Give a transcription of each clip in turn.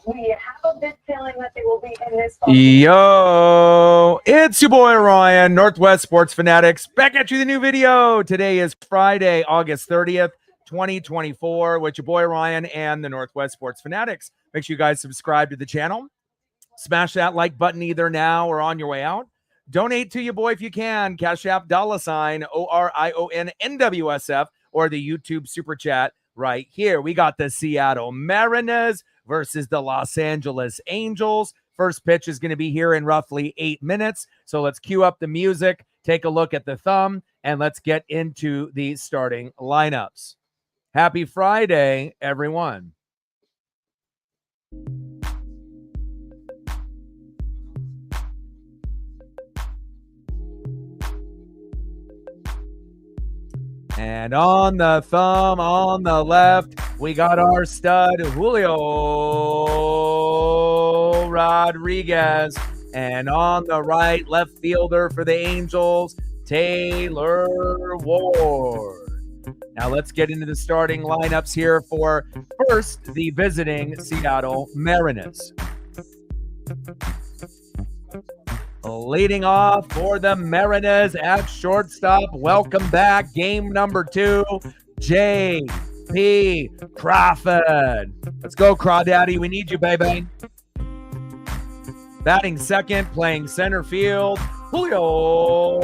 We have a good feeling that they will be in this. Yo, it's your boy Ryan, Northwest Sports Fanatics, back at you with a new video. Today is Friday, August 30th, 2024, with your boy Ryan and the Northwest Sports Fanatics. Make sure you guys subscribe to the channel. Smash that like button either now or on your way out. Donate to your boy if you can. Cash App $ORIONNWSF or the YouTube Super Chat right here. We got the Seattle Mariners versus the Los Angeles Angels. First pitch is going to be here in roughly 8 minutes. So let's cue up the music, take a look at the thumb, and let's get into the starting lineups. Happy Friday, everyone. And on the thumb, on the left, we got our stud, Julio Rodriguez. And on the right, left fielder for the Angels, Taylor Ward. Now let's get into the starting lineups here for first, the visiting Seattle Mariners. Leading off for the Mariners at shortstop. Welcome back. Game number 2, J.P. Crawford. Let's go, Crawdaddy. We need you, baby. Batting second, playing center field, Julio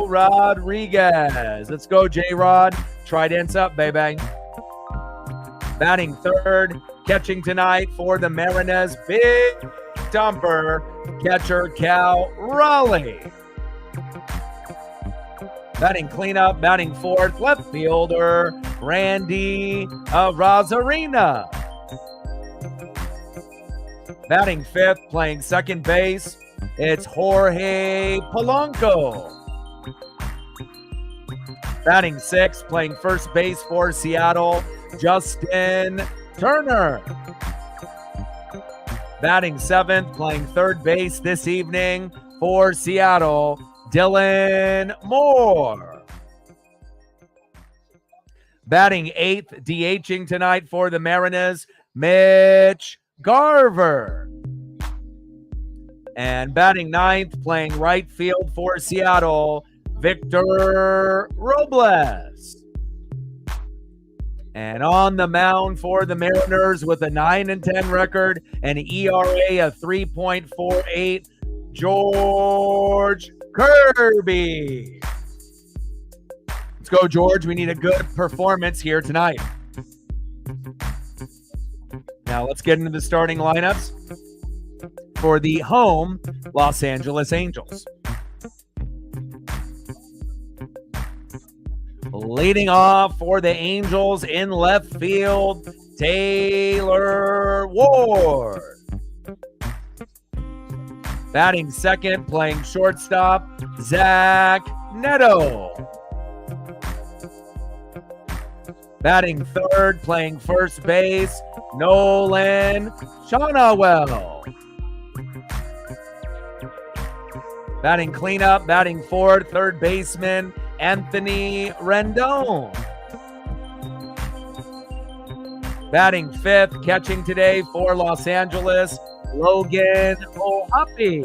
Rodriguez. Let's go, J-Rod. Tridents up, baby. Batting third, catching tonight for the Mariners, big dumper, catcher Cal Raleigh. Batting cleanup, batting fourth, left fielder Randy Rosarina. Batting fifth, playing second base, it's Jorge Polanco. Batting sixth, playing first base for Seattle, Justin Turner. Batting seventh, playing third base this evening for Seattle, Dylan Moore. Batting eighth, DHing tonight for the Mariners, Mitch Garver. And batting ninth, playing right field for Seattle, Victor Robles. And on the mound for the Mariners with a 9-10 record, an ERA of 3.48, George Kirby. Let's go, George. We need a good performance here tonight. Now let's get into the starting lineups for the home Los Angeles Angels. Leading off for the Angels in left field, Taylor Ward. Batting second, playing shortstop, Zach Neto. Batting third, playing first base, Nolan Shonawell. Batting cleanup, batting fourth, third baseman, Anthony Rendon. Batting fifth, catching today for Los Angeles, Logan O'Hoppe.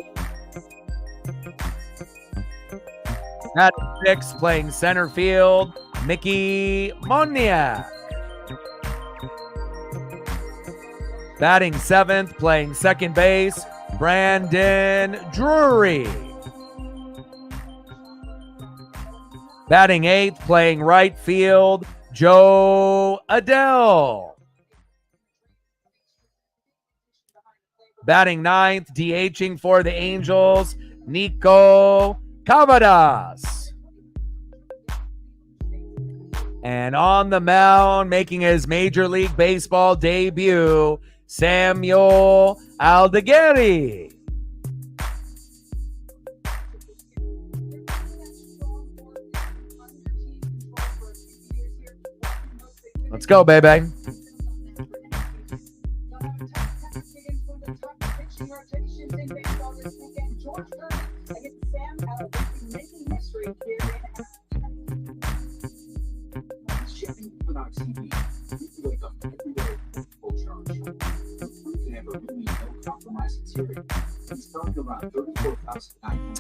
Batting sixth, playing center field, Mickey Moniak. Batting seventh, playing second base, Brandon Drury. Batting eighth, playing right field, Joe Adele. Batting ninth, DHing for the Angels, Nico Cavadas. And on the mound, making his Major League Baseball debut, Samuel Aldeguerri. Let's go, baby.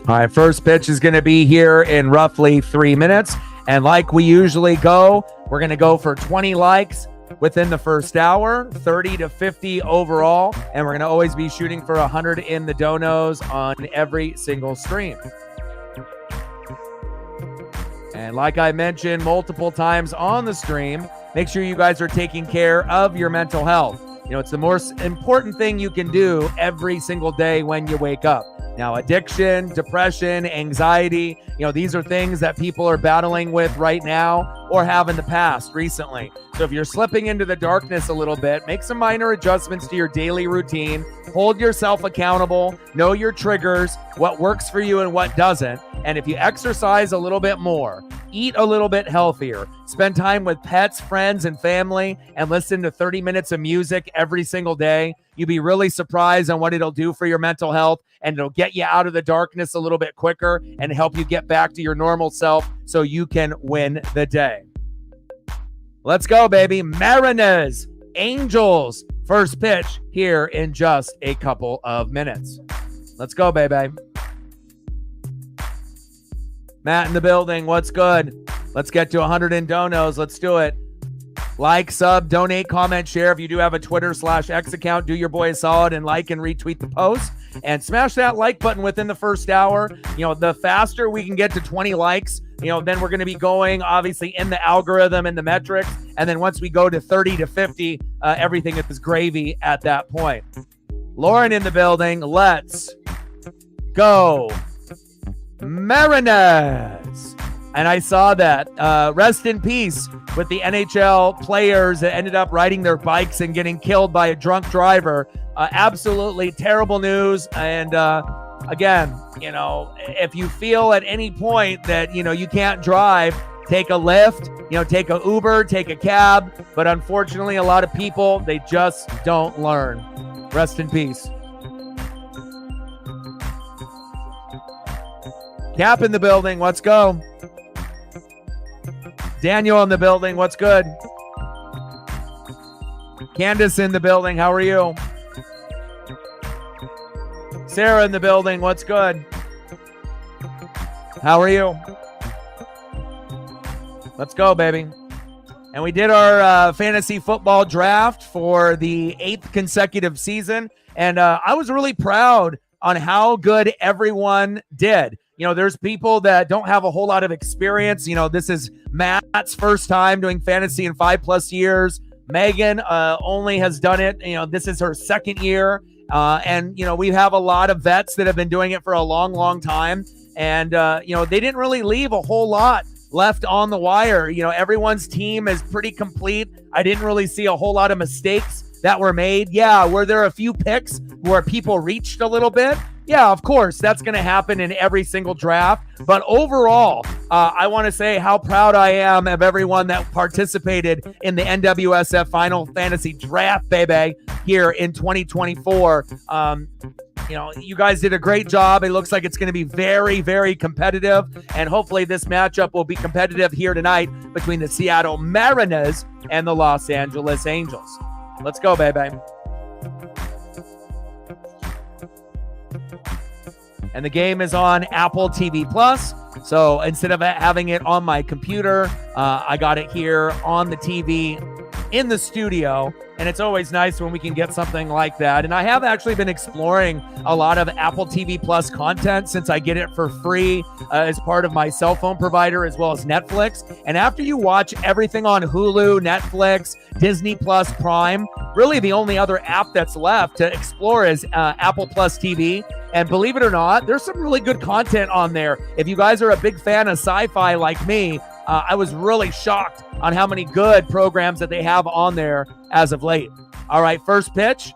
All right, first pitch is going to be here in roughly 3 minutes. And like we usually go, we're going to go for 20 likes within the first hour, 30 to 50 overall. And we're going to always be shooting for 100 in the donos on every single stream. And like I mentioned multiple times on the stream, make sure you guys are taking care of your mental health. You know, it's the most important thing you can do every single day when you wake up. Now, addiction, depression, anxiety, you know, these are things that people are battling with right now or have in the past recently. So if you're slipping into the darkness a little bit, make some minor adjustments to your daily routine, hold yourself accountable, know your triggers, what works for you and what doesn't. And if you exercise a little bit more, eat a little bit healthier, spend time with pets, friends, and family, and listen to 30 minutes of music every single day, you'd be really surprised on what it'll do for your mental health, and it'll get you out of the darkness a little bit quicker and help you get back to your normal self so you can win the day. Let's go, baby. Mariners, Angels, first pitch here in just a couple of minutes. Let's go, baby. Matt in the building, what's good? Let's get to 100 in donos. Let's do it. Like, sub, donate, comment, share. If you do have a Twitter/X account, do your boy a solid and like and retweet the post. And smash that like button within the first hour. You know, the faster we can get to 20 likes, you know, then we're going to be going, obviously, in the algorithm and the metrics. And then once we go to 30 to 50, everything is gravy at that point. Lauren in the building. Let's go Mariners. And I saw that. Rest in peace with the NHL players that ended up riding their bikes and getting killed by a drunk driver. Absolutely terrible news. And again, you know, if you feel at any point that, you know, you can't drive, take a Lyft, you know, take a Uber, take a cab. But unfortunately, a lot of people, they just don't learn. Rest in peace. Cap in the building. Let's go. Daniel in the building. What's good? Candace in the building. How are you? Sarah in the building. What's good? How are you? Let's go, baby. And we did our fantasy football draft for the 8th consecutive season. And I was really proud on how good everyone did. You know, there's people that don't have a whole lot of experience. You know, this is Matt's first time doing fantasy in 5+ years. Megan only has done it. You know, this is her second year. And, you know, we have a lot of vets that have been doing it for a long, long time. And, you know, they didn't really leave a whole lot left on the wire. You know, everyone's team is pretty complete. I didn't really see a whole lot of mistakes that were made. Yeah, were there a few picks where people reached a little bit? Yeah, of course, that's going to happen in every single draft. But overall, I want to say how proud I am of everyone that participated in the NWSF Final Fantasy Draft, baby, here in 2024. You know, you guys did a great job. It looks like it's going to be very, very competitive. And hopefully this matchup will be competitive here tonight between the Seattle Mariners and the Los Angeles Angels. Let's go, baby. And the game is on Apple TV Plus. So instead of having it on my computer, I got it here on the TV in the studio. And it's always nice when we can get something like that. And I have actually been exploring a lot of Apple TV Plus content since I get it for free as part of my cell phone provider, as well as Netflix. And after you watch everything on Hulu, Netflix, Disney Plus, Prime, really the only other app that's left to explore is Apple Plus TV. And believe it or not, there's some really good content on there. If you guys are a big fan of sci-fi like me, I was really shocked on how many good programs that they have on there as of late. All right, first pitch.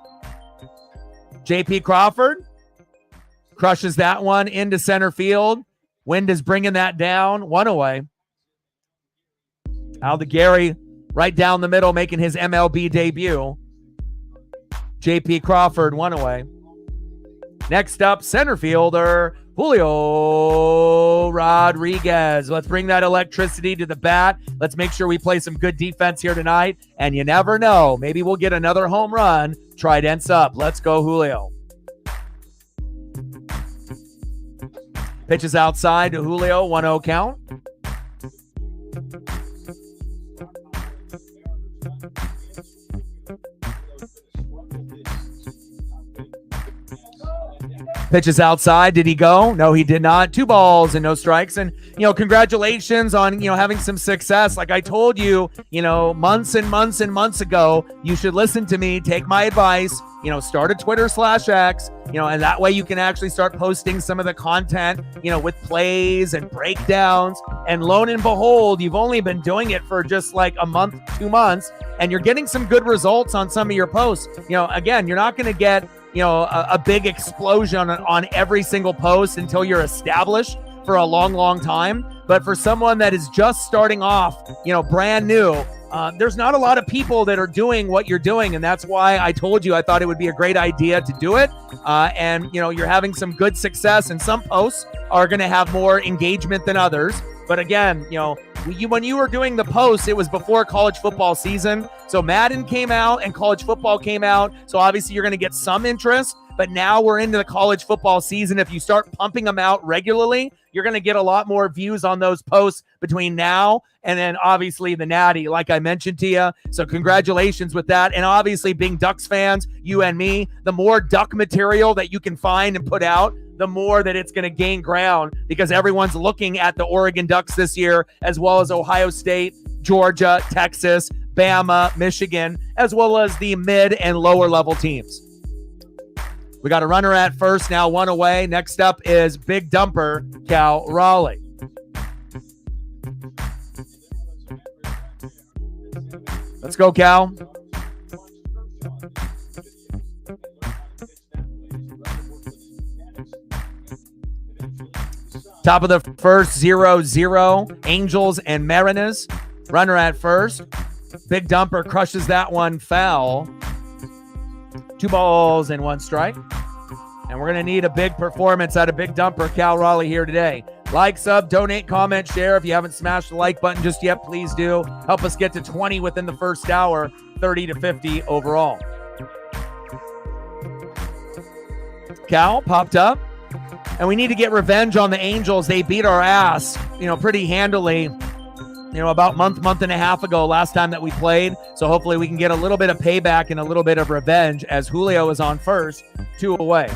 J.P. Crawford crushes that one into center field. Wind is bringing that down. One away. Aldegari right down the middle making his MLB debut. J.P. Crawford, one away. Next up, center fielder Julio Rodriguez. Let's bring that electricity to the bat. Let's make sure we play some good defense here tonight. And you never know, maybe we'll get another home run. Tridents up. Let's go, Julio. Pitches outside to Julio, 1-0 count. Pitches outside. Did he go? No, he did not. 2 balls and no strikes. And, congratulations on, having some success. Like I told you, months and months and months ago, you should listen to me, take my advice, start a Twitter/X, and that way you can actually start posting some of the content, with plays and breakdowns. And lo and behold, you've only been doing it for just like a month, 2 months, and you're getting some good results on some of your posts. Again, you're not going to get a big explosion on every single post until you're established for a long, long time. But for someone that is just starting off, brand new, there's not a lot of people that are doing what you're doing. And that's why I told you I thought it would be a great idea to do it. And you're having some good success, and some posts are going to have more engagement than others. But again, when you were doing the posts, it was before college football season. So Madden came out and college football came out. So obviously you're going to get some interest. But now we're into the college football season. If you start pumping them out regularly, you're going to get a lot more views on those posts between now and then obviously the Natty, like I mentioned to you. So congratulations with that. And obviously being Ducks fans, you and me, the more Duck material that you can find and put out, the more that it's going to gain ground, because everyone's looking at the Oregon Ducks this year, as well as Ohio State, Georgia, Texas, Bama, Michigan, as well as the mid and lower level teams. We got a runner at first now, 1 away. Next up is big dumper, Cal Raleigh. Let's go, Cal. Top of the first, 0-0, Angels and Mariners. Runner at first. Big dumper crushes that one foul. 2 balls and 1 strike. And we're going to need a big performance out of big dumper Cal Raleigh here today. Like, sub, donate, comment, share. If you haven't smashed the like button just yet, please do. Help us get to 20 within the first hour, 30 to 50 overall. Cal popped up. And we need to get revenge on the Angels. They beat our ass, pretty handily, about month and a half ago, last time that we played. So hopefully we can get a little bit of payback and a little bit of revenge, as Julio is on first, 2 away.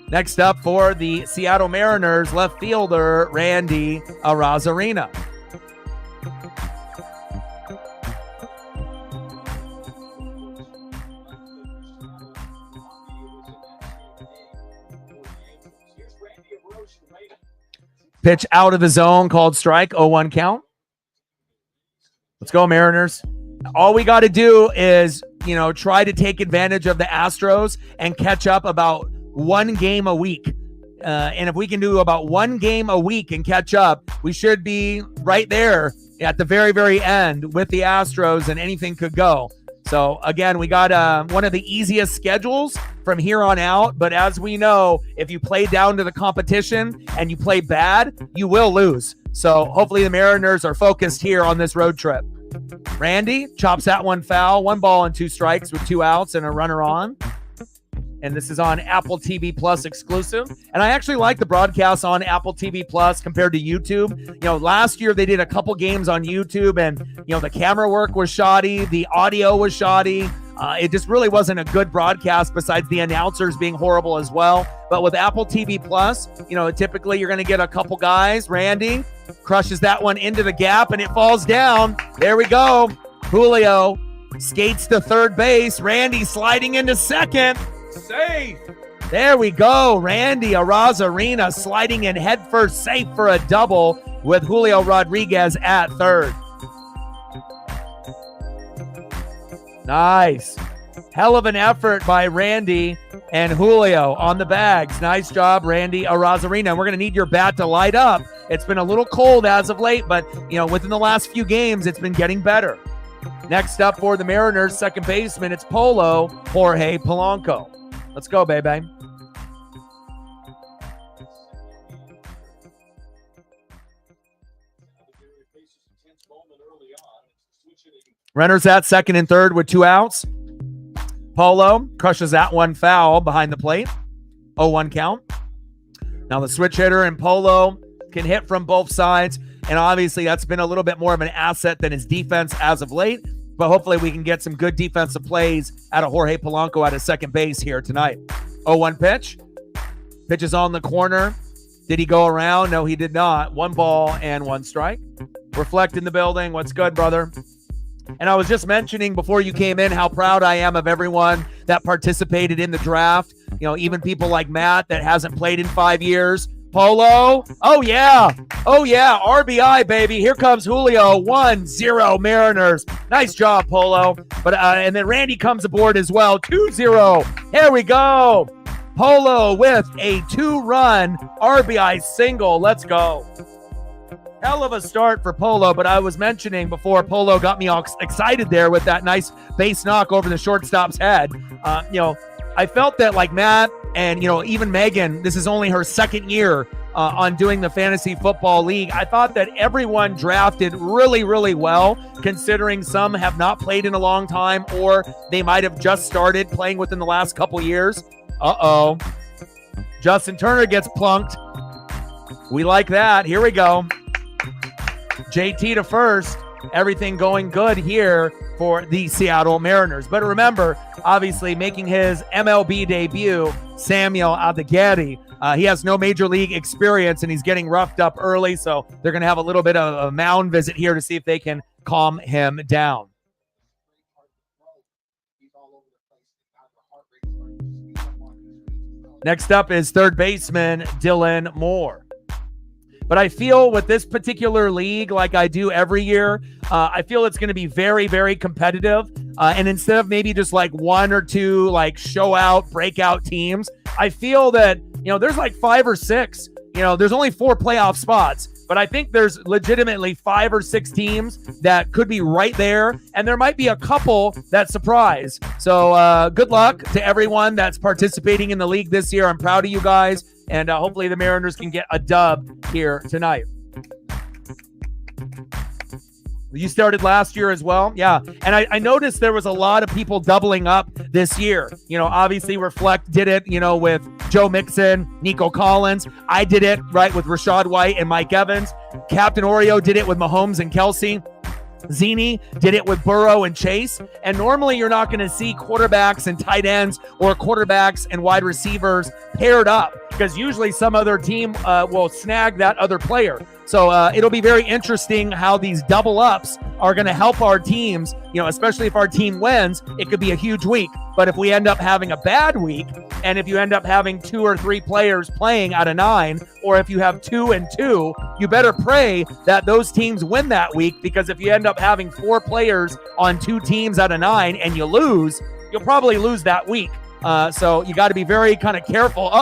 Next up for the Seattle Mariners, left fielder Randy Arozarena. Pitch out of the zone, called strike, 0-1 count. Let's go, Mariners. All we got to do is, try to take advantage of the Astros and catch up about 1 game a week. And if we can do about 1 game a week and catch up, we should be right there at the very, very end with the Astros, and anything could go. So, again, we got one of the easiest schedules from here on out. But as we know, if you play down to the competition and you play bad, you will lose. So hopefully the Mariners are focused here on this road trip. Randy chops that one foul. 1 ball and 2 strikes with 2 outs and a runner on. And this is on Apple TV Plus exclusive. And I actually like the broadcast on Apple TV Plus compared to YouTube. Last year they did a couple games on YouTube, and, the camera work was shoddy. The audio was shoddy. It just really wasn't a good broadcast, besides the announcers being horrible as well. But with Apple TV Plus, typically you're going to get a couple guys. Randy crushes that one into the gap, and it falls down. There we go. Julio skates to third base. Randy sliding into second. Safe. There we go. Randy Arozarena sliding in headfirst, safe for a double, with Julio Rodriguez at third. Nice. Hell of an effort by Randy and Julio on the bags. Nice job, Randy Arozarena. We're going to need your bat to light up. It's been a little cold as of late, but, within the last few games, it's been getting better. Next up for the Mariners, second baseman, it's Polo Jorge Polanco. Let's go, baby. Runners at second and third with 2 outs. Polo crushes that one foul behind the plate. 0-1 count. Now the switch hitter and Polo can hit from both sides, and obviously that's been a little bit more of an asset than his defense as of late, but hopefully we can get some good defensive plays out of Jorge Polanco at second base here tonight. 0-1 pitch. Pitch is on the corner. Did he go around? No, he did not. 1 ball and 1 strike. Reflect in the building. What's good, brother? And I was just mentioning before you came in how proud I am of everyone that participated in the draft. You know, even people like Matt that hasn't played in 5 years. Polo. Oh, yeah. Oh, yeah. RBI, baby. Here comes Julio. 1-0 Mariners. Nice job, Polo. But and then Randy comes aboard as well. 2-0. Here we go. Polo with a 2-run RBI single. Let's go. Hell of a start for Polo, but I was mentioning before Polo got me all excited there with that nice base knock over the shortstop's head. I felt that like Matt and, even Megan, this is only her second year on doing the Fantasy Football League. I thought that everyone drafted really, really well, considering some have not played in a long time or they might have just started playing within the last couple years. Uh-oh. Justin Turner gets plunked. We like that. Here we go. JT to first. Everything going good here for the Seattle Mariners. But remember, obviously making his MLB debut, Samuel Aldeguerri. He has no major league experience and he's getting roughed up early, so they're going to have a little bit of a mound visit here to see if they can calm him down. Next up is third baseman Dylan Moore. But I feel with this particular league, like I do every year, I feel it's going to be very, very competitive. And instead of maybe just like 1 or 2 like show out, breakout teams, I feel that, there's like 5 or 6. There's only 4 playoff spots. But I think there's legitimately 5 or 6 teams that could be right there. And there might be a couple that surprise. So good luck to everyone that's participating in the league this year. I'm proud of you guys. And hopefully the Mariners can get a dub here tonight. You started last year as well? Yeah. And I noticed there was a lot of people doubling up this year. Obviously Reflect did it, with Joe Mixon, Nico Collins. I did it, right, with Rashad White and Mike Evans. Captain Oreo did it with Mahomes and Kelsey. Zini did it with Burrow and Chase. And normally you're not going to see quarterbacks and tight ends or quarterbacks and wide receivers paired up because usually some other team will snag that other player. So it'll be very interesting how these double ups are going to help our teams, especially if our team wins. It could be a huge week. But if we end up having a bad week, and if you end up having 2 or 3 players playing out of 9, or if you have 2 and 2, you better pray that those teams win that week, because if you end up having 4 players on 2 teams out of 9 and you lose, you'll probably lose that week. So you got to be very kind of careful.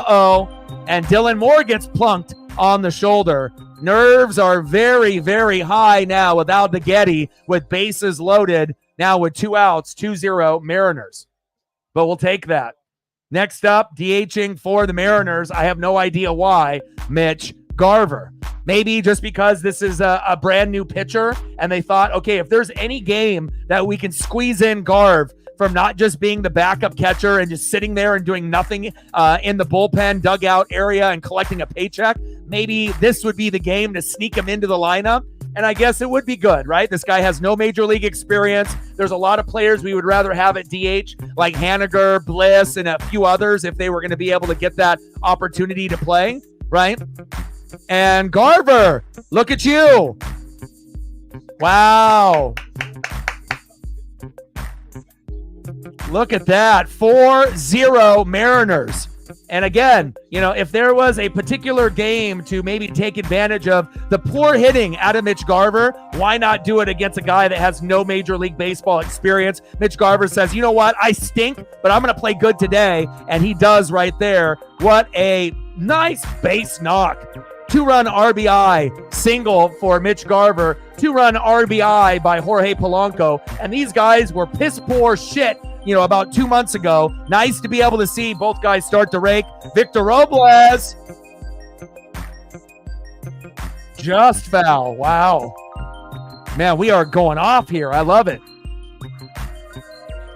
And Dylan Moore gets plunked on the shoulder. Nerves are very, very high now with Aldeguerri with bases loaded. Now with 2 outs, 2-0 Mariners. But we'll take that. Next up, DHing for the Mariners. I have no idea why. Mitch Garver. Maybe just because this is a brand new pitcher and they thought, okay, if there's any game that we can squeeze in Garv from not just being the backup catcher and just sitting there and doing nothing in the bullpen dugout area and collecting a paycheck, maybe this would be the game to sneak him into the lineup. And I guess it would be good, right? This guy has no major league experience. There's a lot of players we would rather have at DH, like Haniger, Bliss, and a few others if they were going to be able to get that opportunity to play, right? And Garver, look at you. Wow. Look at that. 4-0 Mariners. And again, if there was a particular game to maybe take advantage of the poor hitting out of Mitch Garver, why not do it against a guy that has no Major League Baseball experience? Mitch Garver says, you know what? I stink, but I'm going to play good today. And he does right there. What a nice base knock. 2-run RBI single for Mitch Garver. 2-run RBI by Jorge Polanco. And these guys were piss poor shit about 2 months ago. Nice to be able to see both guys start to rake. Victor Robles. Just foul. Wow. Man, we are going off here. I love it.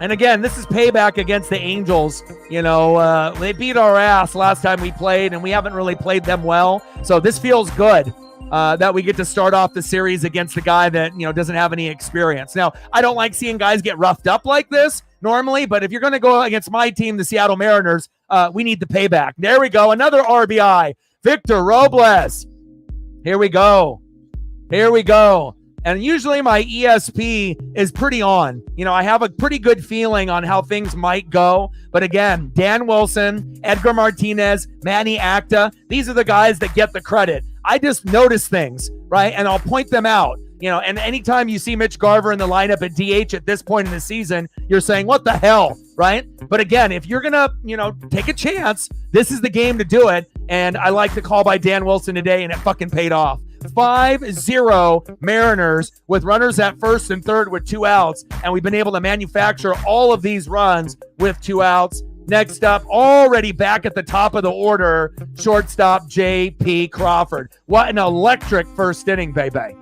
And again, this is payback against the Angels. You know, they beat our ass last time we played, and we haven't really played them well. So this feels good that we get to start off the series against the guy that, you know, doesn't have any experience. Now, I don't like seeing guys get roughed up like this normally, but if you're going to go against my team, the Seattle Mariners, we need the payback. There we go. Another RBI. Victor Robles. Here we go. Here we go. And usually my ESP is pretty on. You know, I have a pretty good feeling on how things might go. But again, Dan Wilson, Edgar Martinez, Manny Acta, these are the guys that get the credit. I just notice things, right? And I'll point them out. You know, and anytime you see Mitch Garver in the lineup at DH at this point in the season, you're saying, what the hell, right? But again, if you're going to, you know, take a chance, this is the game to do it. And I like the call by Dan Wilson today, and it fucking paid off. 5-0 Mariners with runners at first and third with 2 outs. And we've been able to manufacture all of these runs with 2 outs. Next up, already back at the top of the order, shortstop J.P. Crawford. What an electric first inning, baby.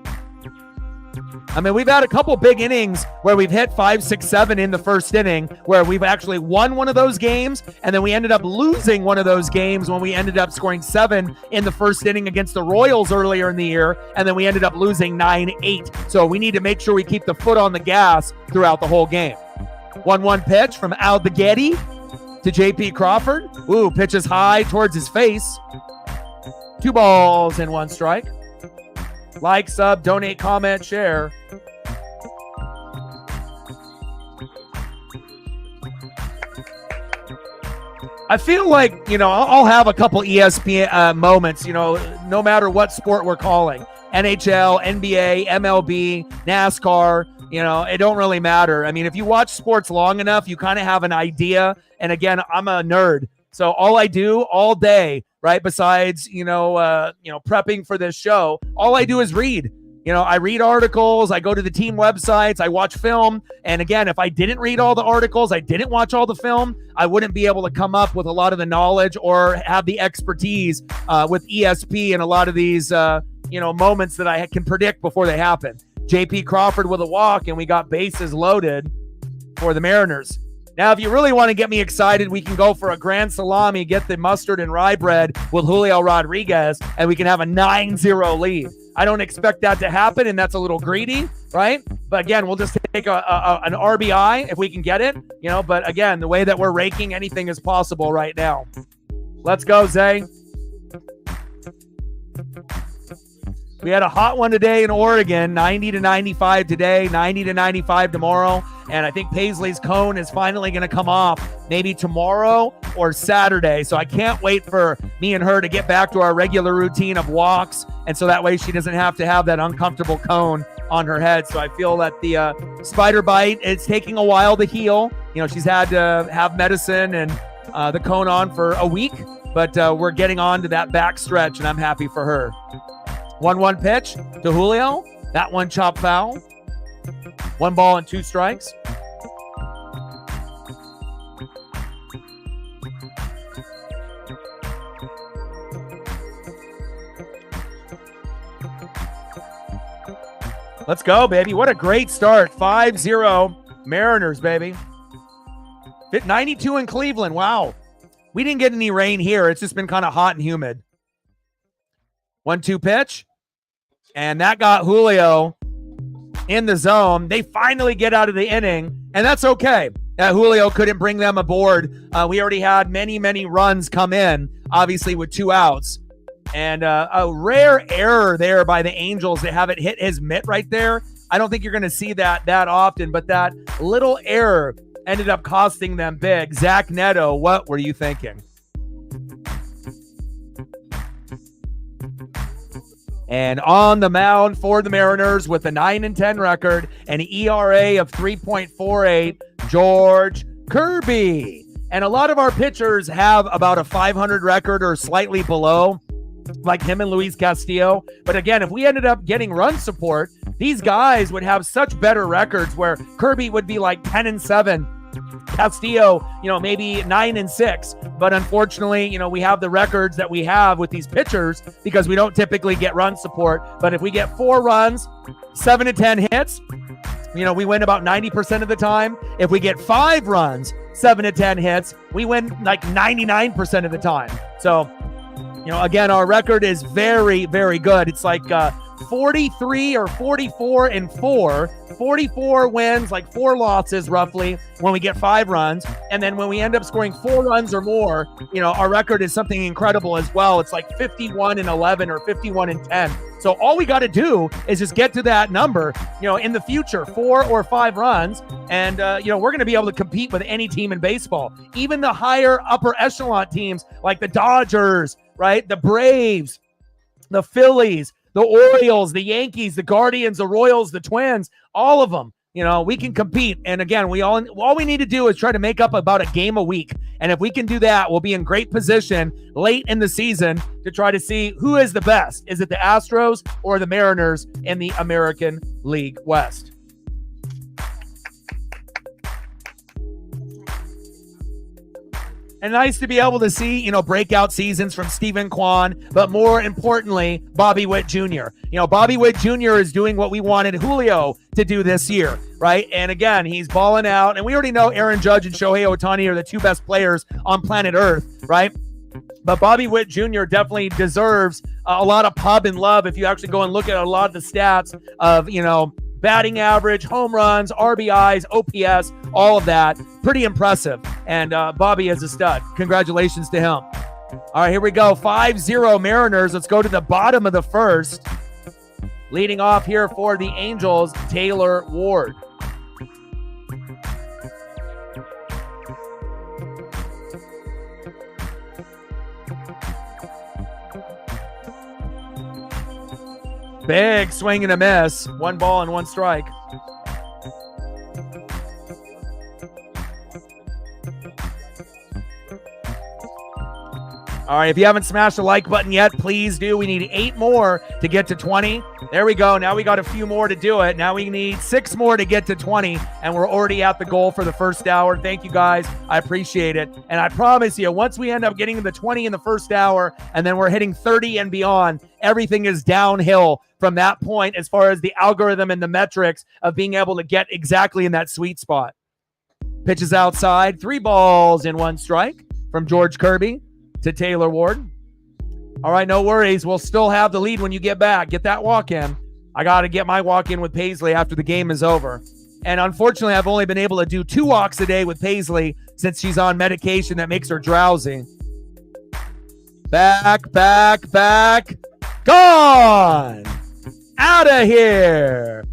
I mean, we've had a couple big innings where we've hit 5, 6, 7 in the first inning, where we've actually won one of those games, and then we ended up losing one of those games when we ended up scoring 7 in the first inning against the Royals earlier in the year, and then we ended up losing 9-8. So we need to make sure we keep the foot on the gas throughout the whole game. 1-1 pitch from Al Baghetti to J.P. Crawford. Ooh, pitches high towards his face. 2 balls and 1 strike. Like, sub, donate, comment, share. I feel like, you know, I'll have a couple ESPN moments, you know, no matter what sport we're calling. NHL, NBA, MLB, NASCAR, you know, it don't really matter. I mean, if you watch sports long enough, you kind of have an idea. And again, I'm a nerd. So all I do all day, right, besides, prepping for this show, all I do is read. You know, I read articles, I go to the team websites, I watch film. And again, if I didn't read all the articles, I didn't watch all the film, I wouldn't be able to come up with a lot of the knowledge or have the expertise with ESP and a lot of these, moments that I can predict before they happen. J.P. Crawford with a walk, and we got bases loaded for the Mariners. Now, if you really want to get me excited, we can go for a grand salami, get the mustard and rye bread with Julio Rodriguez, and we can have a 9-0 lead. I don't expect that to happen, and that's a little greedy, right? But again, we'll just take an RBI if we can get it, But again, the way that we're raking, anything is possible right now. Let's go, Zay. We had a hot one today in Oregon, 90 to 95 today, 90 to 95 tomorrow. And I think Paisley's cone is finally going to come off maybe tomorrow or Saturday. So I can't wait for me and her to get back to our regular routine of walks. And so that way she doesn't have to have that uncomfortable cone on her head. So I feel that the spider bite, it's taking a while to heal. She's had to have medicine and the cone on for a week. But we're getting on to that back stretch, and I'm happy for her. 1-1 pitch to Julio. That one chopped foul. 1 ball and 2 strikes. Let's go, baby. What a great start. 5-0 Mariners, baby. 92 in Cleveland. Wow. We didn't get any rain here. It's just been kind of hot and humid. 1-2 pitch. And that got Julio in the zone. They finally get out of the inning, and that's okay. Julio couldn't bring them aboard. We already had many, many runs come in, obviously with 2 outs. And a rare error there by the Angels. They haven't hit his mitt right there. I don't think you're going to see that often, but that little error ended up costing them big. Zach Neto, what were you thinking? And on the mound for the Mariners with a 9-10 record, an ERA of 3.48, George Kirby. And a lot of our pitchers have about a 500 record or slightly below, like him and Luis Castillo. But again, if we ended up getting run support, these guys would have such better records where Kirby would be like 10-7. Castillo, maybe 9-6, but unfortunately, we have the records that we have with these pitchers because we don't typically get run support. But if we get 4 runs, 7 to 10 hits, we win about 90% of the time. If we get 5 runs, 7 to 10 hits, we win like 99% of the time. So, again, our record is very, very good. It's like 43 or 44 and 4. 44 wins, like 4 losses roughly when we get 5 runs. And then when we end up scoring 4 runs or more, our record is something incredible as well. It's like 51 and 11 or 51 and 10. So all we got to do is just get to that number, in the future, 4 or 5 runs. And, we're going to be able to compete with any team in baseball, even the higher upper echelon teams like the Dodgers, right? The Braves, the Phillies, the Orioles, the Yankees, the Guardians, the Royals, the Twins, all of them. We can compete. And again, all we need to do is try to make up about a game a week. And if we can do that, we'll be in great position late in the season to try to see who is the best. Is it the Astros or the Mariners in the American League West? And nice to be able to see, breakout seasons from Stephen Kwan, but more importantly, Bobby Witt Jr. Bobby Witt Jr. is doing what we wanted Julio to do this year, right? And again, he's balling out. And we already know Aaron Judge and Shohei Ohtani are the 2 best players on planet Earth, right? But Bobby Witt Jr. definitely deserves a lot of pub and love if you actually go and look at a lot of the stats of, batting average, home runs, RBIs, OPS, all of that. Pretty impressive. And Bobby is a stud. Congratulations to him. All right, here we go. 5-0 Mariners. Let's go to the bottom of the first. Leading off here for the Angels, Taylor Ward. Big swing and a miss. 1 ball and 1 strike. All right, if you haven't smashed the like button yet, please do. We need 8 more to get to 20. There we go. Now we got a few more to do it. Now we need 6 more to get to 20, and we're already at the goal for the first hour. Thank you, guys. I appreciate it. And I promise you, once we end up getting to the 20 in the first hour, and then we're hitting 30 and beyond, everything is downhill from that point as far as the algorithm and the metrics of being able to get exactly in that sweet spot. Pitches outside. 3 balls and 1 strike from George Kirby to Taylor Ward. All right, no worries. We'll still have the lead when you get back. Get that walk in. I got to get my walk in with Paisley after the game is over. And unfortunately, I've only been able to do 2 walks a day with Paisley since she's on medication that makes her drowsy. Back. Gone. Out of here.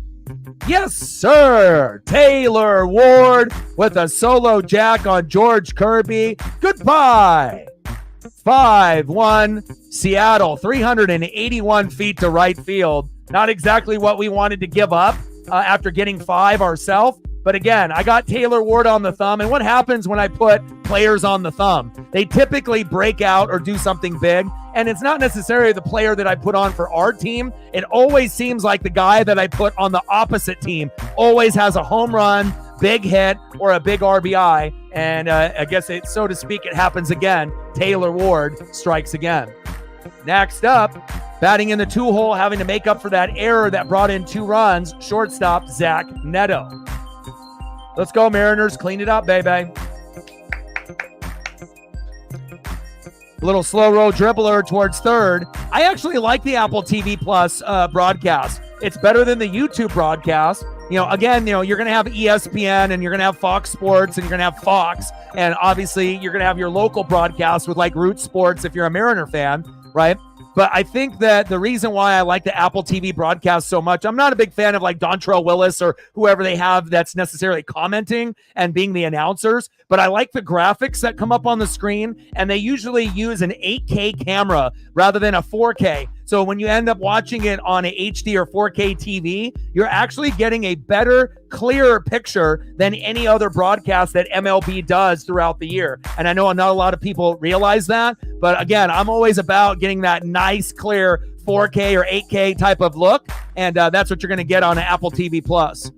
Yes, sir. Taylor Ward with a solo jack on George Kirby. Goodbye. 5-1 Seattle, 381 feet to right field. Not exactly what we wanted to give up after getting 5 ourselves. But again, I got Taylor Ward on the thumb. And what happens when I put players on the thumb? They typically break out or do something big. And it's not necessarily the player that I put on for our team. It always seems like the guy that I put on the opposite team always has a home run, big hit, or a big RBI. And I guess, so to speak, it happens again. Taylor Ward strikes again. Next up, batting in the 2-hole, having to make up for that error that brought in 2 runs, shortstop Zach Neto. Let's go, Mariners. Clean it up, baby. A little slow roll dribbler towards third. I actually like the Apple TV Plus broadcast. It's better than the YouTube broadcast. Again, you're going to have ESPN and you're going to have Fox Sports and you're going to have Fox. And obviously, you're going to have your local broadcast with like Root Sports if you're a Mariner fan, right? But I think that the reason why I like the Apple TV broadcast so much, I'm not a big fan of like Dontrell Willis or whoever they have that's necessarily commenting and being the announcers, but I like the graphics that come up on the screen, and they usually use an 8K camera rather than a 4K. So when you end up watching it on a HD or 4K TV, you're actually getting a better, clearer picture than any other broadcast that MLB does throughout the year. And I know not a lot of people realize that, but again, I'm always about getting that nice, clear 4K or 8K type of look, and that's what you're going to get on an Apple TV Plus.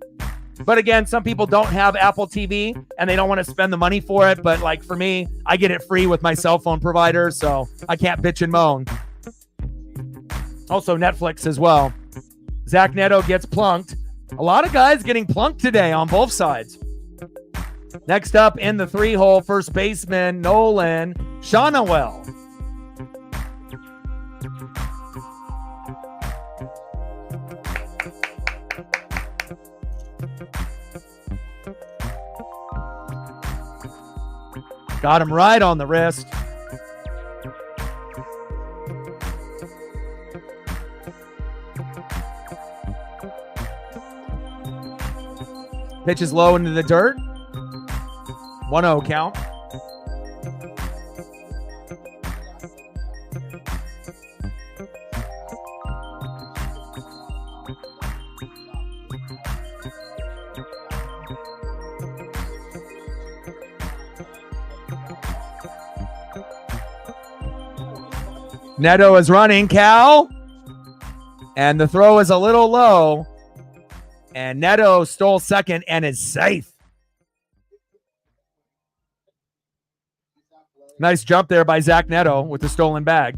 But again, some people don't have Apple TV and they don't want to spend the money for it. But like for me, I get it free with my cell phone provider, so I can't bitch and moan. Also Netflix as well. Zach Neto gets plunked. A lot of guys getting plunked today on both sides. Next up in the 3-hole, first baseman Nolan Shonawell. Got him right on the wrist. Pitch is low into the dirt. 1-0 count. Neto is running, Cal. And the throw is a little low. And Neto stole second and is safe. Nice jump there by Zach Neto with the stolen bag.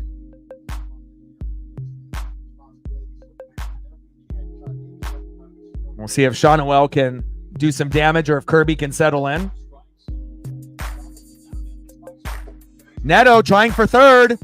We'll see if Shonawell can do some damage or if Kirby can settle in. Neto trying for third.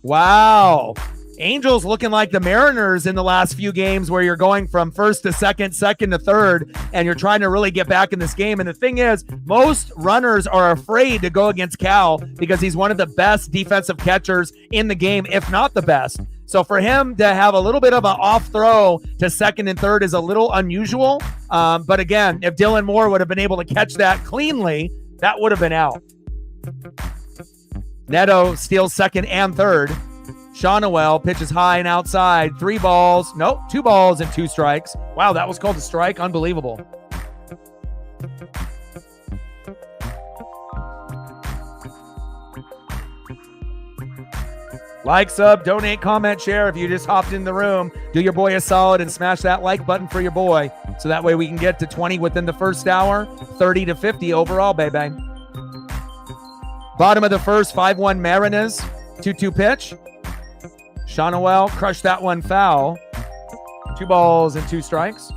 Wow. Angels looking like the Mariners in the last few games where you're going from first to second, second to third, and you're trying to really get back in this game. And the thing is, most runners are afraid to go against Cal because he's one of the best defensive catchers in the game, if not the best. So for him to have a little bit of an off throw to second and third is a little unusual. But again, if Dylan Moore would have been able to catch that cleanly, that would have been out. Neto steals second and third. Shonawell pitches high and outside. 3 balls. Nope, 2 balls and 2 strikes. Wow, that was called a strike. Unbelievable. Like, sub, donate, comment, share. If you just hopped in the room, do your boy a solid and smash that like button for your boy. So that way we can get to 20 within the first hour, 30 to 50 overall, baby. Bottom of the first, 5-1 Mariners. 2-2 pitch. Shonawell crushed that one foul. 2 balls and 2 strikes.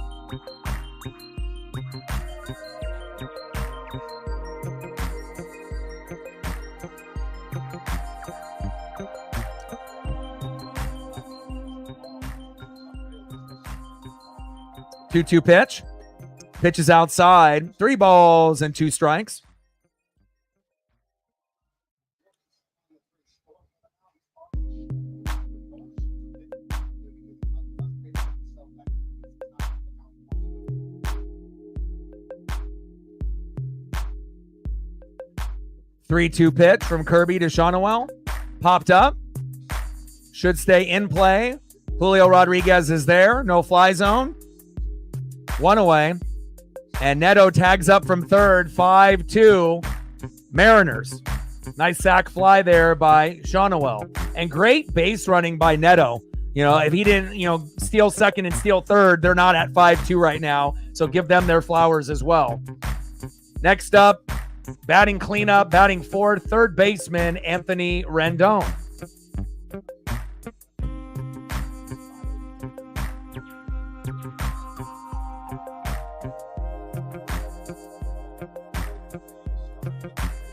Two-two pitch. Pitch is outside. 3 balls and 2 strikes. Three-two pitch from Kirby to Shonawell. Popped up. Should stay in play. Julio Rodriguez is there. No fly zone. 1 away. And Neto tags up from third. 5-2 Mariners. Nice sack fly there by Shonawell. And great base running by Neto. You know, if he didn't, steal second and steal third, they're not at 5-2 right now. So give them their flowers as well. Next up, batting cleanup, batting fourth, third baseman Anthony Rendon.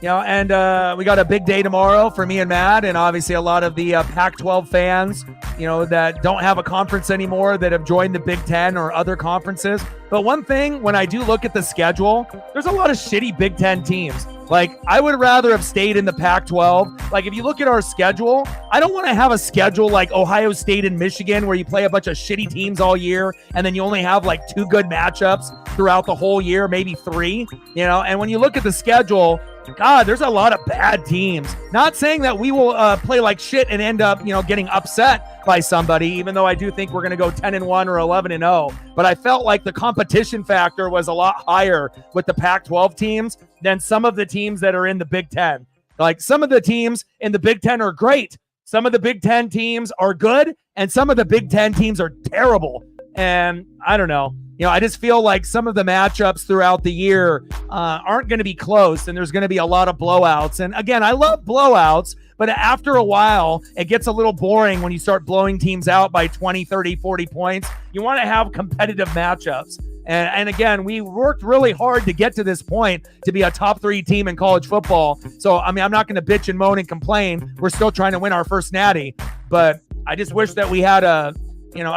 And we got a big day tomorrow for me and Matt, and obviously a lot of the Pac-12 fans, that don't have a conference anymore that have joined the Big Ten or other conferences. But one thing, when I do look at the schedule, there's a lot of shitty Big Ten teams. Like, I would rather have stayed in the Pac-12. Like, if you look at our schedule, I don't want to have a schedule like Ohio State and Michigan where you play a bunch of shitty teams all year and then you only have like 2 good matchups throughout the whole year, maybe 3, And when you look at the schedule, God, there's a lot of bad teams. Not saying that we will play like shit and end up, getting upset by somebody, even though I do think we're going to go 10-1 or 11-0. But I felt like the competition factor was a lot higher with the Pac-12 teams than some of the teams that are in the Big Ten. Like, some of the teams in the Big Ten are great. Some of the Big Ten teams are good, and some of the Big Ten teams are terrible. And I don't know. I just feel like some of the matchups throughout the year aren't going to be close, and there's going to be a lot of blowouts. And again, I love blowouts, but after a while, it gets a little boring when you start blowing teams out by 20, 30, 40 points. You want to have competitive matchups. And again, we worked really hard to get to this point to be a top 3 team in college football. So, I mean, I'm not going to bitch and moan and complain. We're still trying to win our first natty, but I just wish that we had a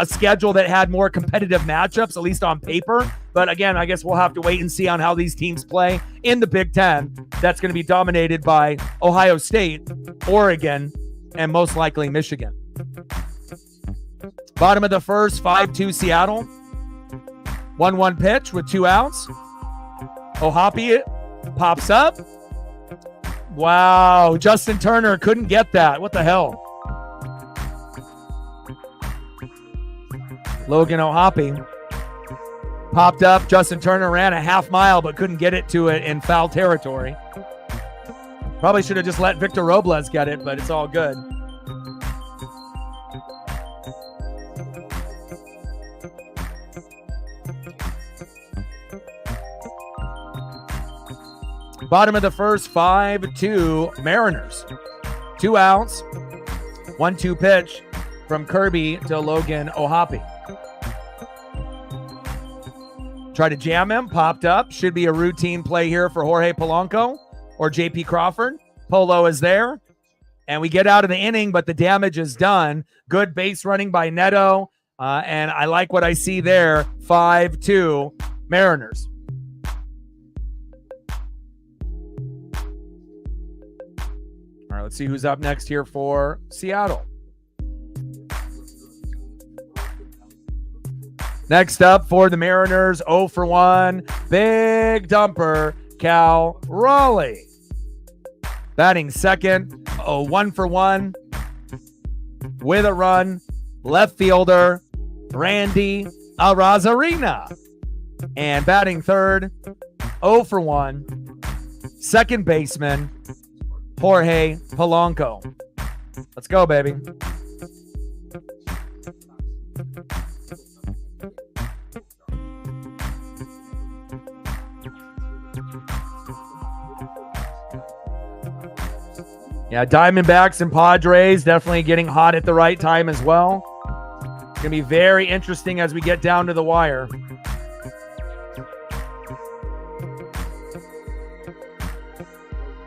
schedule that had more competitive matchups, at least on paper. But again, I guess we'll have to wait and see on how these teams play in the Big Ten. That's going to be dominated by Ohio State, Oregon, and most likely Michigan. Bottom of the first, 5-2 Seattle. 1-1 pitch with 2 outs. Ohapi pops up. Wow, Justin Turner couldn't get that. What the hell? Logan Ohapi popped up. Justin Turner ran a half mile but couldn't get it to it in foul territory. Probably should have just let Victor Robles get it, but it's all good. Bottom of the first, 5-2 Mariners. 2 outs, 1-2 pitch from Kirby to Logan Ohapi. Try to jam him, popped up. Should be a routine play here for Jorge Polanco or JP Crawford. Polo is there. And we get out of the inning, but the damage is done. Good base running by Neto. And I like what I see there. 5-2 Mariners. All right, let's see who's up next here for Seattle. Next up for the Mariners, 0 for 1, big dumper, Cal Raleigh. Batting second, 1 for 1, with a run, left fielder, Randy Arozarena. And batting third, 0 for 1, second baseman, Jorge Polanco. Let's go, baby. Yeah, Diamondbacks and Padres definitely getting hot at the right time as well. It's going to be very interesting as we get down to the wire.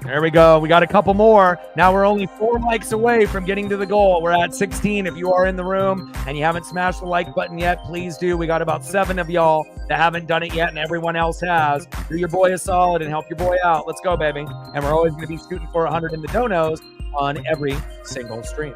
There we go. We got a couple more. Now we're only 4 likes away from getting to the goal. We're at 16. If you are in the room and you haven't smashed the like button yet, please do. We got about 7 of y'all that haven't done it yet, and everyone else has. Do your boy a solid and help your boy out. Let's go, baby. And we're always going to be shooting for 100 in the donos on every single stream.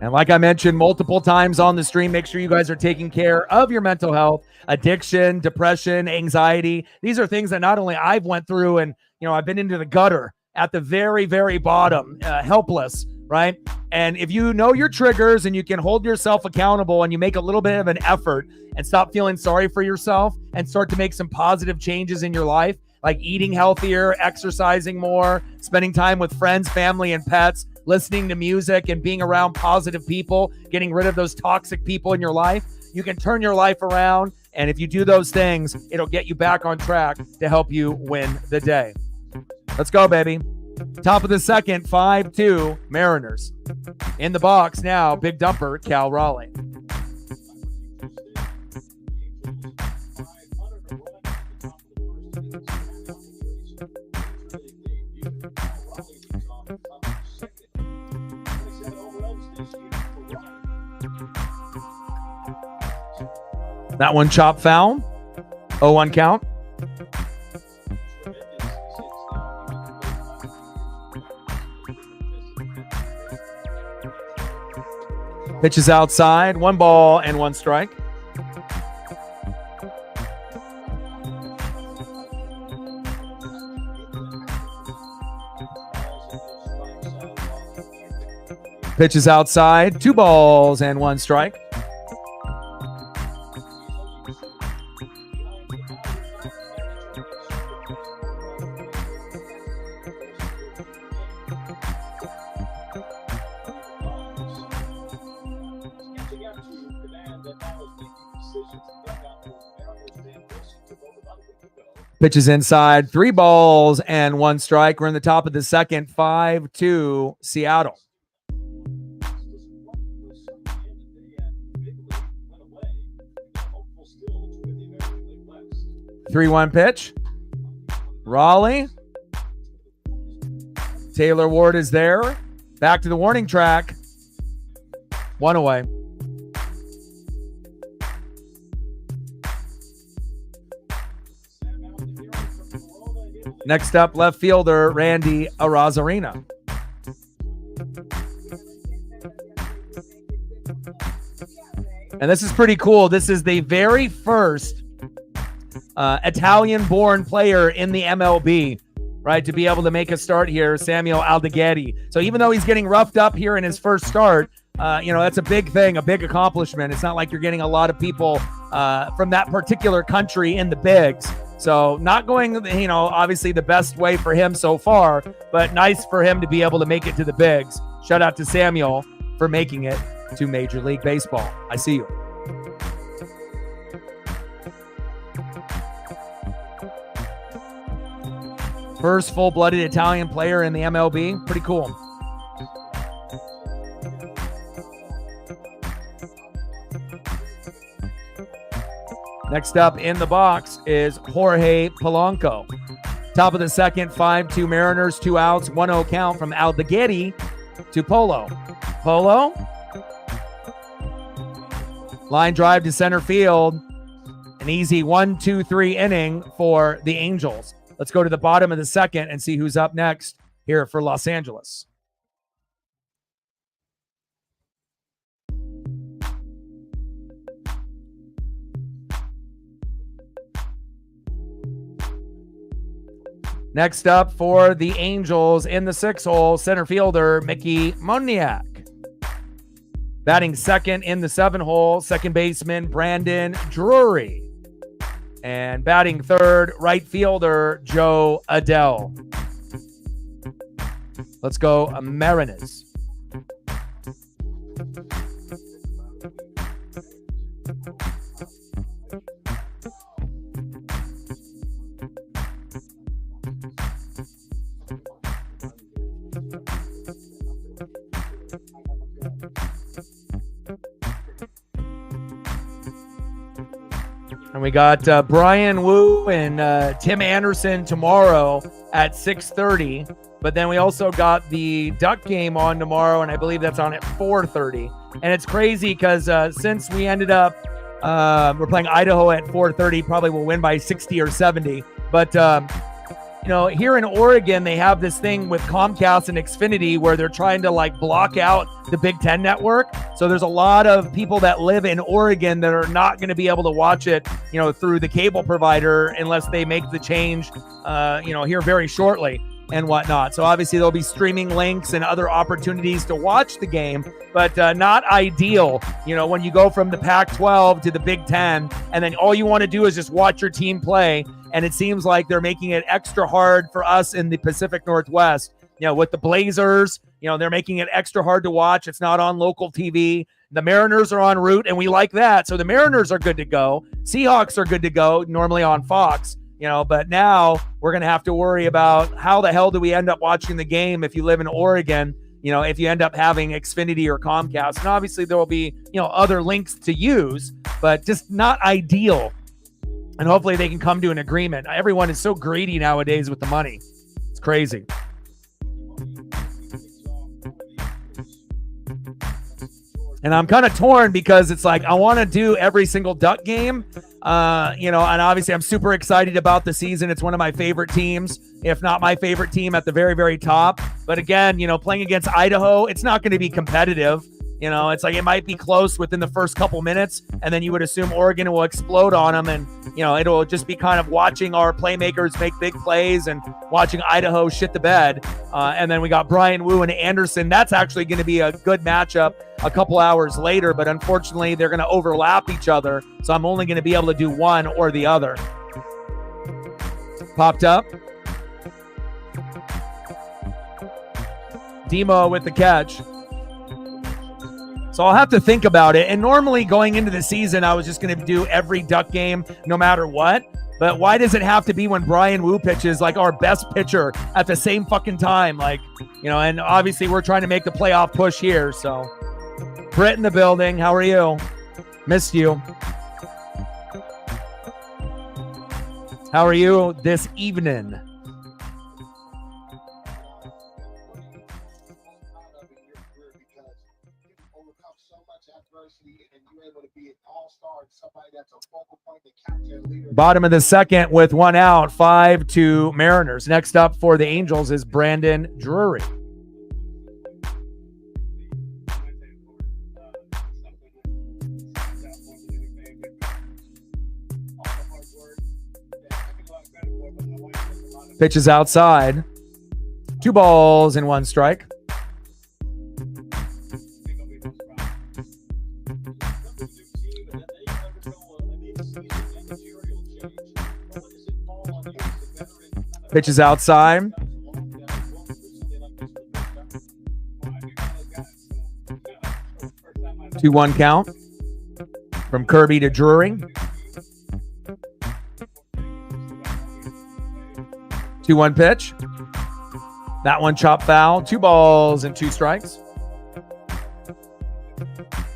And like I mentioned multiple times on the stream, make sure you guys are taking care of your mental health, addiction, depression, anxiety. These are things that not only I've went through and, I've been into the gutter at the very, very bottom, helpless, right? And if you know your triggers and you can hold yourself accountable and you make a little bit of an effort and stop feeling sorry for yourself and start to make some positive changes in your life, like eating healthier, exercising more, spending time with friends, family, and pets, listening to music and being around positive people, getting rid of those toxic people in your life, you can turn your life around. And if you do those things, it'll get you back on track to help you win the day. Let's go, baby. Top of the second, 5-2 Mariners. In the box now, big dumper, Cal Raleigh. That one chop foul. 0-1 count. Pitches outside. 1 ball and 1 strike. Pitches outside. 2 balls and 1 strike. Pitches inside, 3 balls and 1 strike. We're in the top of the second, 5-2 Seattle. Three-one pitch. Raleigh. Taylor Ward is there. Back to the warning track. 1 away. Next up, left fielder Randy Arozarena. And this is pretty cool. This is the very first Italian-born player in the MLB, right, to be able to make a start here, Samuel Aldegheri. So even though he's getting roughed up here in his first start, that's a big thing, a big accomplishment. It's not like you're getting a lot of people from that particular country in the bigs. So not going, obviously the best way for him so far, but nice for him to be able to make it to the bigs. Shout out to Samuel for making it to Major League Baseball. I see you. First full-blooded Italian player in the MLB. Pretty cool. Next up in the box is Jorge Polanco. Top of the second, 5-2 Mariners, 2 outs, 1-0 count from Aldegheri to Polo. Polo. Line drive to center field. An easy 1-2-3 inning for the Angels. Let's go to the bottom of the second and see who's up next here for Los Angeles. Next up for the Angels in the 6th hole, center fielder Mickey Moniak. Batting second in the 7th hole, second baseman Brandon Drury. And batting third, right fielder Joe Adele. Let's go Mariners. And we got Brian Wu and Tim Anderson tomorrow at 6:30. But then we also got the Duck game on tomorrow, and I believe that's on at 4:30. And it's crazy because since we ended up, we're playing Idaho at 4:30, probably will win by 60 or 70. But, here in Oregon, they have this thing with Comcast and Xfinity where they're trying to block out the Big Ten network. So there's a lot of people that live in Oregon that are not going to be able to watch it, through the cable provider unless they make the change, here very shortly and whatnot. So obviously there'll be streaming links and other opportunities to watch the game, but not ideal, when you go from the Pac-12 to the Big Ten and then all you want to do is just watch your team play. And it seems like they're making it extra hard for us in the Pacific Northwest, with the Blazers, they're making it extra hard to watch. It's not on local TV. The Mariners are en route, and we like that. So the Mariners are good to go. Seahawks are good to go, normally on Fox, but now we're going to have to worry about how the hell do we end up watching the game if you live in Oregon, if you end up having Xfinity or Comcast. And obviously there will be, other links to use, but just not ideal. And hopefully they can come to an agreement. Everyone is so greedy nowadays with the money. It's crazy. And I'm kind of torn because it's like I want to do every single Duck game, and obviously I'm super excited about the season. It's one of my favorite teams, if not my favorite team at the very, very top. But again, playing against Idaho, it's not going to be competitive. It's like it might be close within the first couple minutes, and then you would assume Oregon will explode on them, and it'll just be kind of watching our playmakers make big plays and watching Idaho shit the bed. And then we got Brian Wu and Anderson. That's actually going to be a good matchup a couple hours later, but unfortunately they're going to overlap each other, so I'm only going to be able to do one or the other. Popped up. Demo with the catch. So I'll have to think about it. And normally going into the season, I was just going to do every Duck game no matter what. But why does it have to be when Brian Wu pitches like our best pitcher at the same fucking time? Like, you know, and obviously we're trying to make the playoff push here. So Britt in the building. How are you? Missed you. How are you this evening? Bottom of the second with one out, 5-2 Mariners. Next up for the Angels is Brandon Drury. Pitches outside. 2 balls and 1 strike. Pitches outside. 2-1 count from Kirby to Drury. 2-1 pitch. That one chopped foul. 2 balls and 2 strikes.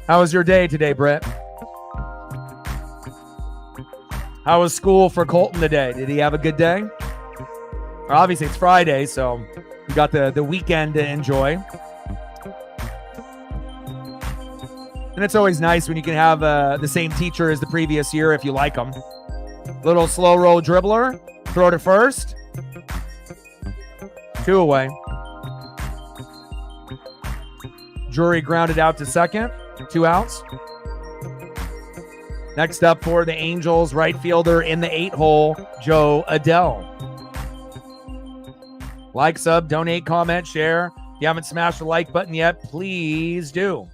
How was your day today, Britt? How was school for Colton today? Did he have a good day? Obviously, it's Friday, so we got the weekend to enjoy. And it's always nice when you can have the same teacher as the previous year if you like them. Little slow roll dribbler. Throw to first. 2 away. Drury grounded out to second. 2 outs. Next up for the Angels, right fielder in the 8-hole, Joe Adele. Like, sub, donate, comment, share. If you haven't smashed the like button yet, please do.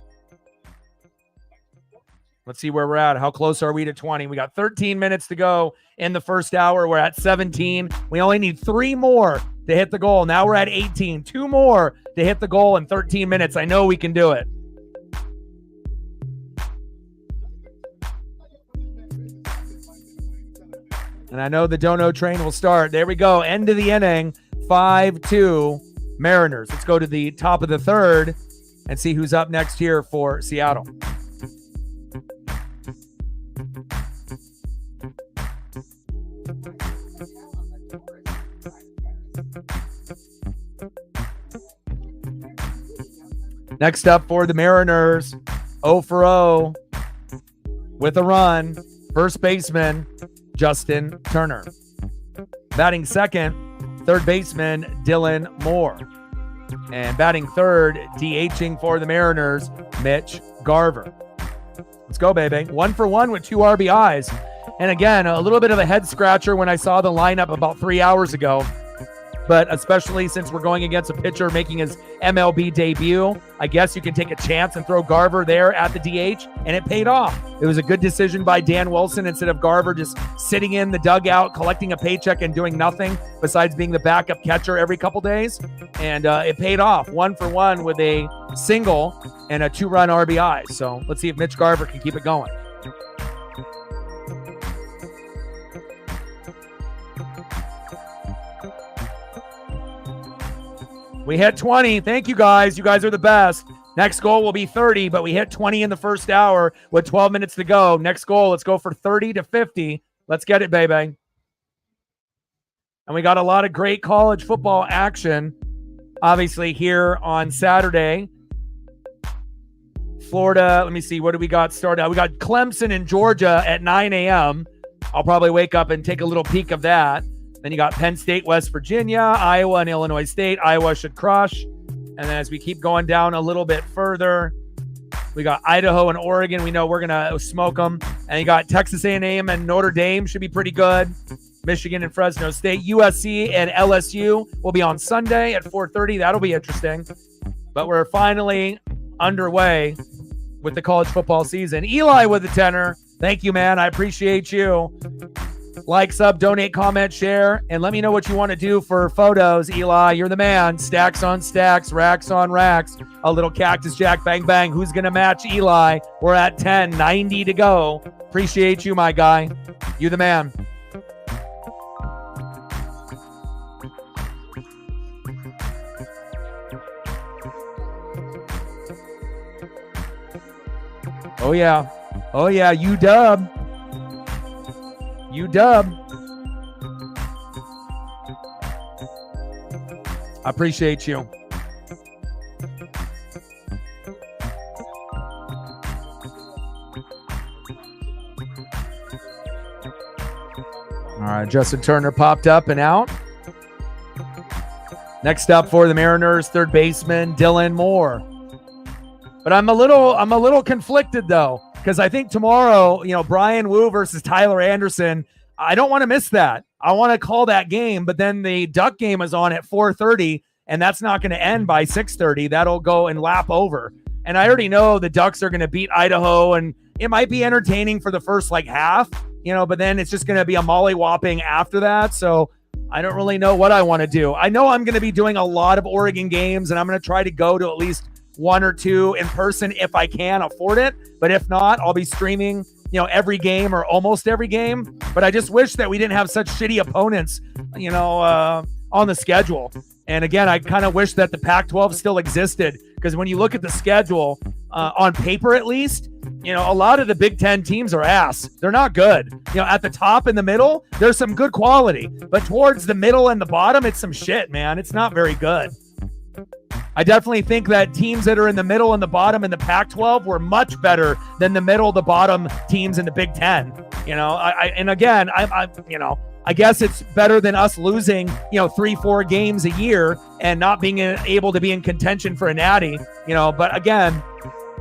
Let's see where we're at. How close are we to 20? We got 13 minutes to go in the first hour. We're at 17. We only need 3 more to hit the goal. Now we're at 18. 2 more to hit the goal in 13 minutes. I know we can do it. And I know the dono train will start. There we go. End of the inning. 5-2 Mariners. Let's go to the top of the third and see who's up next here for Seattle. Next up for the Mariners, 0 for 0 with a run, first baseman Justin Turner. Batting second, third baseman Dylan Moore. And batting third, DHing for the Mariners, Mitch Garver. Let's go, baby. 1 for 1 with 2 RBIs. And again, a little bit of a head scratcher when I saw the lineup about 3 hours ago. But especially since we're going against a pitcher making his MLB debut, I guess you can take a chance and throw Garver there at the DH, and it paid off. It was a good decision by Dan Wilson instead of Garver just sitting in the dugout, collecting a paycheck and doing nothing besides being the backup catcher every couple days. And it paid off. 1 for 1 with a single and a 2-run RBI. So let's see if Mitch Garver can keep it going. We hit 20. Thank you, guys. You guys are the best. Next goal will be 30, but we hit 20 in the first hour with 12 minutes to go. Next goal, let's go for 30 to 50. Let's get it, baby. And we got a lot of great college football action, obviously, here on Saturday. Florida, let me see. What do we got started? We got Clemson and Georgia at 9 a.m. I'll probably wake up and take a little peek of that. Then you got Penn State, West Virginia, Iowa, and Illinois State. Iowa should crush. And then as we keep going down a little bit further, we got Idaho and Oregon. We know we're going to smoke them. And you got Texas A&M and Notre Dame should be pretty good. Michigan and Fresno State. USC and LSU will be on Sunday at 4:30. That'll be interesting. But we're finally underway with the college football season. Eli with the tenor. Thank you, man. I appreciate you. Like, sub, donate, comment, share, and let me know what you want to do for photos. Eli, you're the man. Stacks on stacks, racks on racks. A little Cactus Jack, bang, bang. Who's going to match Eli? We're at 10, 90 to go. Appreciate you, my guy. You the man. Oh, yeah. Oh, yeah. UW. UW. I appreciate you. All right, Justin Turner popped up and out. Next up for the Mariners, third baseman Dylan Moore. But I'm a little conflicted though, because I think tomorrow, Brian Wu versus Tyler Anderson, I don't want to miss that. I want to call that game, but then the Duck game is on at 4:30, and that's not going to end by 6:30. That'll go and lap over. And I already know the Ducks are going to beat Idaho, and it might be entertaining for the first half, but then it's just going to be a mollywhopping after that. So I don't really know what I want to do. I know I'm going to be doing a lot of Oregon games, and I'm going to try to go to at least one or two in person if I can afford it. But if not, I'll be streaming, every game or almost every game. But I just wish that we didn't have such shitty opponents, on the schedule. And again, I kind of wish that the Pac-12 still existed, because when you look at the schedule, on paper at least, a lot of the Big Ten teams are ass. They're not good. At the top and the middle, there's some good quality. But towards the middle and the bottom, it's some shit, man. It's not very good. I definitely think that teams that are in the middle and the bottom in the Pac-12 were much better than the middle, the bottom teams in the Big Ten. I guess it's better than us losing, 3-4 games a year and not being able to be in contention for a natty, But again,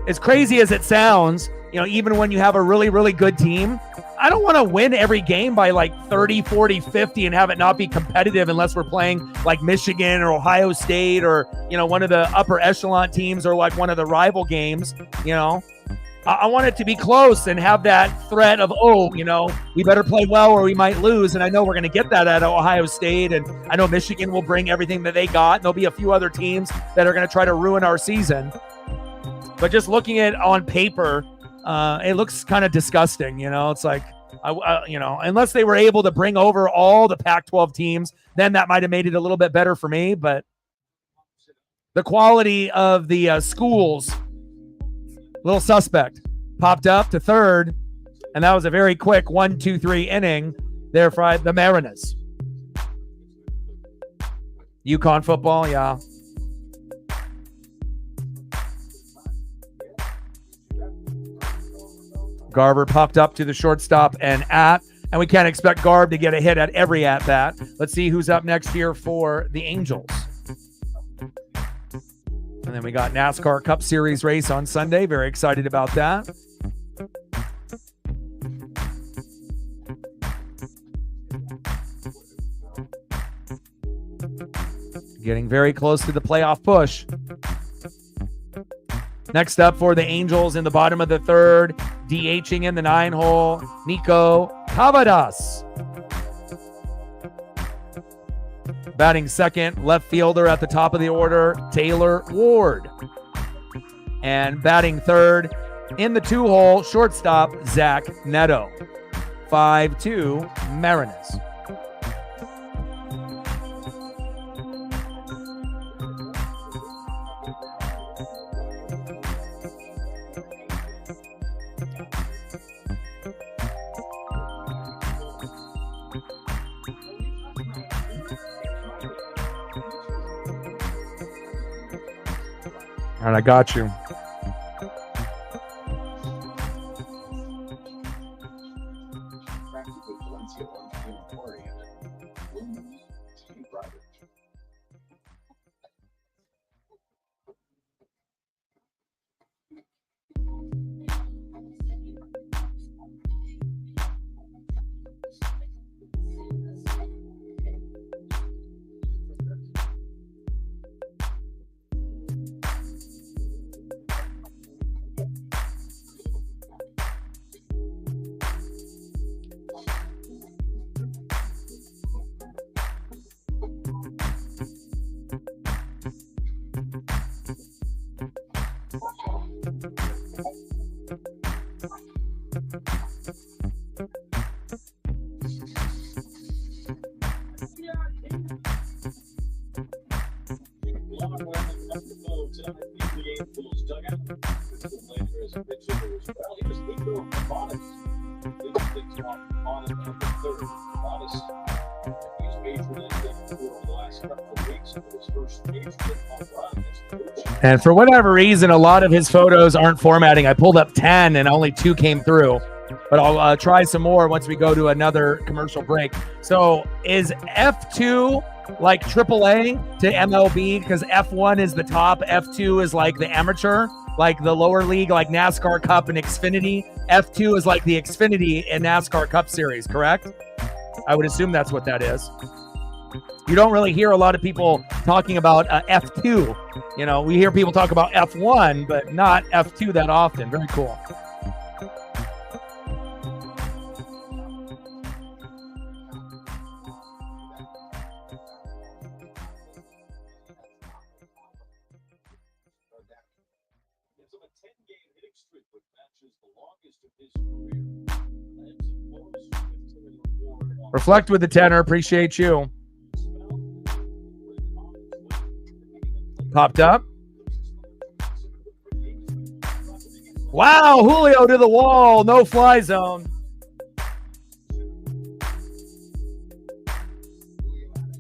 as crazy as it sounds, even when you have a really, really good team, I don't want to win every game by 30, 40, 50 and have it not be competitive unless we're playing Michigan or Ohio State or, one of the upper echelon teams or one of the rival games, I want it to be close and have that threat of, we better play well or we might lose. And I know we're going to get that at Ohio State. And I know Michigan will bring everything that they got. And there'll be a few other teams that are going to try to ruin our season. But just looking at it on paper, it looks kind of disgusting. It's unless they were able to bring over all the Pac-12 teams, then that might have made it a little bit better for me. But the quality of the schools, little suspect. Popped up to third, and that was a very quick 1-2-3 inning there for the Mariners. UConn football, yeah. Garver popped up to the shortstop and we can't expect Garb to get a hit at every at-bat. Let's see who's up next here for the Angels. And then we got NASCAR Cup Series race on Sunday. Very excited about that. Getting very close to the playoff push. Next up for the Angels in the bottom of the third, DHing in the 9-hole, Nico Cavadas. Batting second, left fielder at the top of the order, Taylor Ward. And batting third, in the 2-hole, shortstop, Zach Neto. 5-2, Mariners. All right, I got you. And for whatever reason, a lot of his photos aren't formatting. I pulled up 10 and only 2 came through. But I'll try some more once we go to another commercial break. So is F2 like AAA to MLB? Because F1 is the top. F2 is like the amateur, like the lower league, like NASCAR Cup and Xfinity. F2 is like the Xfinity and NASCAR Cup Series, correct? I would assume that's what that is. You don't really hear a lot of people talking about F2. You know, we hear people talk about F1, but not F2 that often. Very cool. Reflect with the tenor. Appreciate you. Popped up. Wow, Julio to the wall. No fly zone.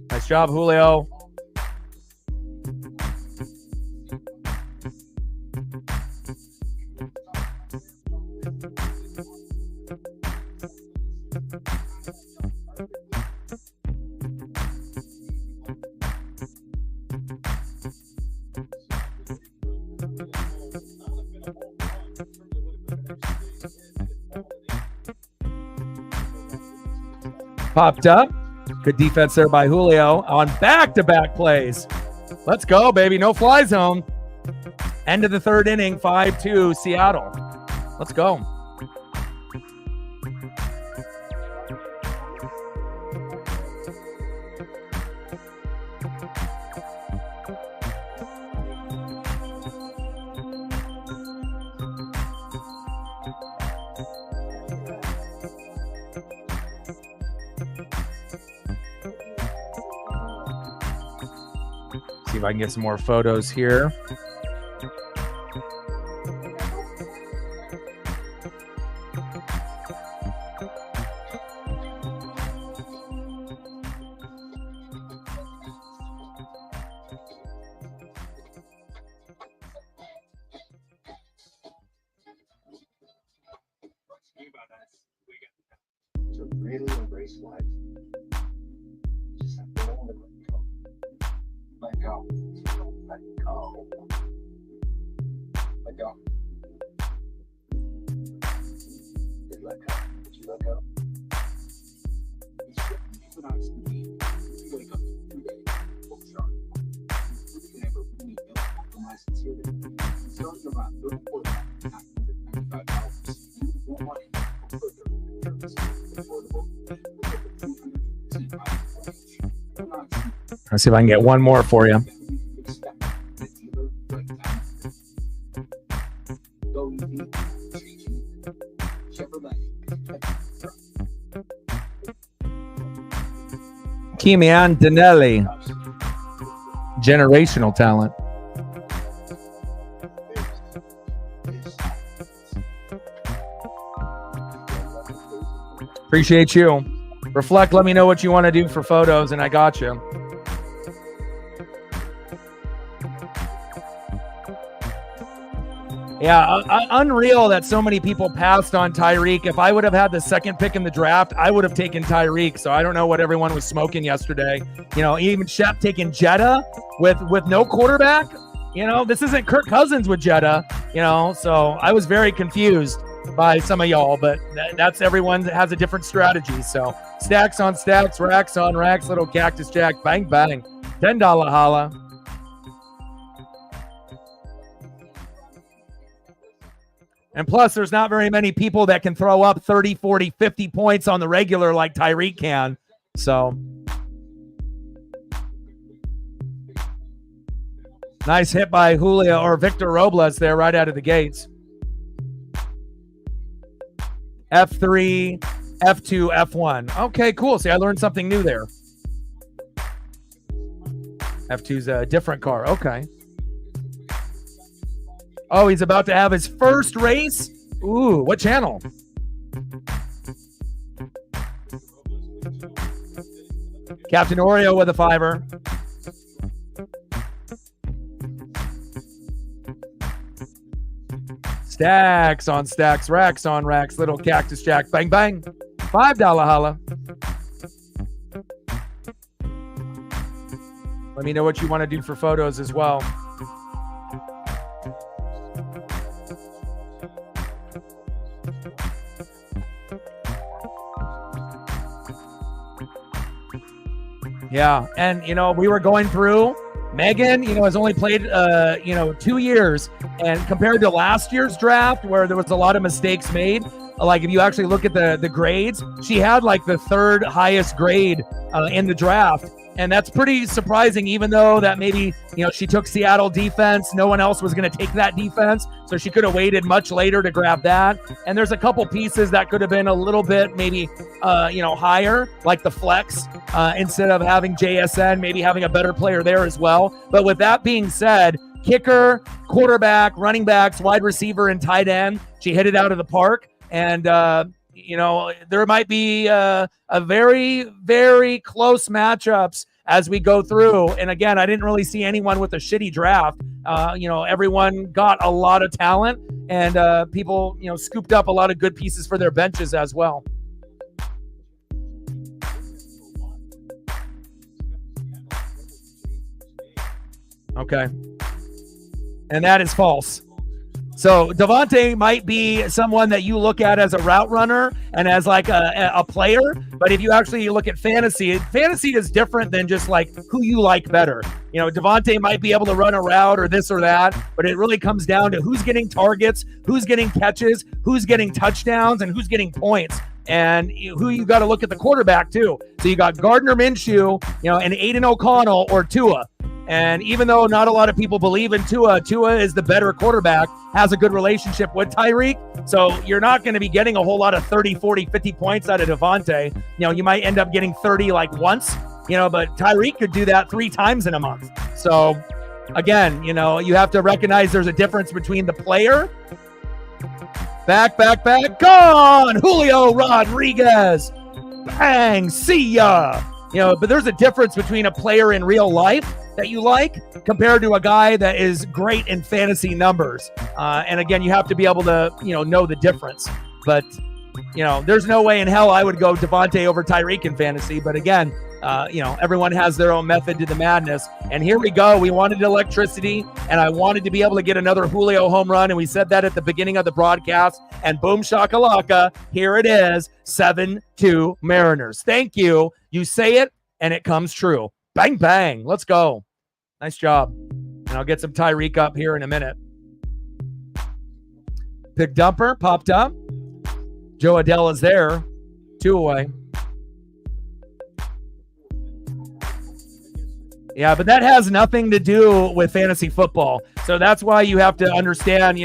Nice job, Julio. Popped up. Good defense there by Julio on back-to-back plays. Let's go, baby. No fly zone. End of the third inning, 5-2 Seattle. Let's go. See if I can get some more photos here. To really embrace life, just have to let go. Let go. Let go. Did you let go? Did you let go? You not sleep. You wake up every day full sharp. You can never really compromise sincerity. Starting around 34 $95. You won't want it for further affordable. Let's see if I can get one more for you. Kimian Danelli. Generational talent. Appreciate you. Reflect, let me know what you want to do for photos, and I got you. Yeah, unreal that so many people passed on Tyreek. If I would have had the second pick in the draft, I would have taken Tyreek. So I don't know what everyone was smoking yesterday. You know, even Shep taking Jetta with no quarterback. You know, this isn't Kirk Cousins with Jetta. You know, so I was very confused by some of y'all, but that's everyone that has a different strategy. So stacks on stacks, racks on racks, little cactus jack, bang, bang. $10 holla. And plus, there's not very many people that can throw up 30, 40, 50 points on the regular like Tyreek can. So nice hit by Julio or Victor Robles there right out of the gates. F3, F2, F1. Okay, cool. See, I learned something new there. F2's a different car. Okay. Oh, he's about to have his first race Ooh, what channel? Captain Oreo with a $5. Stacks on stacks, racks on racks, little Cactus Jack, bang, bang. $5 holla. Let me know what you want to do for photos as well. Yeah, and, we were going through, Megan, has only played, 2 years, and compared to last year's draft where there was a lot of mistakes made, like if you actually look at the grades, she had like the third highest grade in the draft. And that's pretty surprising, even though that maybe, she took Seattle defense. No one else was going to take that defense. So she could have waited much later to grab that. And there's a couple pieces that could have been a little bit maybe, higher, like the flex, instead of having JSN, maybe having a better player there as well. But with that being said, kicker, quarterback, running backs, wide receiver, and tight end, she hit it out of the park. And, there might be a very, very close matchups as we go through. And again, I didn't really see anyone with a shitty draft. Everyone got a lot of talent, and people, scooped up a lot of good pieces for their benches as well. Okay. And that is false. So Devontae might be someone that you look at as a route runner and as like a player. But if you actually look at fantasy is different than just like who you like better. Devontae might be able to run a route or this or that, but it really comes down to who's getting targets, who's getting catches, who's getting touchdowns, and who's getting points. And who you got to look at the quarterback too. So you got Gardner Minshew, and Aiden O'Connell or Tua. And even though not a lot of people believe in Tua is the better quarterback, has a good relationship with Tyreek. So you're not going to be getting a whole lot of 30, 40, 50 points out of Devontae. You might end up getting 30 like once, but Tyreek could do that 3 times in a month. So again, you have to recognize there's a difference between the player. Back, gone! Julio Rodriguez. Bang, see ya. But there's a difference between a player in real life that you like compared to a guy that is great in fantasy numbers. And again, you have to be able to, know the difference. But, there's no way in hell I would go Devontae over Tyreek in fantasy. But again, everyone has their own method to the madness. And here we go. We wanted electricity, and I wanted to be able to get another Julio home run. And we said that at the beginning of the broadcast. And boom shakalaka, here it is, 7-2 Mariners. Thank you. You say it, and it comes true. Bang, bang. Let's go. Nice job. And I'll get some Tyreek up here in a minute. Pick dumper popped up. Joe Adell is there. 2 away. Yeah, but that has nothing to do with fantasy football. So that's why you have to understand,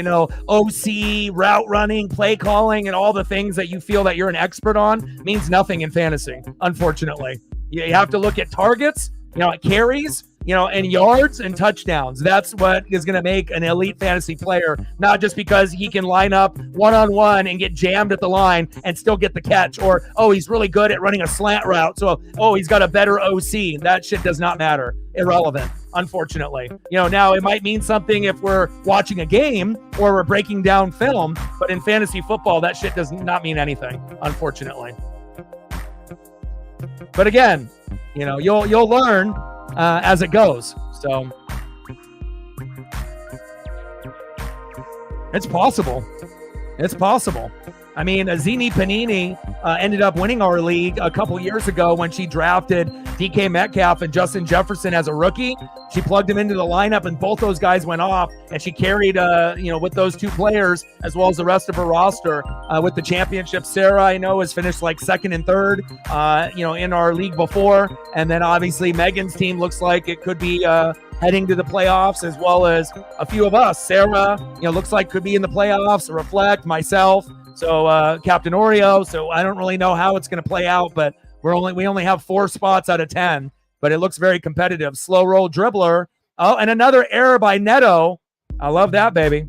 OC, route running, play calling, and all the things that you feel that you're an expert on means nothing in fantasy, unfortunately. You have to look at targets, at carries, and yards and touchdowns. That's what is going to make an elite fantasy player, not just because he can line up one-on-one and get jammed at the line and still get the catch, or, he's really good at running a slant route, so, he's got a better OC. That shit does not matter. Irrelevant, unfortunately. Now it might mean something if we're watching a game or we're breaking down film, but in fantasy football, that shit does not mean anything, unfortunately. But again, you'll learn as it goes. So it's possible. It's possible. I mean, Azini Panini ended up winning our league a couple years ago when she drafted DK Metcalf and Justin Jefferson as a rookie. She plugged him into the lineup, and both those guys went off, and she carried, with those 2 players as well as the rest of her roster with the championship. Sarah, I know, has finished like 2nd and 3rd, in our league before. And then obviously Megan's team looks like it could be heading to the playoffs, as well as a few of us. Sarah, looks like could be in the playoffs. Reflect, myself. So Captain Oreo. So I don't really know how it's going to play out, but we only have 4 spots out of 10, but it looks very competitive. Slow roll dribbler. Oh, and another error by Neto. I love that, baby.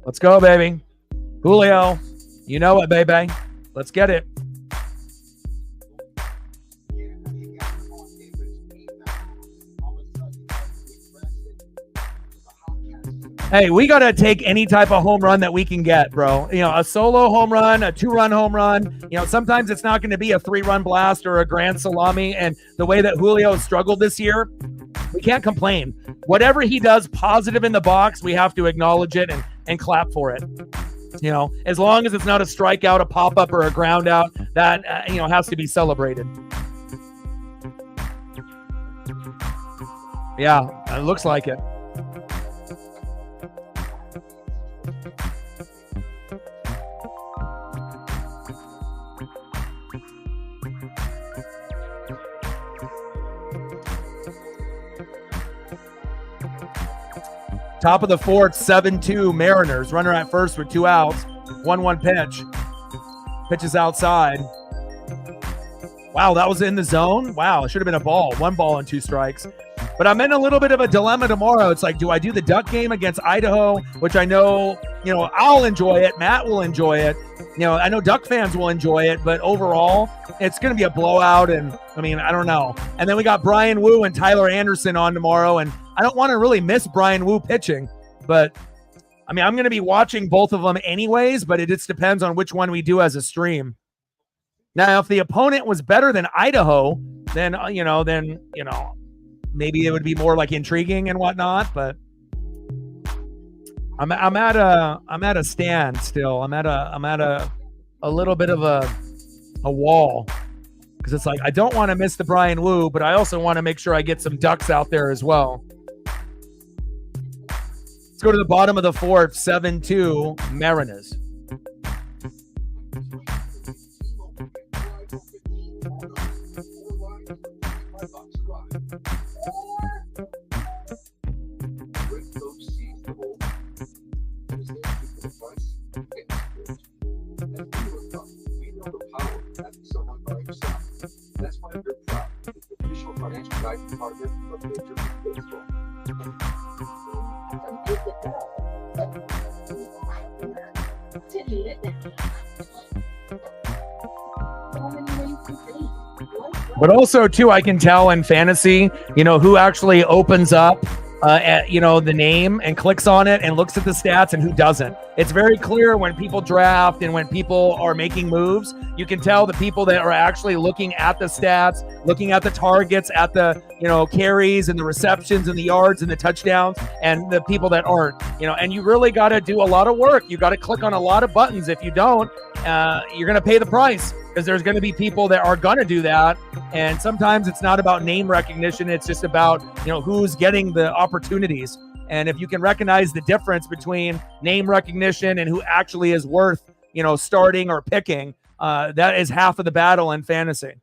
Let's go, baby. Julio, you know it, baby. Let's get it. Hey, we got to take any type of home run that we can get, bro. You know, a solo home run, a 2-run home run. You know, sometimes it's not going to be a 3-run blast or a grand salami. And the way that Julio struggled this year, we can't complain. Whatever he does positive in the box, we have to acknowledge it and clap for it. You know, as long as it's not a strikeout, a pop-up, or a ground out, that, you know, has to be celebrated. Yeah, it looks like it. Top of the fourth, 7-2 Mariners. Runner at first with 2 outs. 1-1 pitch. Pitches outside. Wow, that was in the zone. Wow, it should have been a ball. 1 ball and 2 strikes. But I'm in a little bit of a dilemma tomorrow. It's like, do I do the Duck game against Idaho, which I know, you know, I'll enjoy it. Matt will enjoy it. You know, I know Duck fans will enjoy it, but overall, it's going to be a blowout. And I mean, I don't know. And then we got Brian Wu and Tyler Anderson on tomorrow. And I don't want to really miss Brian Wu pitching, but I mean, I'm going to be watching both of them anyways, but it just depends on which one we do as a stream. Now, if the opponent was better than Idaho, then, maybe it would be more like intriguing and whatnot, but I'm at a stand still. I'm at a little bit of a wall, because it's like, I don't want to miss the Brian Wu, but I also want to make sure I get some Ducks out there as well. Let's go to the bottom of the fourth, 7-2 Mariners. That's why they're proud. It's the official financial guidance partner of Major League Baseball. But also, too, I can tell in fantasy, you know, who actually opens up the name and clicks on it and looks at the stats and who doesn't. It's very clear when people draft and when people are making moves. You can tell the people that are actually looking at the stats, looking at the targets, at the, you know, carries and the receptions and the yards and the touchdowns, and the people that aren't, you know, and you really got to do a lot of work. You got to click on a lot of buttons. If you don't, you're going to pay the price, because there's going to be people that are going to do that. And sometimes it's not about name recognition. It's just about, you know, who's getting the opportunities. And if you can recognize the difference between name recognition and who actually is worth, you know, starting or picking, that is half of the battle in fantasy.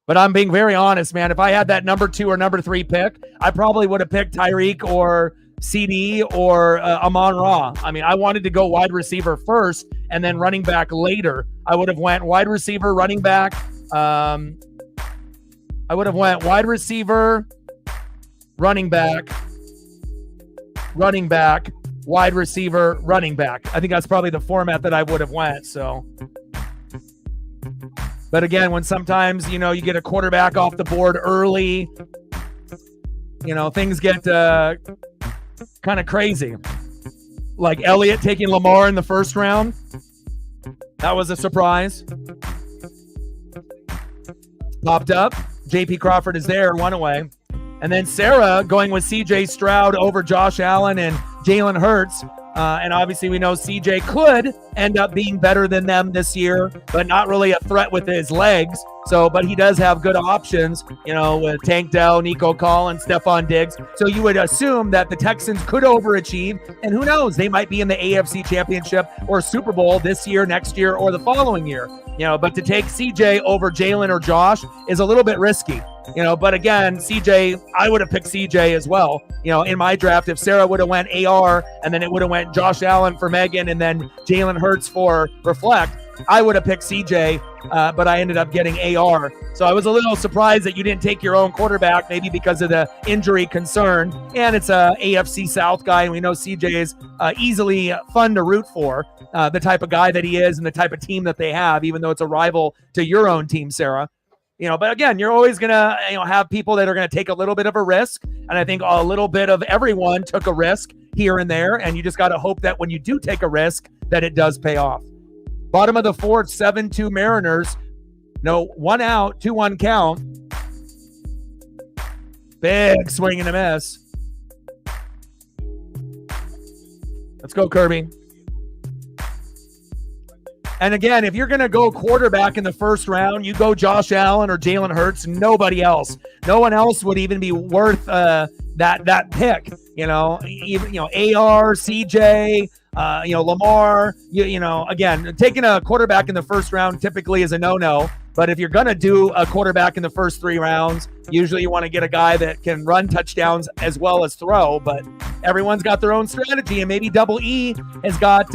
But I'm being very honest, man. If I had that number 2 or number 3 pick, I probably would have picked Tyreek or CD or Amon-Ra. I mean, I wanted to go wide receiver first and then running back later. I would have went wide receiver, running back. I would have went wide receiver, running back, wide receiver, running back. I think that's probably the format that I would have went. So, but again, when sometimes, you know, you get a quarterback off the board early, you know, things get kind of crazy. Like Elliott taking Lamar in the first round. That was a surprise. Popped up. JP Crawford is there, 1 away. And then Sarah going with CJ Stroud over Josh Allen and Jalen Hurts. And obviously we know CJ could end up being better than them this year, but not really a threat with his legs. So, but he does have good options, you know, with Tank Dell, Nico Collins, Stephon Diggs. So you would assume that the Texans could overachieve, and who knows, they might be in the AFC Championship or Super Bowl this year, next year, or the following year. You know, but to take CJ over Jalen or Josh is a little bit risky. You know, but again, CJ, I would have picked CJ as well. You know, in my draft, if Sarah would have went AR and then it would have went Josh Allen for Megan and then Jalen Hurts for Reflect, I would have picked CJ, but I ended up getting AR. So I was a little surprised that you didn't take your own quarterback, maybe because of the injury concern. And it's a AFC South guy, and we know CJ is easily fun to root for, the type of guy that he is and the type of team that they have, even though it's a rival to your own team, Sarah. But again, you're always going to have people that are going to take a little bit of a risk. And I think a little bit of everyone took a risk here and there. And you just got to hope that when you do take a risk, that it does pay off. Bottom of the fourth, 7-2 Mariners. No, 1 out, 2-1 count. Big swing and a miss. Let's go, Kirby. And again, if you're going to go quarterback in the first round, you go Josh Allen or Jalen Hurts, nobody else. No one else would even be worth that pick. Even AR, CJ, Lamar. Again, taking a quarterback in the first round typically is a no-no. But if you're going to do a quarterback in the first 3 rounds, usually you want to get a guy that can run touchdowns as well as throw. But everyone's got their own strategy, and maybe Double E has got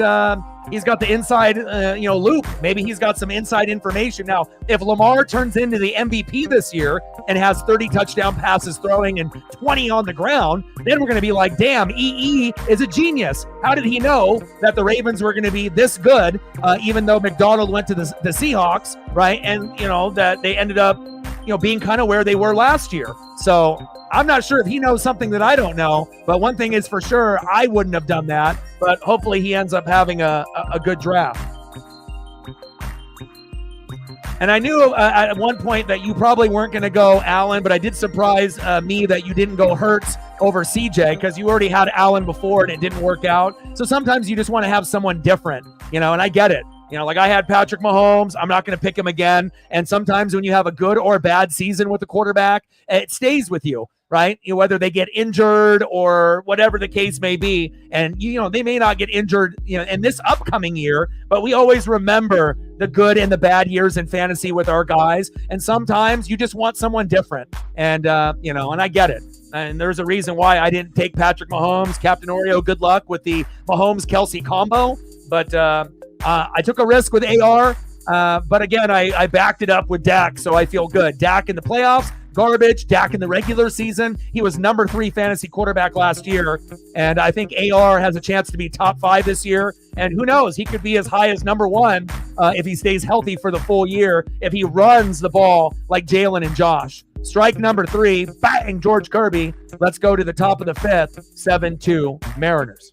he's got the inside loop. Maybe he's got some inside information. Now, if Lamar turns into the MVP this year and has 30 touchdown passes throwing and 20 on the ground, then we're going to be like, damn, EE is a genius. How did he know that the Ravens were going to be this good, even though McDonald went to the Seahawks, right? And that they ended up being kind of where they were last year. So I'm not sure if he knows something that I don't know, but one thing is for sure, I wouldn't have done that, but hopefully he ends up having a good draft. And I knew at one point that you probably weren't going to go Allen, but I did surprise me that you didn't go Hurts over CJ because you already had Allen before and it didn't work out. So sometimes you just want to have someone different, and I get it. Like I had Patrick Mahomes. I'm not going to pick him again. And sometimes when you have a good or bad season with the quarterback, it stays with you, right? Whether they get injured or whatever the case may be. And, they may not get injured, in this upcoming year, but we always remember the good and the bad years in fantasy with our guys. And sometimes you just want someone different. And, and I get it. And there's a reason why I didn't take Patrick Mahomes. Captain Oreo, good luck with the Mahomes-Kelsey combo. But, I took a risk with AR, but again, I backed it up with Dak, so I feel good. Dak in the playoffs, garbage. Dak in the regular season, he was number 3 fantasy quarterback last year, and I think AR has a chance to be top 5 this year, and who knows, he could be as high as number 1 if he stays healthy for the full year, if he runs the ball like Jalen and Josh. Strike number 3, bang, George Kirby. Let's go to the top of the 5th, 7-2 Mariners.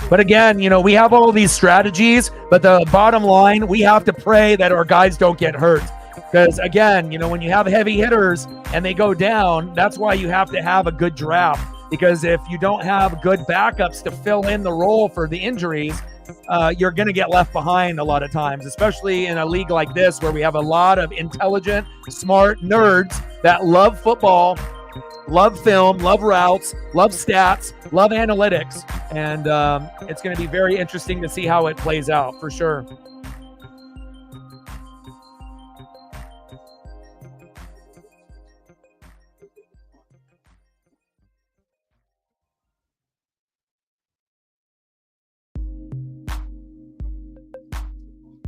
But again, we have all these strategies, but the bottom line, we have to pray that our guys don't get hurt. Because again, when you have heavy hitters and they go down, that's why you have to have a good draft. Because if you don't have good backups to fill in the role for the injuries, you're going to get left behind a lot of times, especially in a league like this where we have a lot of intelligent, smart nerds that love football, love film, love routes, love stats, love analytics. And it's going to be very interesting to see how it plays out for sure.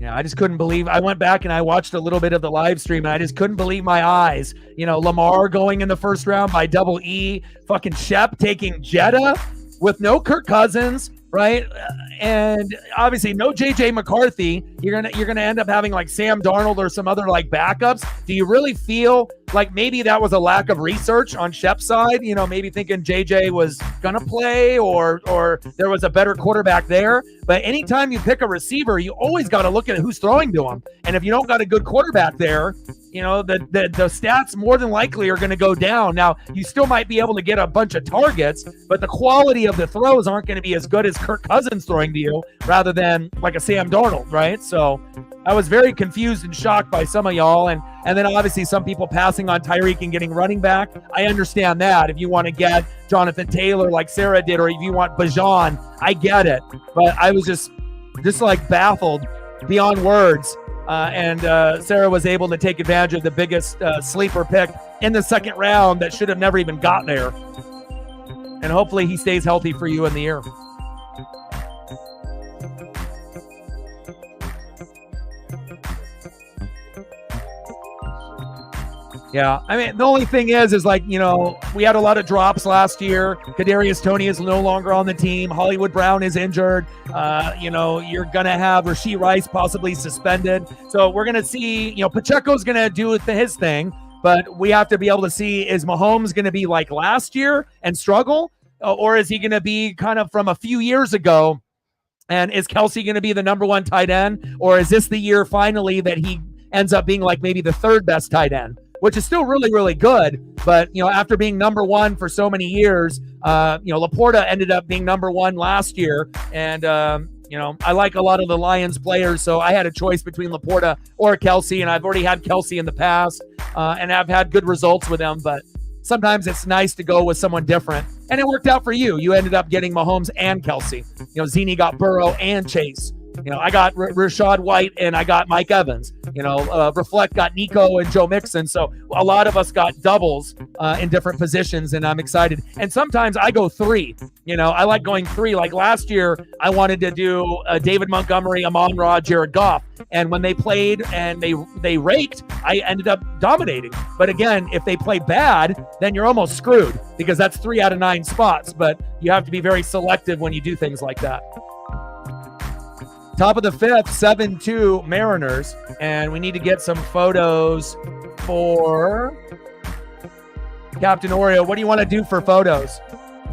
Yeah, I just couldn't believe. I went back and I watched a little bit of the live stream and I just couldn't believe my eyes. Lamar going in the first round by Double E, fucking Shep taking Jetta with no Kirk Cousins, right? And obviously no JJ McCarthy. You're gonna end up having like Sam Darnold or some other like backups. Do you really feel like maybe that was a lack of research on Shep's side? Maybe thinking JJ was gonna play or there was a better quarterback there. But anytime you pick a receiver, you always got to look at who's throwing to him. And if you don't got a good quarterback there, the stats more than likely are going to go down. Now, you still might be able to get a bunch of targets, but the quality of the throws aren't going to be as good as Kirk Cousins throwing to you rather than like a Sam Darnold, right? So I was very confused and shocked by some of y'all. And then obviously some people passing on Tyreek and getting running back. I understand that. If you want to get Jonathan Taylor like Sarah did, or if you want Bajan, I get it. But I was just like baffled beyond words and Sarah was able to take advantage of the biggest sleeper pick in the second round that should have never even got there. And hopefully he stays healthy for you in the year. Yeah, I mean, the only thing is like, you know, we had a lot of drops last year. Kadarius Toney is no longer on the team. Hollywood Brown is injured. You know, you're going to have Rashee Rice possibly suspended. So we're going to see, you know, Pacheco's going to do his thing, but we have to be able to see, is Mahomes going to be like last year and struggle? Or is he going to be kind of from a few years ago? And is Kelsey going to be the number one tight end? Or is this the year finally that he ends up being like maybe the third best tight end? Which is still really, really good. But, you know, after being number one for so many years, you know, Laporta ended up being number one last year. And, you know, I like a lot of the Lions players, so I had a choice between Laporta or Kelsey, and I've already had Kelsey in the past, and I've had good results with him. But sometimes it's nice to go with someone different. And it worked out for you. You ended up getting Mahomes and Kelsey. You know, Zini got Burrow and Chase. You know, I got Rashad White and I got Mike Evans. You know, Reflect got Nico and Joe Mixon. So a lot of us got doubles in different positions, and I'm excited. And sometimes I go three. You know, I like going three. Like last year, I wanted to do David Montgomery, Amon-Ra, Jared Goff. And when they played and they raked, I ended up dominating. But again, if they play bad, then you're almost screwed because that's 3 out of 9 spots. But you have to be very selective when you do things like that. Top of the 5th, 7-2 Mariners. And we need to get some photos for Captain Oreo. What do you want to do for photos?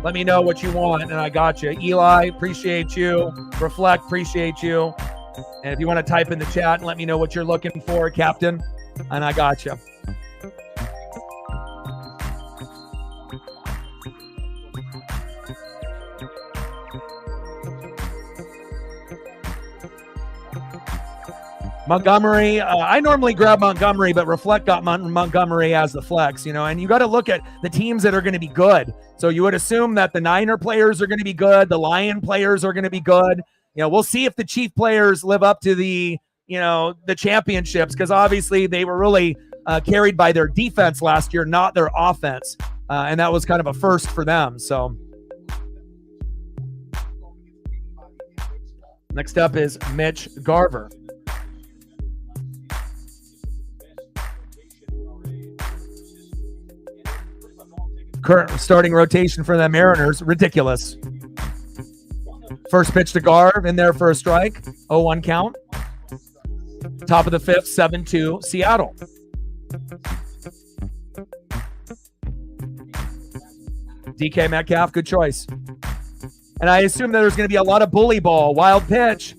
Let me know what you want, and I got you. Eli, appreciate you. Reflect, appreciate you. And if you want to type in the chat and let me know what you're looking for, Captain, and I got you. Montgomery, I normally grab Montgomery, but Reflect got Montgomery as the flex, you know, and you got to look at the teams that are going to be good. So you would assume that the Niner players are going to be good. The Lion players are going to be good. You know, we'll see if the Chief players live up to the, you know, the championships, because obviously they were really carried by their defense last year, not their offense. And that was kind of a first for them. So next up is Mitch Garver. Current starting rotation for the Mariners, ridiculous. First pitch to Garv, in there for a strike, 0-1 count. Top of the 5th, 7-2 Seattle. DK Metcalf, good choice. And I assume that there's going to be a lot of bully ball. Wild pitch.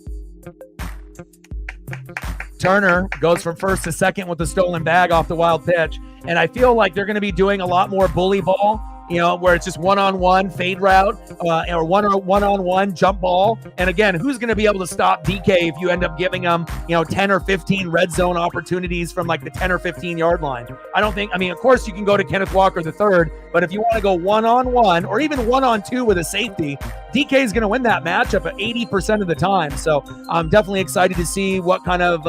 Turner goes from first to second with the stolen bag off the wild pitch. And I feel like they're going to be doing a lot more bully ball, you know, where it's just one-on-one fade route or one-on-one jump ball. And again, who's going to be able to stop DK if you end up giving them, you know, 10 or 15 red zone opportunities from like the 10 or 15 yard line? I don't think, I mean, of course you can go to Kenneth Walker III, but if you want to go one-on-one or even one-on-two with a safety, DK is going to win that matchup at 80% of the time. So I'm definitely excited to see what kind of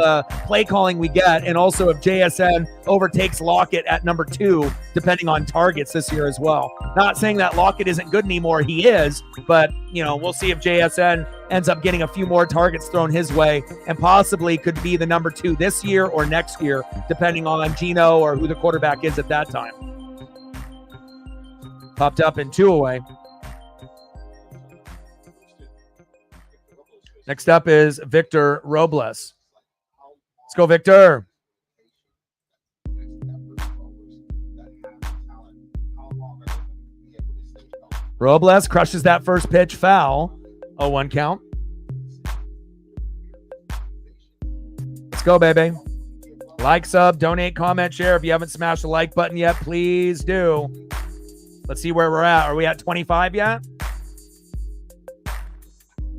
play calling we get. And also if JSN overtakes Lockett at number 2, depending on targets this year as well. Not saying that Lockett isn't good anymore. He is, but you know, we'll see if JSN ends up getting a few more targets thrown his way and possibly could be the number 2 this year or next year, depending on Gino or who the quarterback is at that time. Popped up in 2 away. Next up is Victor Robles. Let's go, Victor. Robles crushes that first pitch, foul. 0-1 count. Let's go, baby. Like, sub, donate, comment, share. If you haven't smashed the like button yet, please do. Let's see where we're at. Are we at 25 yet?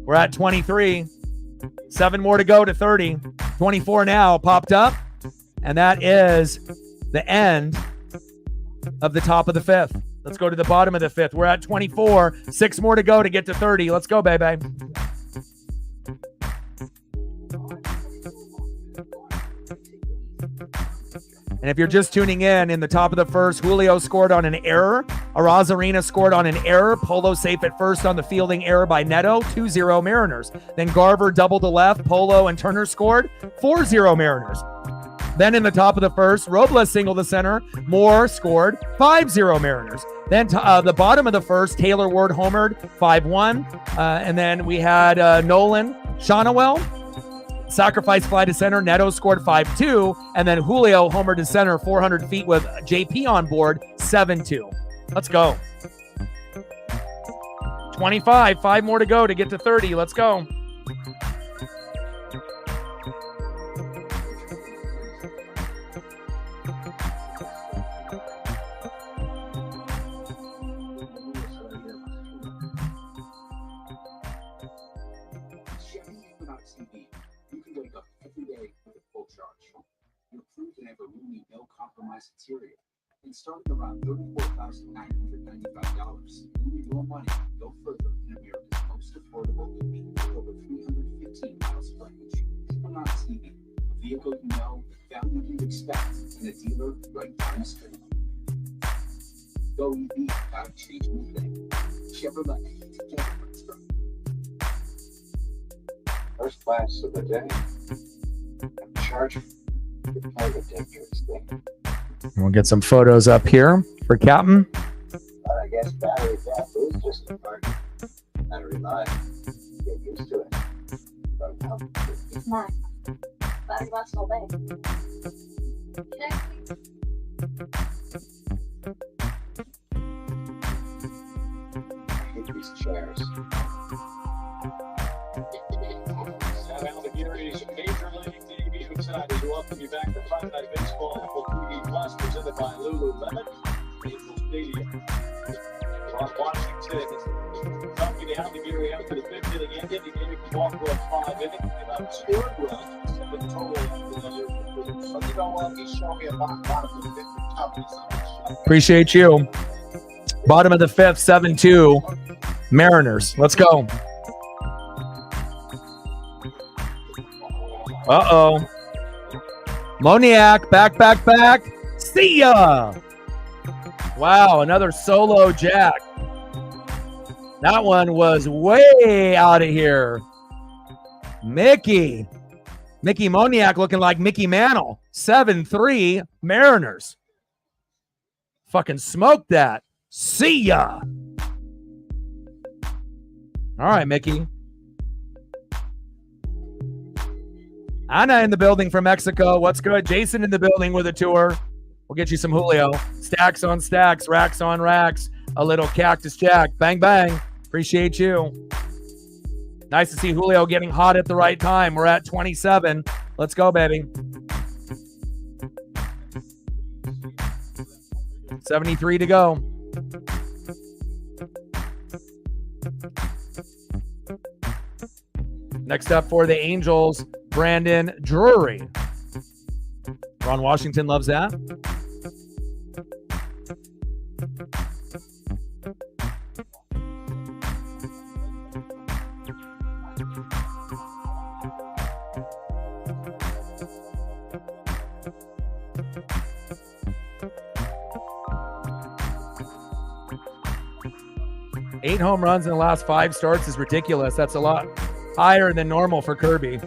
We're at 23. 7 more to go to 30. 24 now popped up. And that is the end of the top of the 5th. Let's go to the bottom of the 5th. We're at 24. 6 more to go to get to 30. Let's go, baby. And if you're just tuning in the top of the first, Julio scored on an error. Arozarena scored on an error. Polo safe at first on the fielding error by Neto, 2-0 Mariners. Then Garver doubled to left. Polo and Turner scored, 4-0 Mariners. Then in the top of the first, Robles singled to center. Moore scored, 5-0 Mariners. Then the bottom of the first, Taylor Ward homered, 5-1. And then we had Nolan Shonawell. Sacrifice fly to center. Neto scored 5-2. And then Julio homered to center 400 feet with JP on board, 7-2. Let's go. 25. 5 more to go to get to 30. Let's go. Interior and starting around $34,995. Your money go further in America's most affordable EV with over 315 miles of range. Equinox EV, a vehicle you know, the value you expect, and a dealer right down the street. Go EV, gotta change anything. Chevrolet, together, let's go. First class of the day. I'm charging the private dangerous thing. We'll get some photos up here for Captain. But I guess battery death is just a part. Battery life. Get used to it. But now, It's not. Battery lasts all day. I hate these chairs. Sam Alvegiri's Major League Debut tonight as we welcome you back to Friday Night Baseball Apple TV Plus, presented by Lululemon, Angel Stadium. From Washington, talking to Alvegiri after the fifth inning ended. He gave him a walk for a 5 inning, and I'm scored runs, 7 total. So you know what? He's showing me a lot of the different companies. Appreciate you. Bottom of the fifth, 7-2 Mariners. Let's go. Uh-oh. Moniak, back. See ya. Wow, another solo jack. That one was way out of here. Mickey Moniak looking like Mickey Mantle. 7-3 Mariners. Fucking smoked that. See ya. All right, Mickey. Anna in the building from Mexico. What's good? Jason in the building with a tour. We'll get you some Julio. Stacks on stacks, racks on racks. A little Cactus Jack. Bang, bang. Appreciate you. Nice to see Julio getting hot at the right time. We're at 27. Let's go, baby. 73 to go. Next up for the Angels, Brandon Drury. Ron Washington loves that. Eight home runs in the last 5 starts is ridiculous. That's a lot higher than normal for Kirby.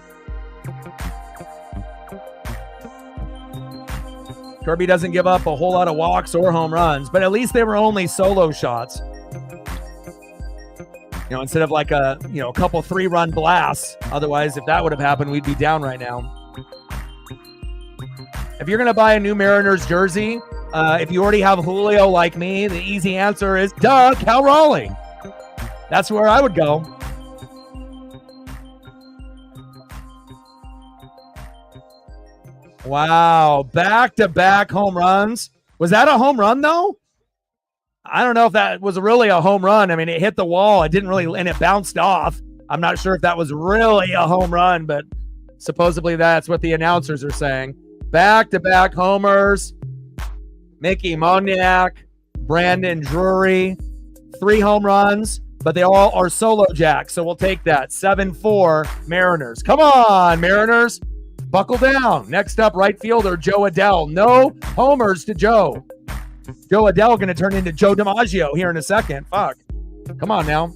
Kirby doesn't give up a whole lot of walks or home runs, but at least they were only solo shots. You know, instead of like a couple 3-run blasts. Otherwise, if that would have happened, we'd be down right now. If you're going to buy a new Mariners jersey, if you already have Julio like me, the easy answer is, duh, Cal Raleigh. That's where I would go. Wow, back-to-back home runs. Was that a home run, though? I don't know if that was really a home run. I mean, it hit the wall. It didn't really, and it bounced off. I'm not sure if that was really a home run, but supposedly that's what the announcers are saying. Back-to-back homers. Mickey Moniak, Brandon Drury, 3 home runs, but they all are solo jacks, so we'll take that. 7-4 Mariners. Come on, Mariners. Buckle down. Next up, right fielder Joe Adell. No homers to Joe. Joe Adell going to turn into Joe DiMaggio here in a second. Fuck. Come on now.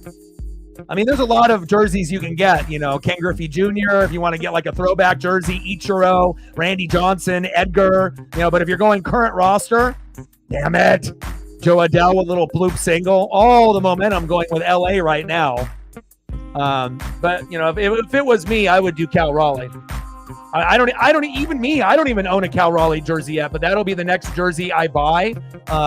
I mean, there's a lot of jerseys you can get. You know, Ken Griffey Jr., if you want to get like a throwback jersey, Ichiro, Randy Johnson, Edgar. You know, but if you're going current roster, damn it. Joe Adell with a little bloop single. All the momentum going with LA right now. But, you know, if it was me, I would do Cal Raleigh. I don't even own a Cal Raleigh jersey yet, but that'll be the next jersey I buy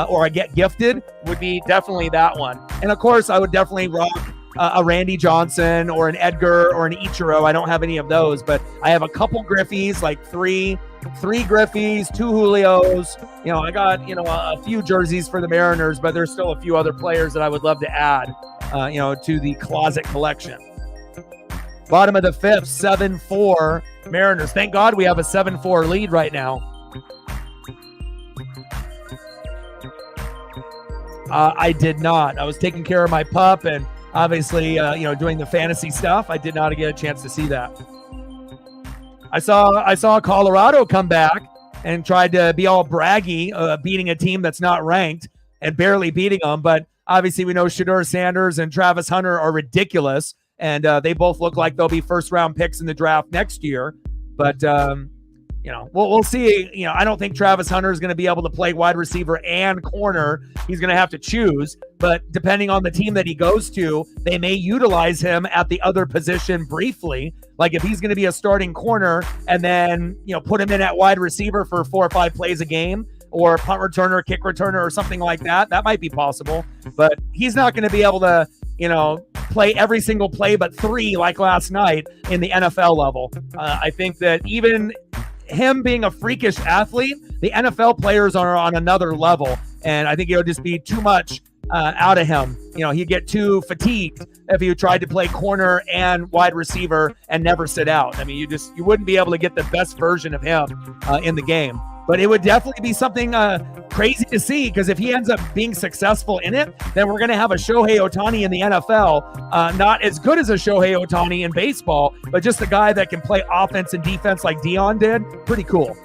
or I get gifted, would be definitely that one. And of course, I would definitely rock a Randy Johnson or an Edgar or an Ichiro. I don't have any of those, but I have a couple Griffies, like three Griffies, 2 Julios. You know, I got, you know, a few jerseys for the Mariners, but there's still a few other players that I would love to add, you know, to the closet collection. Bottom of the 5th, 7-4 Mariners. Thank God we have a 7-4 lead right now. I did not. I was taking care of my pup and obviously, you know, doing the fantasy stuff. I did not get a chance to see that. I saw Colorado come back and tried to be all braggy, beating a team that's not ranked and barely beating them. But obviously, we know Shedeur Sanders and Travis Hunter are ridiculous. And they both look like they'll be first-round picks in the draft next year. But, you know, we'll see. You know, I don't think Travis Hunter is going to be able to play wide receiver and corner. He's going to have to choose. But depending on the team that he goes to, they may utilize him at the other position briefly. Like if he's going to be a starting corner and then, you know, put him in at wide receiver for 4 or 5 plays a game, or punt returner, kick returner, or something like that. That might be possible. But he's not going to be able to, you know, play every single play but 3 like last night in the NFL level. I think that even him being a freakish athlete, the NFL players are on another level. And I think it would just be too much out of him. You know, he'd get too fatigued if he tried to play corner and wide receiver and never sit out. I mean, you wouldn't be able to get the best version of him in the game. But it would definitely be something crazy to see, because if he ends up being successful in it, then we're going to have a Shohei Ohtani in the NFL. Not as good as a Shohei Ohtani in baseball, but just a guy that can play offense and defense like Dion did. Pretty cool.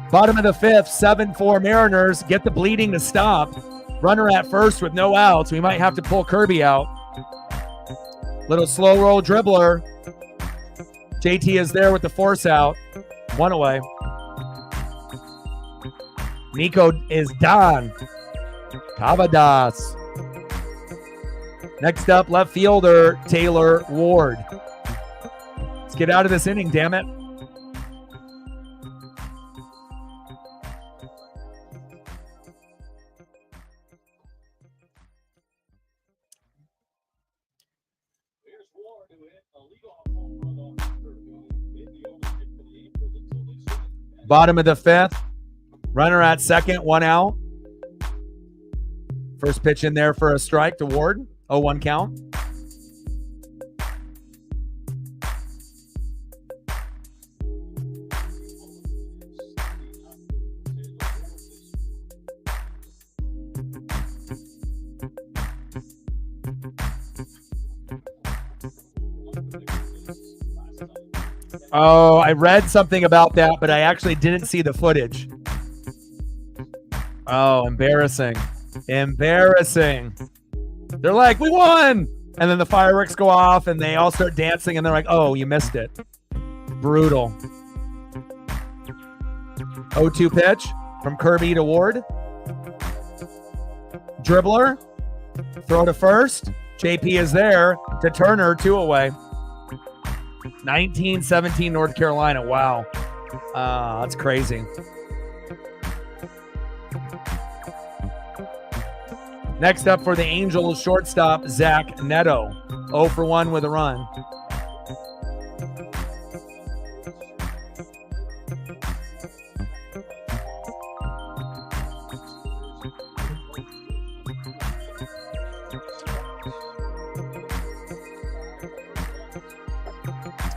Bottom of the 5th, 7-4 Mariners. Get the bleeding to stop. Runner at first with no outs. We might have to pull Kirby out. Little slow roll dribbler. JT is there with the force out. 1 away. Nico is done. Cavadas. Next up, left fielder Taylor Ward. Let's get out of this inning, damn it. Here's Ward who hit a leadoff home run off the Bottom of the 5th. Runner at second, 1 out. First pitch in there for a strike to Ward. 0-1 count. Oh, I read something about that, but I actually didn't see the footage. Oh, embarrassing. Embarrassing. They're like, we won! And then the fireworks go off, and they all start dancing, and they're like, oh, you missed it. Brutal. 0-2 pitch from Kirby to Ward. Dribbler. Throw to first. JP is there to Turner, 2 away. 19-17 North Carolina. Wow. That's crazy. Next up for the Angels, shortstop Zach Neto. 0 for 1 with a run.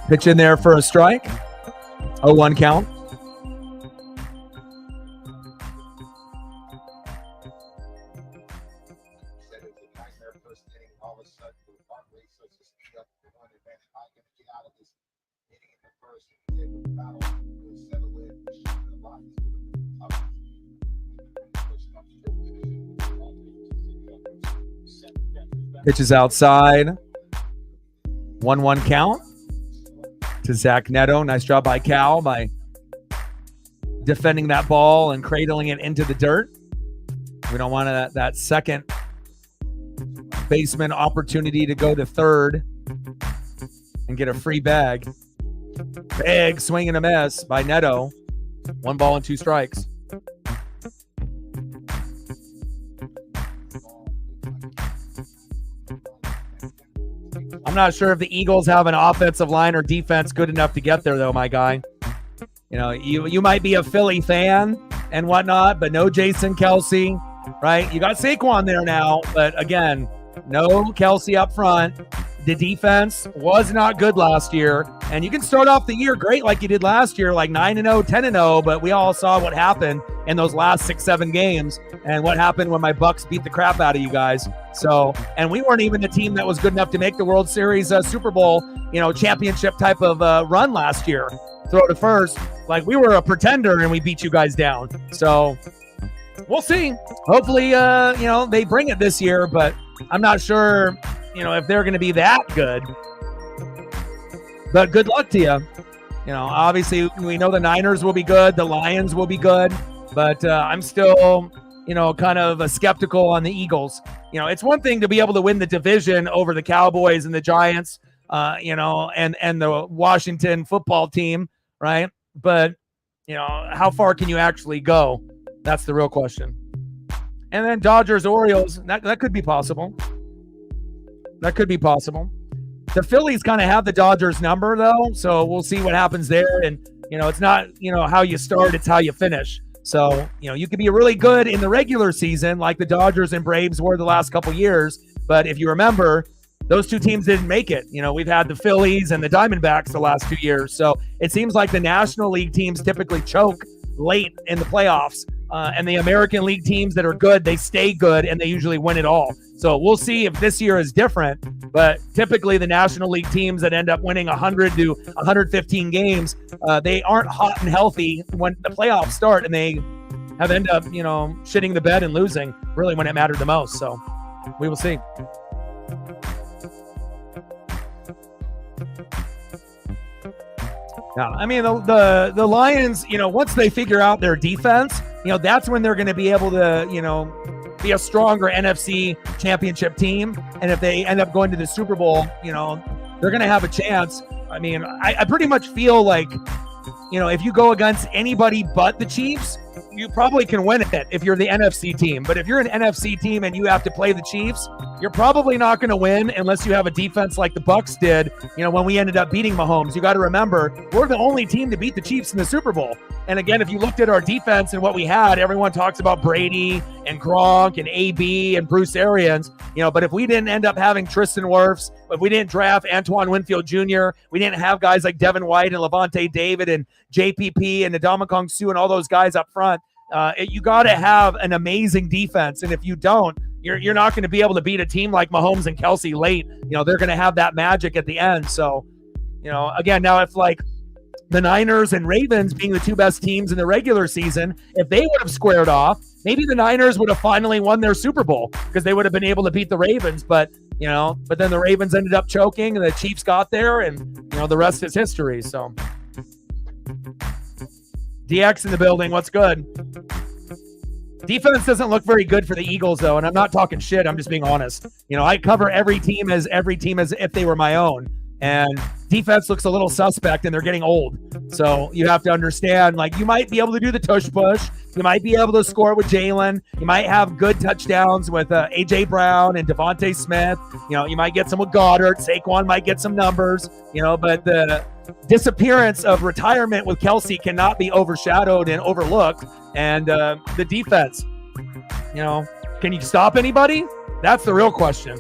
Pitch in there for a strike. 0-1 count. Pitch is outside. 1-1 count to Zach Neto. Nice job by Cal by defending that ball and cradling it into the dirt. We don't want that second baseman opportunity to go to third and get a free bag. Big swing and a miss by Neto. 1 ball and 2 strikes. I'm not sure if the Eagles have an offensive line or defense good enough to get there, though, my guy. You know, you might be a Philly fan and whatnot, but no Jason Kelce, right? You got Saquon there now, but again, no Kelce up front. The defense was not good last year, and you can start off the year great like you did last year, like 9-0, 10-0, but we all saw what happened in those last 6-7 games and what happened when my Bucks beat the crap out of you guys. So, and we weren't even the team that was good enough to make the World Series Super Bowl, championship type of run last year. Throw to first. Like, we were a pretender and we beat you guys down. So we'll see. Hopefully, they bring it this year, but I'm not sure, if they're going to be that good. But good luck to you. Obviously, we know the Niners will be good. The Lions will be good. But I'm still, kind of skeptical on the Eagles. It's one thing to be able to win the division over the Cowboys and the Giants, and the Washington football team, right? But, how far can you actually go? That's the real question. And then Dodgers, Orioles, that could be possible. That could be possible. The Phillies kind of have the Dodgers number, though, so we'll see what happens there. And, it's not, how you start, it's how you finish. So, you could be really good in the regular season like the Dodgers and Braves were the last couple years. But if you remember, those two teams didn't make it. We've had the Phillies and the Diamondbacks the last 2 years. So it seems like the National League teams typically choke late in the playoffs. And the American League teams that are good, they stay good and they usually win it all. So we'll see if this year is different. But typically the National League teams that end up winning 100 to 115 games, they aren't hot and healthy when the playoffs start, and they have end up, shitting the bed and losing really when it mattered the most. So we will see. Yeah, I mean, the Lions, once they figure out their defense, that's when they're going to be able to, be a stronger NFC championship team. And if they end up going to the Super Bowl, they're going to have a chance. I mean, I pretty much feel like, if you go against anybody but the Chiefs, you probably can win it if you're the NFC team. But if you're an NFC team and you have to play the Chiefs, you're probably not going to win unless you have a defense like the Bucks did, when we ended up beating Mahomes. You got to remember, we're the only team to beat the Chiefs in the Super Bowl. And again, if you looked at our defense and what we had, everyone talks about Brady and Gronk and AB and Bruce Arians, but if we didn't end up having Tristan Wirfs, if we didn't draft Antoine Winfield Jr., we didn't have guys like Devin White and Levante David and JPP and Ndamukong Suh and all those guys up front, you got to have an amazing defense. And if you don't, you're not going to be able to beat a team like Mahomes and Kelce late. They're going to have that magic at the end. So, again, now if like the Niners and Ravens being the two best teams in the regular season, if they would have squared off, maybe the Niners would have finally won their Super Bowl because they would have been able to beat the Ravens. But then the Ravens ended up choking and the Chiefs got there, and the rest is history. So DX in the building. What's good? Defense doesn't look very good for the Eagles, though, and I'm not talking shit. I'm just being honest. I cover every team as if they were my own, and defense looks a little suspect, and they're getting old. So you have to understand, like, you might be able to do the tush push. You might be able to score with Jalen. You might have good touchdowns with A.J. Brown and Devontae Smith. You might get some with Goddard. Saquon might get some numbers, but the disappearance of retirement with Kelce cannot be overshadowed and overlooked. And the defense, can you stop anybody? That's the real question.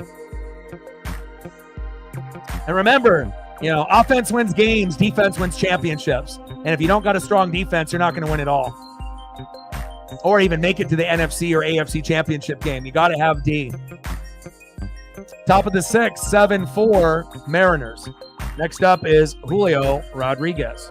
And remember, offense wins games, defense wins championships. And if you don't got a strong defense, you're not going to win it all. Or even make it to the NFC or AFC championship game. You got to have D. Top of the 6, 7-4 Mariners. Next up is Julio Rodriguez.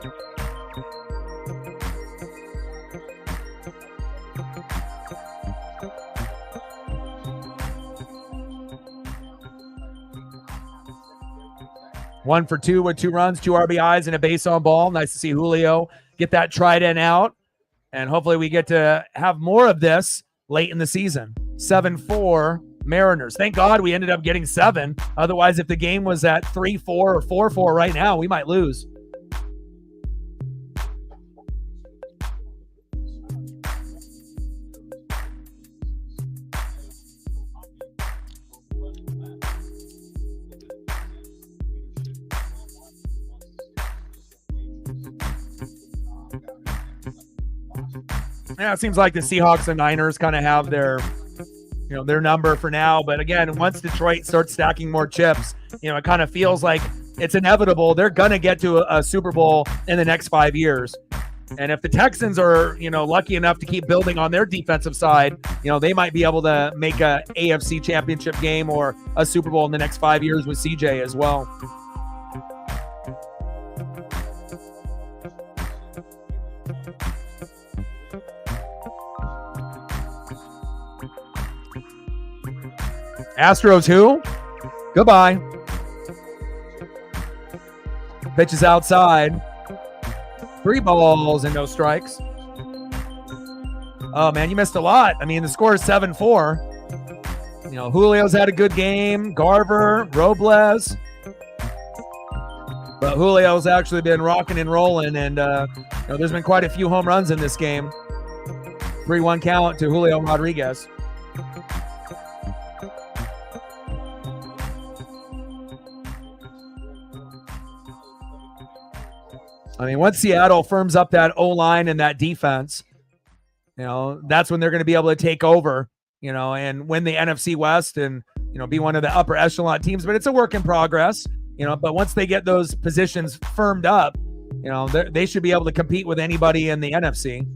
1 for 2 with 2 runs, 2 RBIs, and a base on ball. Nice to see Julio get that trident out. And hopefully we get to have more of this late in the season. 7-4 Mariners. Thank God we ended up getting 7. Otherwise, if the game was at 3-4 or 4-4 right now, we might lose. Yeah, it seems like the Seahawks and Niners kind of have their, their number for now. But again, once Detroit starts stacking more chips, it kind of feels like it's inevitable. They're going to get to a Super Bowl in the next 5 years. And if the Texans are, lucky enough to keep building on their defensive side, they might be able to make a AFC championship game or a Super Bowl in the next 5 years with CJ as well. Astros who? Goodbye. Pitch is outside. 3 balls and no strikes. Oh, man, you missed a lot. I mean, the score is 7-4. Julio's had a good game. Garver, Robles. But Julio's actually been rocking and rolling, and there's been quite a few home runs in this game. 3-1 count to Julio Rodriguez. I mean, once Seattle firms up that O-line and that defense, that's when they're going to be able to take over, and win the NFC West and, be one of the upper echelon teams. But it's a work in progress, but once they get those positions firmed up, they should be able to compete with anybody in the NFC.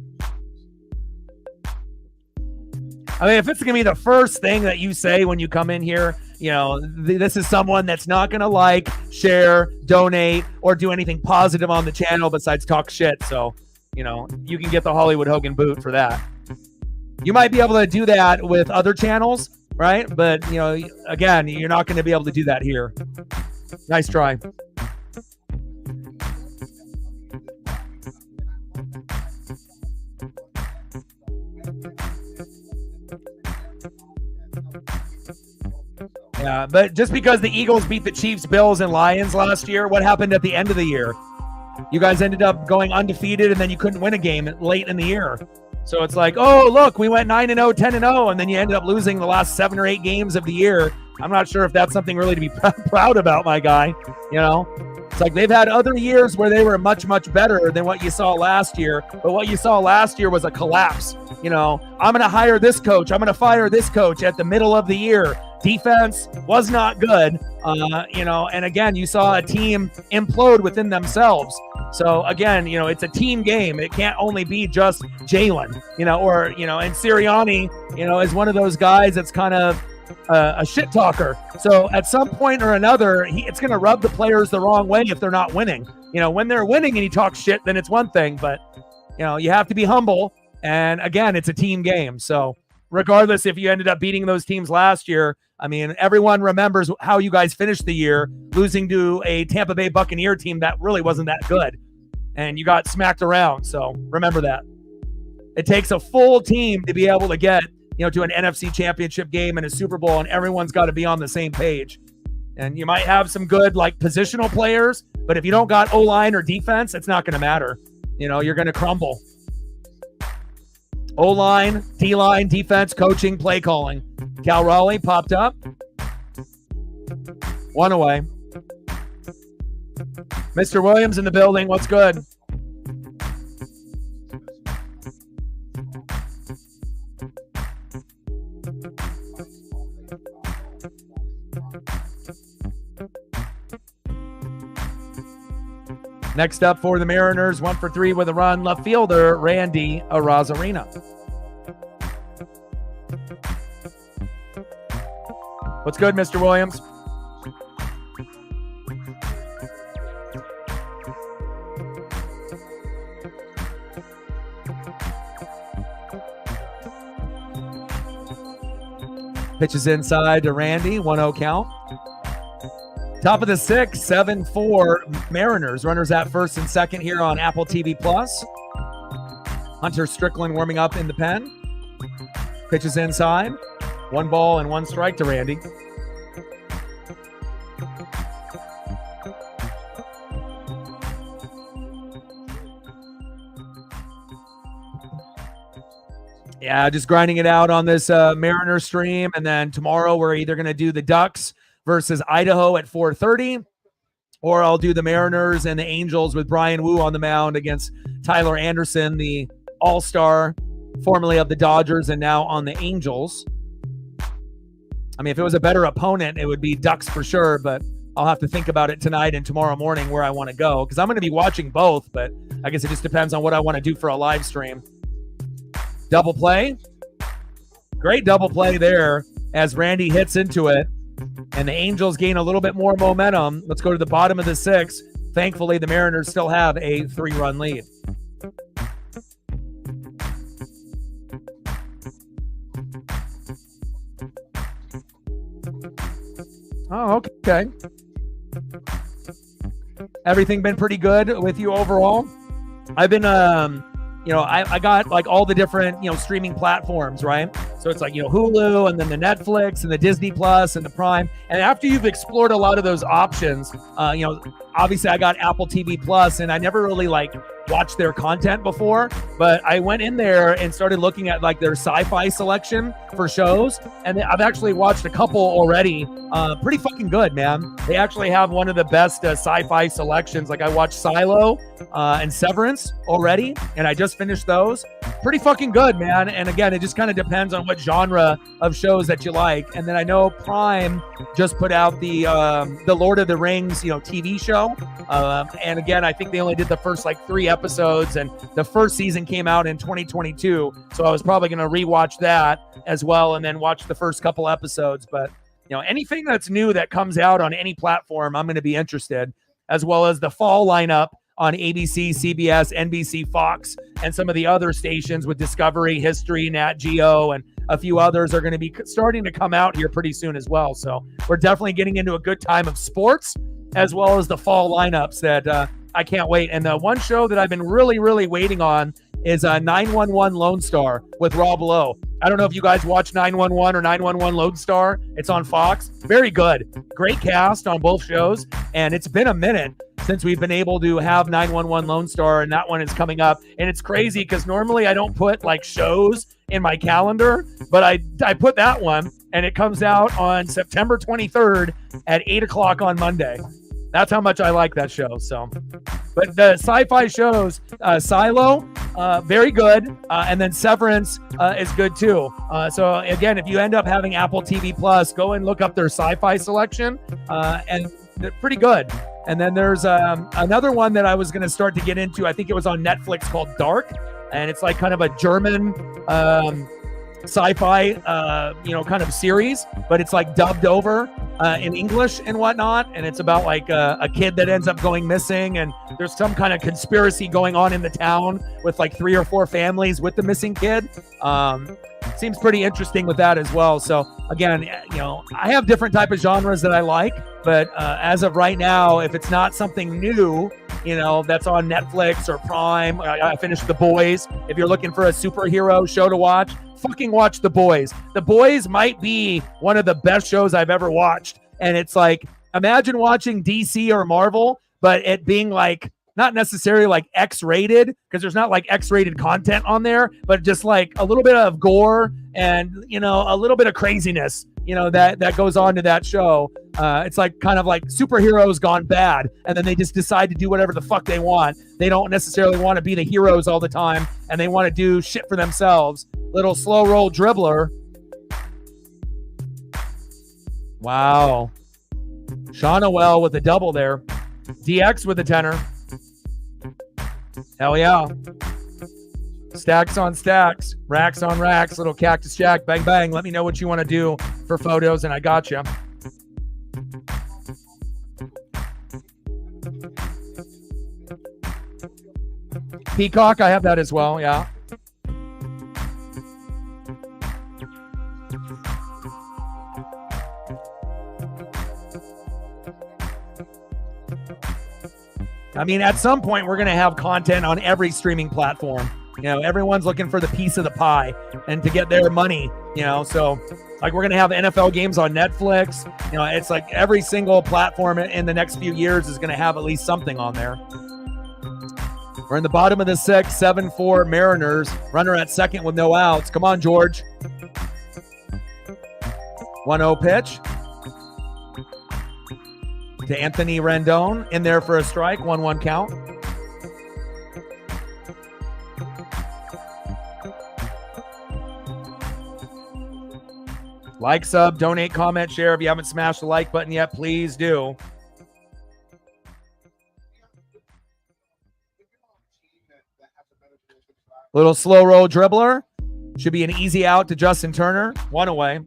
I mean, if it's going to be the first thing that you say when you come in here, this is someone that's not going to like, share, donate, or do anything positive on the channel besides talk shit. So, you can get the Hollywood Hogan boot for that. You might be able to do that with other channels, right? But, again, you're not going to be able to do that here. Nice try. Yeah, but just because the Eagles beat the Chiefs, Bills, and Lions last year, what happened at the end of the year? You guys ended up going undefeated, and then you couldn't win a game late in the year. So it's like, oh, look, we went 9-0, 10-0, and then you ended up losing the last 7 or 8 games of the year. I'm not sure if that's something really to be proud about, my guy. It's like they've had other years where they were much, much better than what you saw last year. But what you saw last year was a collapse. I'm going to hire this coach. I'm going to fire this coach at the middle of the year. Defense was not good, and again, you saw a team implode within themselves. So again, it's a team game. It can't only be just Jalen, and Sirianni, is one of those guys that's kind of a shit talker. So at some point or another, it's going to rub the players the wrong way if they're not winning. When they're winning and he talks shit, then it's one thing, but you have to be humble. And again, it's a team game. So regardless if you ended up beating those teams last year, I mean, everyone remembers how you guys finished the year, losing to a Tampa Bay Buccaneer team that really wasn't that good. And you got smacked around. So remember that. It takes a full team to be able to get, to an NFC championship game and a Super Bowl, and everyone's got to be on the same page. And you might have some good, positional players, but if you don't got O-line or defense, it's not going to matter. You're going to crumble. O-line, D-line, defense, coaching, play calling. Cal Raleigh popped up. 1 away. Mr. Williams in the building. What's good? Next up for the Mariners, 1 for 3 with a run, left fielder Randy Arozarena. What's good, Mr. Williams? Pitches inside to Randy, 1-0 count. Top of the sixth, 7-4 Mariners. Runners at first and second here on Apple TV Plus. Hunter Strickland warming up in the pen. Pitches inside. 1 ball and 1 strike to Randy. Yeah, just grinding it out on this Mariner stream. And then tomorrow we're either going to do the Ducks versus Idaho at 4:30, or I'll do the Mariners and the Angels with Brian Wu on the mound against Tyler Anderson, the all-star, formerly of the Dodgers and now on the Angels. I mean, if it was a better opponent, it would be Ducks for sure, but I'll have to think about it tonight and tomorrow morning where I want to go, because I'm going to be watching both, but I guess it just depends on what I want to do for a live stream. Double play. Great double play there as Randy hits into it, and the Angels gain a little bit more momentum. Let's go to the bottom of the sixth. Thankfully, the Mariners still have a 3-run lead. Oh, okay. Everything been pretty good with you overall? I've been, I got like all the different, streaming platforms, right? So it's like, Hulu, and then the Netflix and the Disney Plus and the Prime. And after you've explored a lot of those options, obviously I got Apple TV Plus, and I never really watched their content before, but I went in there and started looking at their sci-fi selection for shows, and I've actually watched a couple already. Pretty fucking good, man. They actually have one of the best sci-fi selections. I watched Silo and Severance already, and I just finished those. Pretty fucking good, man. And again, it just kind of depends on what genre of shows that you like. And then I know Prime just put out the Lord of the Rings, TV show. And again, I think they only did the first 3 episodes, and the first season came out in 2022. So I was probably going to rewatch that as well, and then watch the first couple episodes. But anything that's new that comes out on any platform, I'm going to be interested, as well as the fall lineup on ABC, CBS, NBC, Fox, and some of the other stations with Discovery, History, Nat Geo, and a few others are going to be starting to come out here pretty soon as well. So we're definitely getting into a good time of sports, as well as the fall lineups that I can't wait. And the one show that I've been really, really waiting on is 911 Lone Star with Rob Lowe. I don't know if you guys watch 911 or 911 Lone Star. It's on Fox. Very good. Great cast on both shows. And it's been a minute since we've been able to have 911 Lone Star, and that one is coming up. And it's crazy because normally I don't put shows in my calendar, but I put that one, and it comes out on September 23rd at 8 o'clock on Monday. That's how much I like that show. So, but the sci-fi shows, Silo, very good. And then Severance is good too. So again, if you end up having Apple TV Plus, go and look up their sci-fi selection, and they're pretty good. And then there's another one that I was going to start to get into. I think it was on Netflix, called Dark. And it's kind of a German sci-fi, kind of series, but it's dubbed over in English and whatnot. And it's about a kid that ends up going missing, and there's some kind of conspiracy going on in the town with 3 or 4 families with the missing kid. Seems pretty interesting with that as well. So again, I have different type of genres that I like, but as of right now, if it's not something new, that's on Netflix or Prime, I finished The Boys. If you're looking for a superhero show to watch, fucking watch The Boys. The Boys might be one of the best shows I've ever watched. And it's imagine watching DC or Marvel, but it being not necessarily X-rated, because there's not X-rated content on there, but just a little bit of gore and, a little bit of craziness, that goes on to that show. It's kind of superheroes gone bad, and then they just decide to do whatever the fuck they want. They don't necessarily want to be the heroes all the time, and they want to do shit for themselves. Little slow roll dribbler. Wow. Shawna with a double there. DX with a tenor. Hell yeah. Stacks on stacks, racks on racks, little Cactus Jack, bang, bang. Let me know what you want to do for photos, and I got you. Peacock, I have that as well, yeah. I mean, at some point, we're going to have content on every streaming platform. You know, everyone's looking for the piece of the pie and to get their money, you know. So, like, we're going to have NFL games on Netflix. You know, it's like every single platform in the next few years is going to have at least something on there. We're in the bottom of the sixth, 7-4 Mariners. Runner at second with no outs. Come on, George. 1-0 pitch to Anthony Rendon. In there for a strike. 1-1 count. Like, sub, donate, comment, share. If you haven't smashed the like button yet, please do. Little slow roll dribbler. Should be an easy out to Justin Turner. One away. All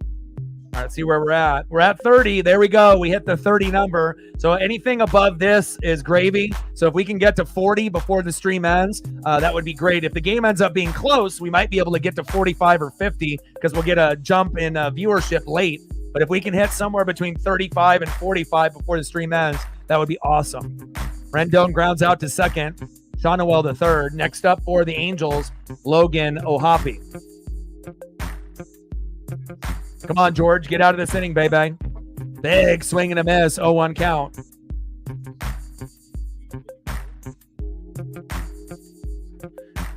right, let's see where we're at. We're at 30. There we go. We hit the 30 number. So anything above this is gravy. So if we can get to 40 before the stream ends, that would be great. If the game ends up being close, we might be able to get to 45 or 50 because we'll get a jump in viewership late. But if we can hit somewhere between 35 and 45 before the stream ends, that would be awesome. Rendon grounds out to second. Shonowell the third. Next up for the Angels, Logan Ohapi. Come on, George. Get out of this inning, baby. Big swing and a miss. 0-1 count.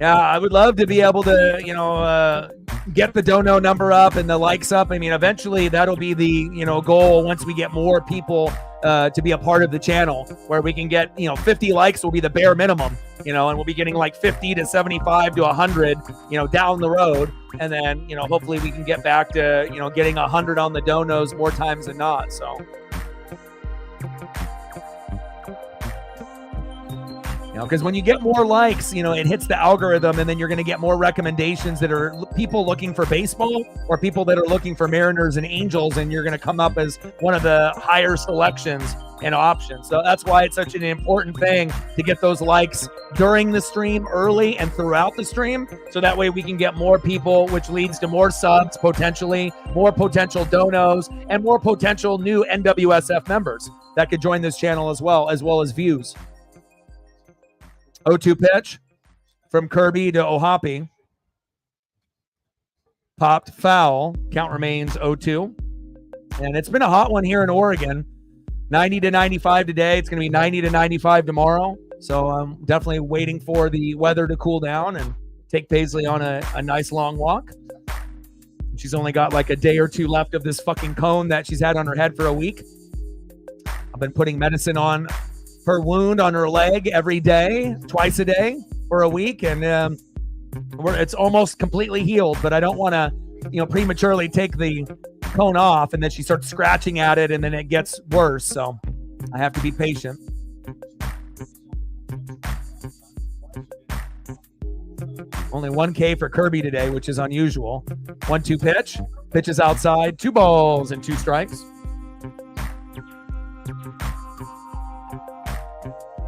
Yeah, I would love to be able to, get the dono number up and the likes up. I mean, eventually that'll be the, goal once we get more people to be a part of the channel where we can get, 50 likes will be the bare minimum, and we'll be getting like 50 to 75 to 100, down the road. And then, hopefully we can get back to, getting 100 on the donos more times than not. So, because when you get more likes, it hits the algorithm, and then you're going to get more recommendations that are people looking for baseball or people that are looking for Mariners and Angels, and you're going to come up as one of the higher selections and options. So that's why it's such an important thing to get those likes during the stream, early and throughout the stream, so that way we can get more people, which leads to more subs, potentially more potential donos, and more potential new NWSF members that could join this channel as well as views. 0-2 pitch from Kirby to Ohapi. Popped foul. Count remains 0-2. And it's been a hot one here in Oregon. 90 to 95 today. It's going to be 90 to 95 tomorrow. So I'm definitely waiting for the weather to cool down and take Paisley on a nice long walk. She's only got like a day or two left of this fucking cone that she's had on her head for a week. I've been putting medicine on her wound on her leg every day, twice a day for a week. And it's almost completely healed, but I don't want to, prematurely take the cone off and then she starts scratching at it and then it gets worse. So I have to be patient. Only 1K for Kirby today, which is unusual. 1-2 pitch. Pitch is outside. 2 balls and 2 strikes.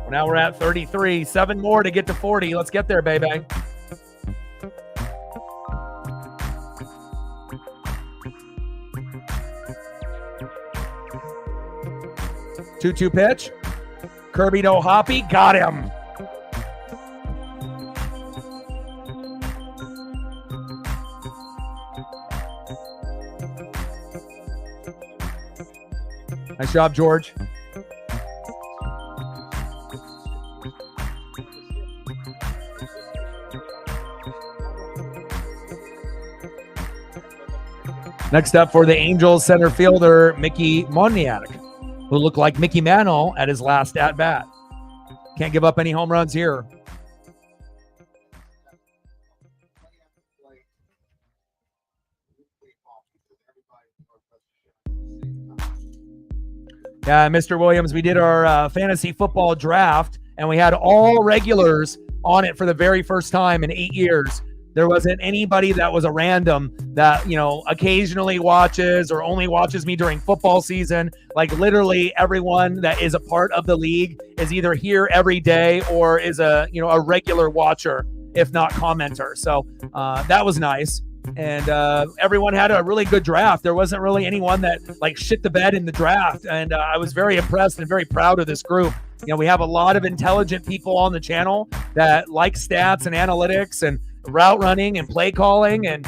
Now we're at 33. 7 more to get to 40. Let's get there, baby. Two-two pitch. Kirby to Ohapi. Got him. Nice job, George. Next up for the Angels, center fielder Mickey Moniak, who looked like Mickey Mantle at his last at-bat. Can't give up any home runs here. Yeah, Mr. Williams, we did our fantasy football draft, and we had all regulars on it for the very first time in 8 years. There wasn't anybody that was a random that, occasionally watches or only watches me during football season. Like literally everyone that is a part of the league is either here every day or is a regular watcher, if not commenter. So that was nice. And everyone had a really good draft. There wasn't really anyone that shit the bed in the draft. And I was very impressed and very proud of this group. we have a lot of intelligent people on the channel that like stats and analytics and route running and play calling and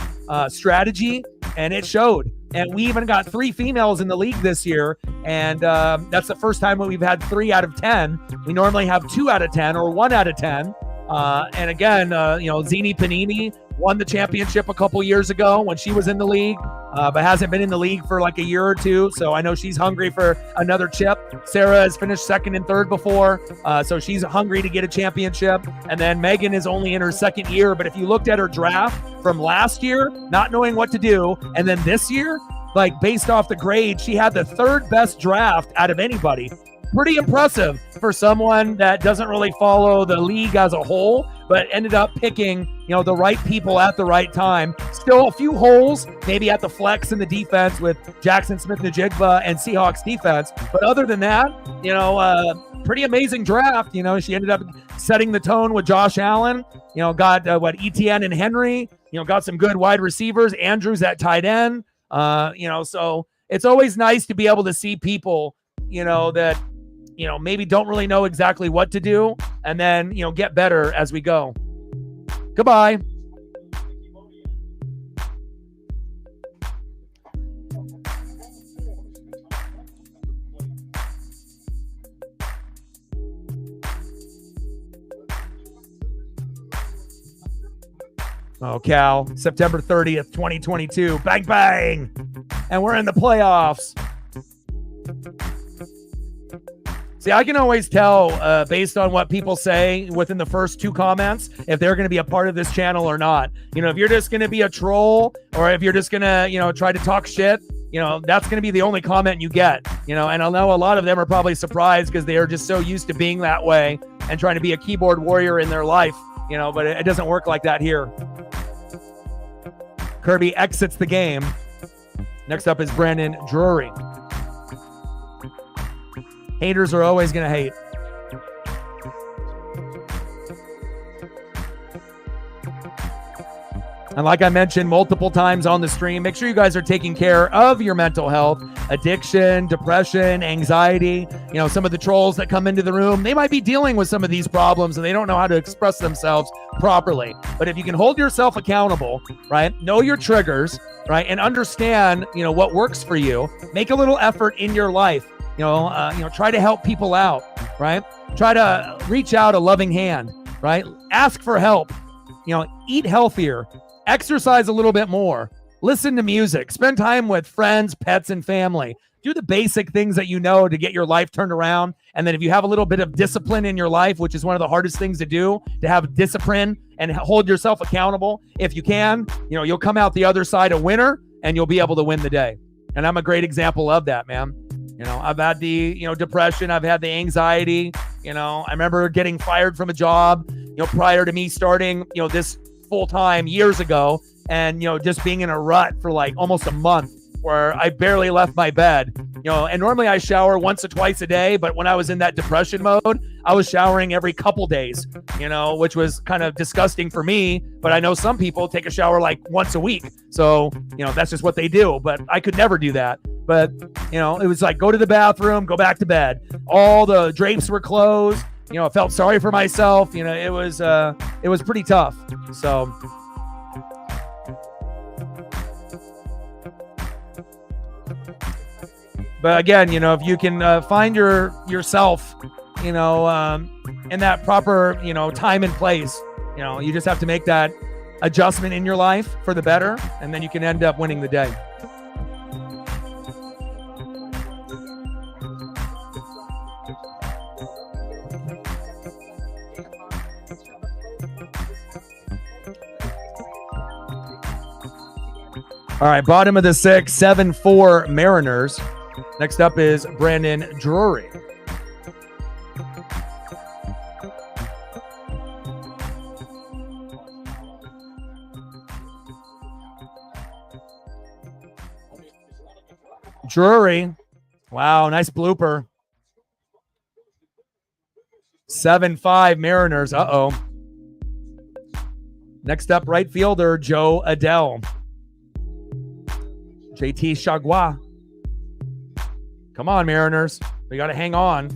strategy, and it showed. And we even got 3 females in the league this year, and that's the first time we've had 3 out of 10. We normally have 2 out of 10 or 1 out of 10. And again, Zini Panini won the championship a couple years ago when she was in the league, but hasn't been in the league for like a year or 2. So I know she's hungry for another chip. Sarah has finished 2nd and 3rd before, so she's hungry to get a championship. And then Megan is only in her 2nd year. But if you looked at her draft from last year, not knowing what to do, and then this year, like based off the grade, she had the 3rd best draft out of anybody. Pretty impressive for someone that doesn't really follow the league as a whole, but ended up picking, the right people at the right time. Still a few holes, maybe at the flex and the defense with Jackson Smith-Njigba and Seahawks defense. But other than that, pretty amazing draft. She ended up setting the tone with Josh Allen. Got Etienne and Henry. Got some good wide receivers. Andrews at tight end. So it's always nice to be able to see people, that maybe don't really know exactly what to do, and then, get better as we go. Goodbye. Oh, Cal, September 30th, 2022. Bang, bang. And we're in the playoffs. See, I can always tell based on what people say within the first 2 comments if they're going to be a part of this channel or not. If you're just going to be a troll, or if you're just going to, try to talk shit, that's going to be the only comment you get. And I know a lot of them are probably surprised because they are just so used to being that way and trying to be a keyboard warrior in their life, but it doesn't work like that here. Kirby exits the game. Next up is Brandon Drury. Haters are always going to hate. And like I mentioned multiple times on the stream, make sure you guys are taking care of your mental health, addiction, depression, anxiety. Some of the trolls that come into the room, they might be dealing with some of these problems and they don't know how to express themselves properly. But if you can hold yourself accountable, right? Know your triggers, right? And understand, what works for you. Make a little effort in your life. Try to help people out, right? Try to reach out a loving hand, right? Ask for help, eat healthier, exercise a little bit more, listen to music, spend time with friends, pets, and family. Do the basic things that to get your life turned around. And then if you have a little bit of discipline in your life, which is one of the hardest things to do, to have discipline and hold yourself accountable, if you can, you'll come out the other side a winner and you'll be able to win the day. And I'm a great example of that, man. I've had the, depression. I've had the anxiety. I remember getting fired from a job, prior to me starting, this full time years ago, and, just being in a rut for like almost a month where I barely left my bed, and normally I shower once or twice a day. But when I was in that depression mode, I was showering every couple days, which was kind of disgusting for me. But I know some people take a shower like once a week. So, that's just what they do. But I could never do that. But, it was like, go to the bathroom, go back to bed. All the drapes were closed. I felt sorry for myself. It was pretty tough. So, but again, if you can find yourself, in that proper, time and place, you just have to make that adjustment in your life for the better, and then you can end up winning the day. All right, bottom of the 6, 7-4 Mariners. Next up is Brandon Drury. Drury. Wow, nice blooper. 7-5 Mariners. Uh-oh. Next up, right fielder Joe Adele. JT Chagua. Come on, Mariners. We got to hang on.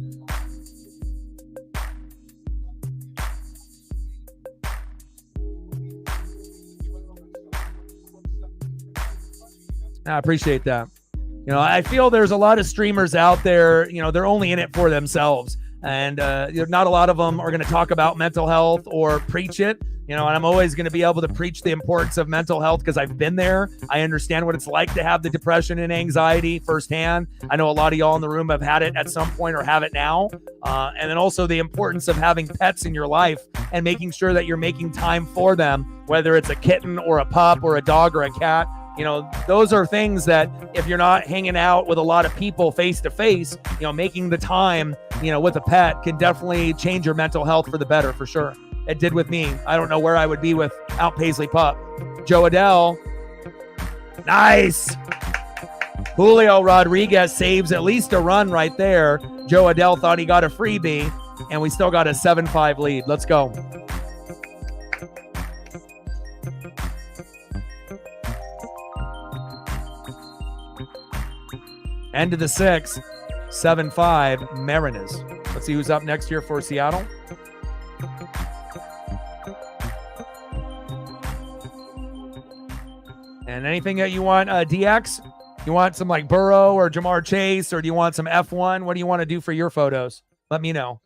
I appreciate that. You know, I feel there's a lot of streamers out there, you know, they're only in it for themselves. And not a lot of them are going to talk about mental health or preach it, you know, and I'm always going to be able to preach the importance of mental health because I've been there. I understand what it's like to have the depression and anxiety firsthand. I know a lot of y'all in the room have had it at some point or have it now. And then also the importance of having pets in your life and making sure that you're making time for them, whether it's a kitten or a pup or a dog or a cat. You know, those are things that if you're not hanging out with a lot of people face to face, you know, making the time, you know, with a pet can definitely change your mental health for the better, for sure. It did with me. I don't know where I would be without Paisley Pup. Joe Adele. Nice. Julio Rodriguez saves at least a run right there. Joe Adele thought he got a freebie, and we still got a 7-5 lead. Let's go. End of the sixth, 7-5 Mariners. Let's see who's up next here for Seattle. And anything that you want, DX? You want some like Burrow or Jamar Chase, or do you want some F1? What do you want to do for your photos? Let me know.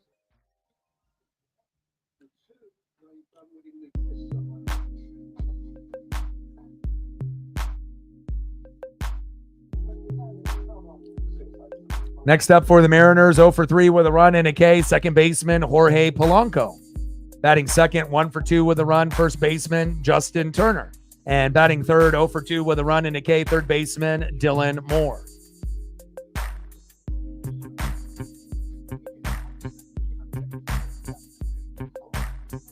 Next up for the Mariners, 0 for 3 with a run and a K, second baseman Jorge Polanco. Batting second, 1 for 2 with a run, first baseman Justin Turner. And batting third, 0 for 2 with a run and a K, third baseman Dylan Moore.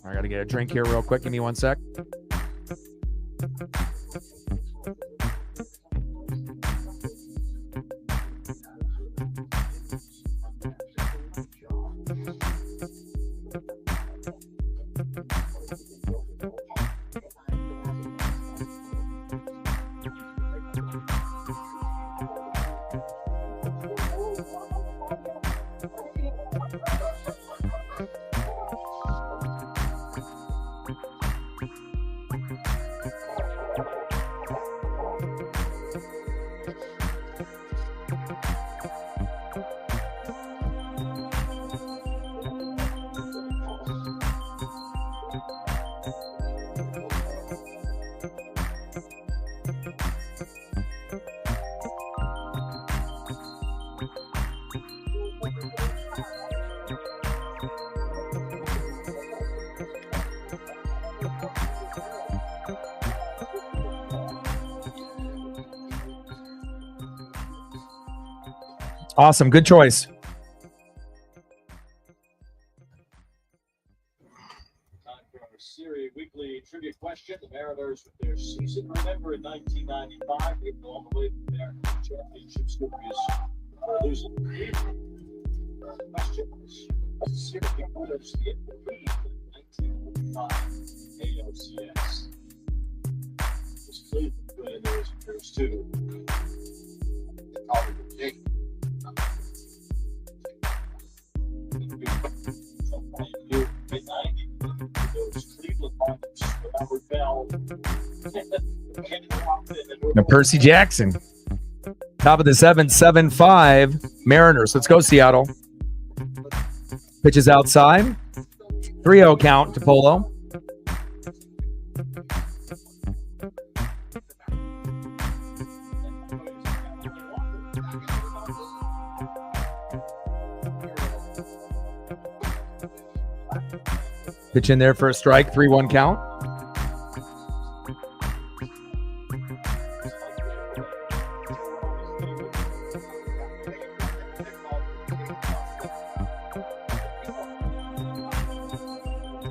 I got to get a drink here real quick. Give me one sec. Awesome. Good choice. Time for our Siri weekly trivia question. The Mariners, with their season, remember, in 1995, they go all the way to the American Championship Series for losing. Question is, Siri winners the MVP in 1995 ALCS. Was Cleveland winning those years too? Probably the big. Now Percy Jackson. Top of the 7-7-5 Mariners. Let's go, Seattle. Pitches outside. 3-0 count to Polo. Pitch in there for a strike, 3-1 count.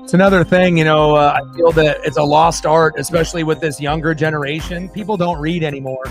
It's another thing, you know, I feel that it's a lost art, especially with this younger generation. People don't read anymore,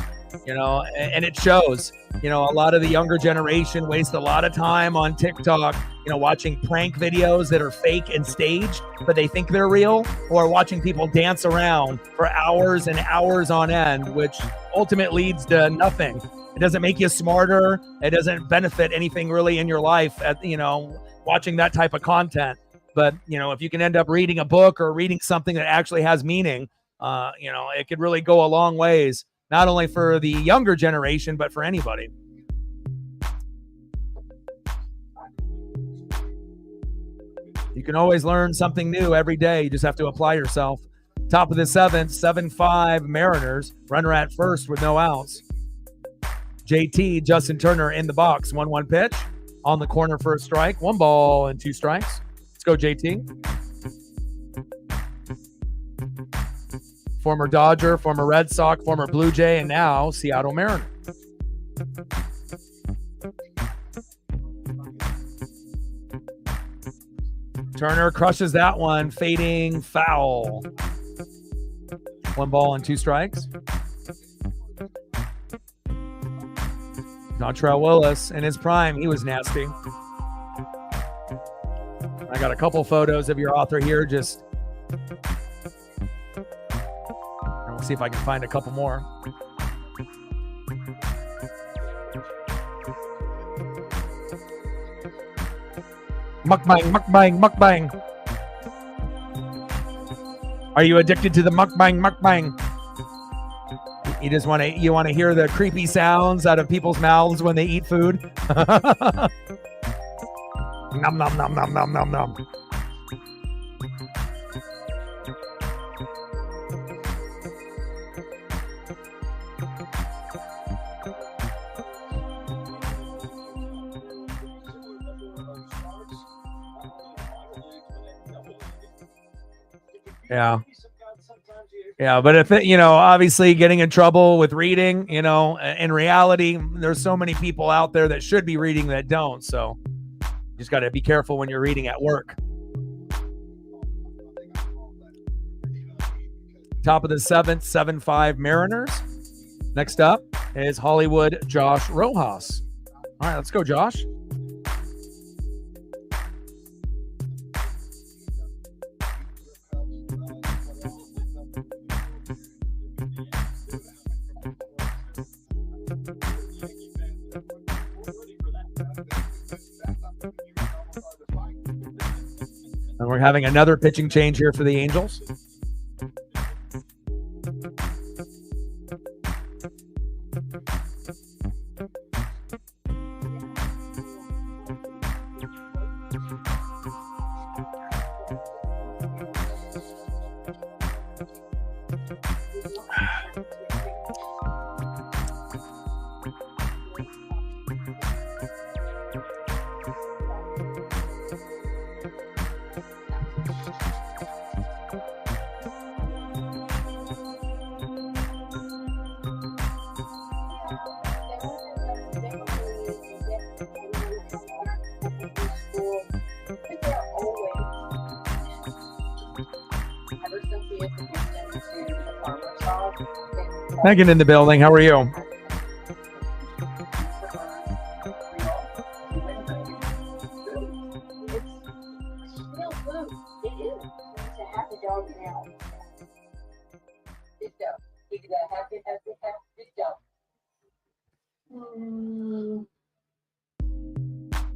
you know, and it shows. You know, a lot of the younger generation waste a lot of time on TikTok, you know, watching prank videos that are fake and staged, but they think they're real, or watching people dance around for hours and hours on end, which ultimately leads to nothing. It doesn't make you smarter. It doesn't benefit anything really in your life, you know, watching that type of content. But, you know, if you can end up reading a book or reading something that actually has meaning, you know, it could really go a long ways. not only for the younger generation, but for anybody. You can always learn something new every day. You just have to apply yourself. Top of the 7th, 7-5 Mariners. Runner at first with no outs. JT, Justin Turner in the box. 1-1 pitch. On the corner for a strike. 1 ball and 2 strikes. Let's go, JT. Former Dodger, former Red Sox, former Blue Jay, and now Seattle Mariner. Turner crushes that one, fading foul. 1 ball and 2 strikes. Dontrelle Willis in his prime, he was nasty. I got a couple photos of your author here. Just I'll see if I can find a couple more. Mukbang, mukbang, mukbang. Are you addicted to the mukbang, mukbang? You want to hear the creepy sounds out of people's mouths when they eat food? Nom nom nom nom nom nom nom. Yeah, but if it, obviously getting in trouble with reading, in reality, there's so many people out there that should be reading that don't. So you just got to be careful when you're reading at work. Top of the 7th, 7-5 Mariners. Next up is Hollywood Josh Rojas. All right, let's go, Josh. And we're having another pitching change here for the Angels. Megan in the building. How are you?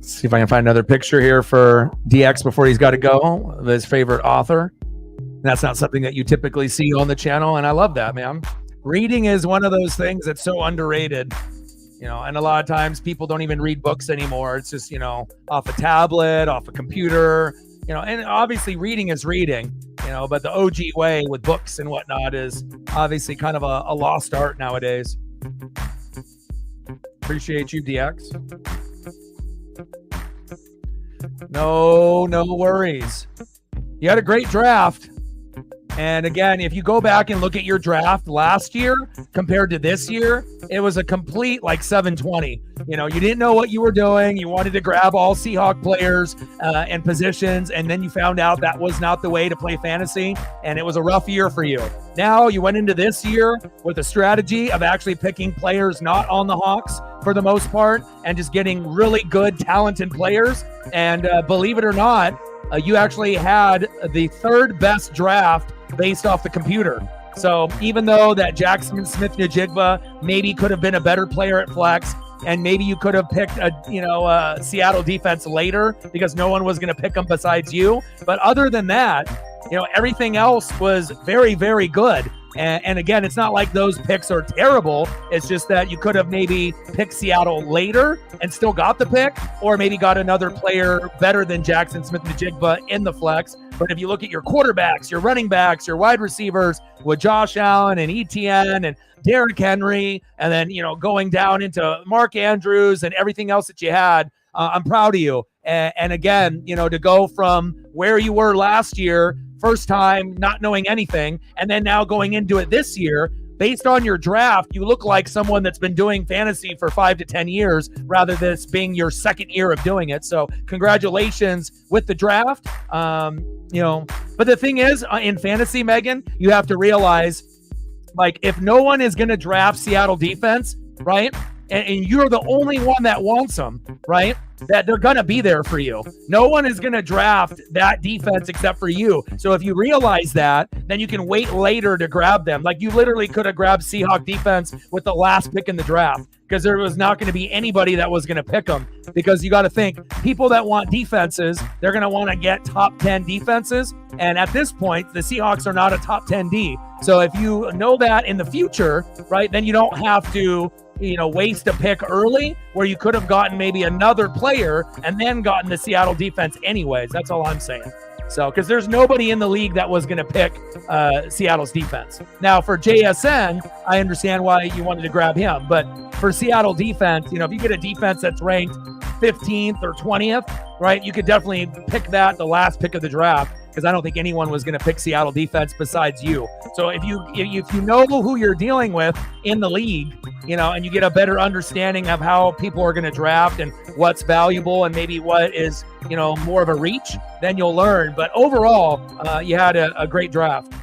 See if I can find another picture here for DX before he's got to go, of his favorite author. That's not something that you typically see on the channel, and I love that, man. Reading is one of those things that's so underrated, and a lot of times people don't even read books anymore. It's just, off a tablet, off a computer, and obviously reading is reading, but the OG way with books and whatnot is obviously kind of a lost art nowadays. Appreciate you, DX. No worries. You had a great draft. And again, if you go back and look at your draft last year compared to this year, it was a complete 720. You didn't know what you were doing. You wanted to grab all Seahawk players and positions, and then you found out that was not the way to play fantasy, and it was a rough year for you. Now you went into this year with a strategy of actually picking players not on the Hawks for the most part and just getting really good, talented players. And believe it or not, you actually had the 3rd best draft based off the computer. So even though that Jackson Smith-Njigba maybe could have been a better player at flex, and maybe you could have picked a Seattle defense later because no one was going to pick them besides you. But other than that, everything else was very, very good. And again, it's not like those picks are terrible. It's just that you could have maybe picked Seattle later and still got the pick, or maybe got another player better than Jackson Smith-Njigba in the flex. But if you look at your quarterbacks, your running backs, your wide receivers with Josh Allen and ETN and Derrick Henry, and then, going down into Mark Andrews and everything else that you had, I'm proud of you. And again, to go from where you were last year, first time not knowing anything, and then now going into it this year, based on your draft, you look like someone that's been doing fantasy for 5 to 10 years rather than this being your second year of doing it. So congratulations with the draft. But the thing is, in fantasy, Megan, you have to realize, like, if no one is going to draft Seattle defense, right, and you're the only one that wants them, right, that they're going to be there for you. No one is going to draft that defense except for you. So if you realize that, then you can wait later to grab them. Like, you literally could have grabbed Seahawk defense with the last pick in the draft, because there was not going to be anybody that was going to pick them. Because you got to think, people that want defenses, they're going to want to get top 10 defenses. And at this point, the Seahawks are not a top 10 D. So if you know that in the future, right, then you don't have to waste a pick early where you could have gotten maybe another player and then gotten the Seattle defense anyways. That's all I'm saying. So, because there's nobody in the league that was going to pick Seattle's defense. Now, for JSN, I understand why you wanted to grab him. But for Seattle defense, if you get a defense that's ranked 15th or 20th, right, you could definitely pick that the last pick of the draft, because I don't think anyone was going to pick Seattle defense besides you. So if you know who you're dealing with in the league, and you get a better understanding of how people are going to draft and what's valuable and maybe what is, more of a reach, then you'll learn. But overall, you had a great draft.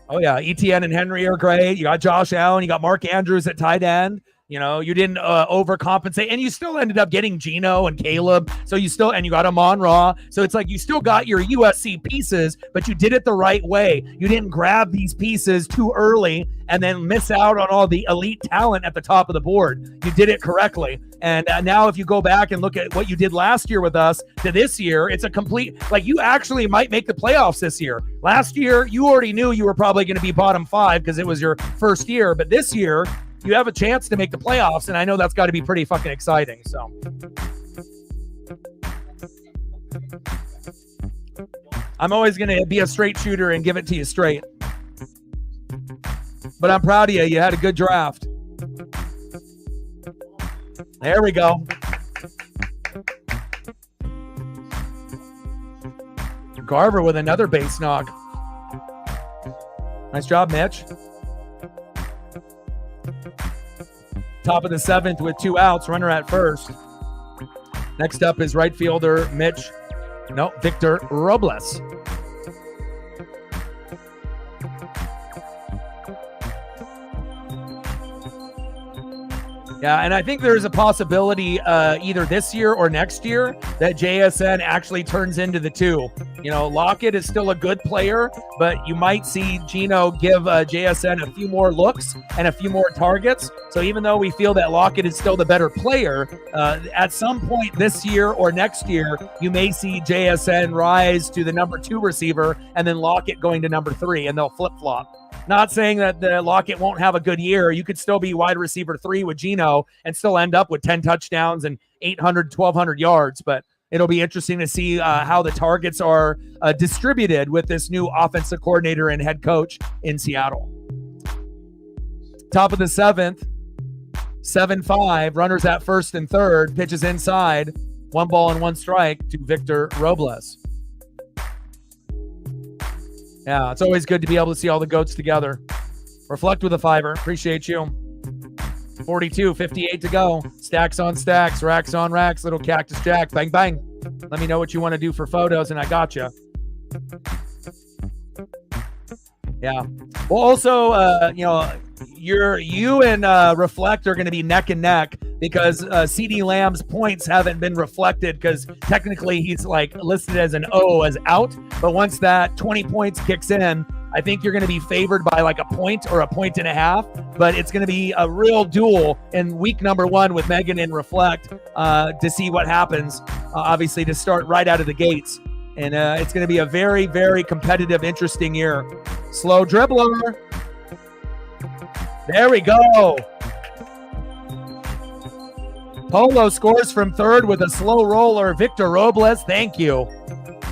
Oh, yeah. ETN and Henry are great. You got Josh Allen. You got Mark Andrews at tight end. You didn't overcompensate, and you still ended up getting Geno and Caleb. So you got Amon-Ra. So it's like you still got your USC pieces, but you did it the right way. You didn't grab these pieces too early and then miss out on all the elite talent at the top of the board. You did it correctly. And now if you go back and look at what you did last year with us to this year, it's a complete, like, you actually might make the playoffs this year. Last year, you already knew you were probably going to be bottom 5 because it was your first year. But this year, you have a chance to make the playoffs, and I know that's got to be pretty fucking exciting. So I'm always going to be a straight shooter and give it to you straight. But I'm proud of you. You had a good draft. There we go. Garver with another base knock. Nice job, Mitch. Top of the 7th with 2 outs, runner at first. Next up is right fielder Victor Robles. Yeah, and I think there's a possibility either this year or next year that JSN actually turns into the 2. Lockett is still a good player, but you might see Geno give JSN a few more looks and a few more targets. So even though we feel that Lockett is still the better player, at some point this year or next year, you may see JSN rise to the number 2 receiver and then Lockett going to number 3, and they'll flip-flop. Not saying that the Lockett won't have a good year. You could still be wide receiver 3 with Geno and still end up with 10 touchdowns and 800, 1,200 yards. But it'll be interesting to see how the targets are distributed with this new offensive coordinator and head coach in Seattle. Top of the 7th, 7-5, runners at first and third, pitches inside, 1 ball and 1 strike to Victor Robles. Yeah, it's always good to be able to see all the goats together. Reflect with a 5er. Appreciate you. 42, 58 to go. Stacks on stacks, racks on racks, little cactus jack. Bang, bang. Let me know what you want to do for photos, and I got you. Yeah. Well, also, you and Reflect are going to be neck and neck because CeeDee Lamb's points haven't been reflected because technically he's listed as an O as out. But once that 20 points kicks in, I think you're going to be favored by a point or a point and a half. But it's going to be a real duel in week number 1 with Megan and Reflect to see what happens, obviously, to start right out of the gates. And it's going to be a very, very competitive, interesting year. Slow dribbler. There we go. Polo scores from third with a slow roller. Victor Robles, thank you.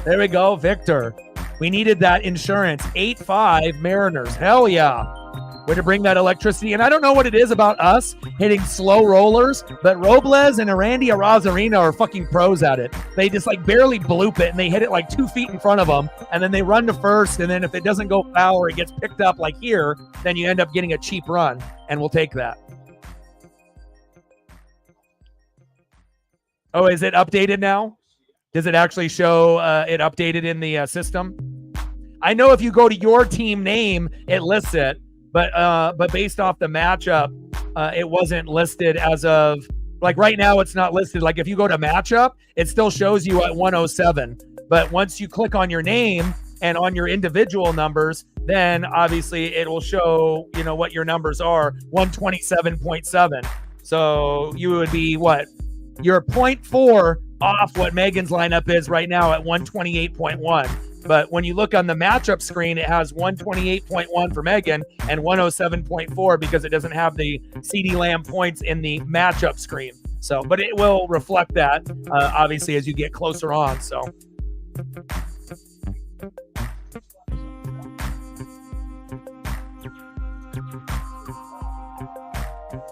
There we go, Victor. We needed that insurance. 8-5 Mariners. Hell yeah. Way to bring that electricity. And I don't know what it is about us hitting slow rollers, but Robles and Randy Arozarena are fucking pros at it. They just like barely bloop it, and they hit it like 2 feet in front of them, and then they run to first, and then if it doesn't go foul or it gets picked up like here, then you end up getting a cheap run, and we'll take that. Oh, is it updated now? Does it actually show it updated in the system? I know if you go to your team name, it lists it. But based off the matchup, it wasn't listed as of, like right now it's not listed. Like if you go to matchup, it still shows you at 107. But once you click on your name and on your individual numbers, then obviously it will show, you know, what your numbers are, 127.7. So you would be what? You're 0.4 off what Megan's lineup is right now at 128.1. But when you look on the matchup screen, it has 128.1 for Megan and 107.4 because it doesn't have the CD Lamb points in the matchup screen. So, but it will reflect that obviously as you get closer on. So.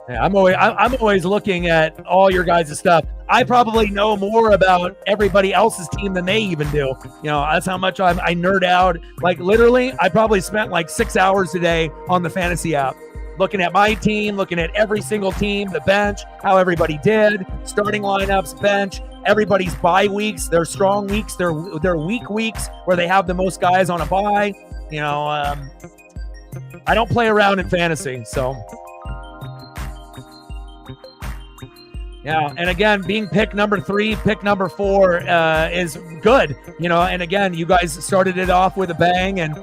Yeah, I'm always looking at all your guys' stuff. I probably know more about everybody else's team than they even do. You know, that's how much I nerd out. Like literally, I probably spent like 6 hours today on the fantasy app, looking at my team, looking at every single team, the bench, how everybody did, starting lineups, bench, everybody's bye weeks, their strong weeks, their weak weeks where they have the most guys on a bye. You know, I don't play around in fantasy, so. Yeah, and again, being pick number 3, pick number 4 is good, you know. And again, you guys started it off with a bang, and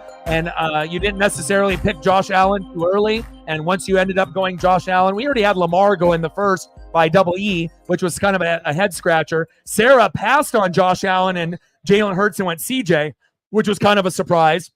you didn't necessarily pick Josh Allen too early. And once you ended up going Josh Allen, we already had Lamar go in the first by double E, which was kind of a head scratcher. Sarah passed on Josh Allen and Jalen Hurts and went CJ, which was kind of a surprise.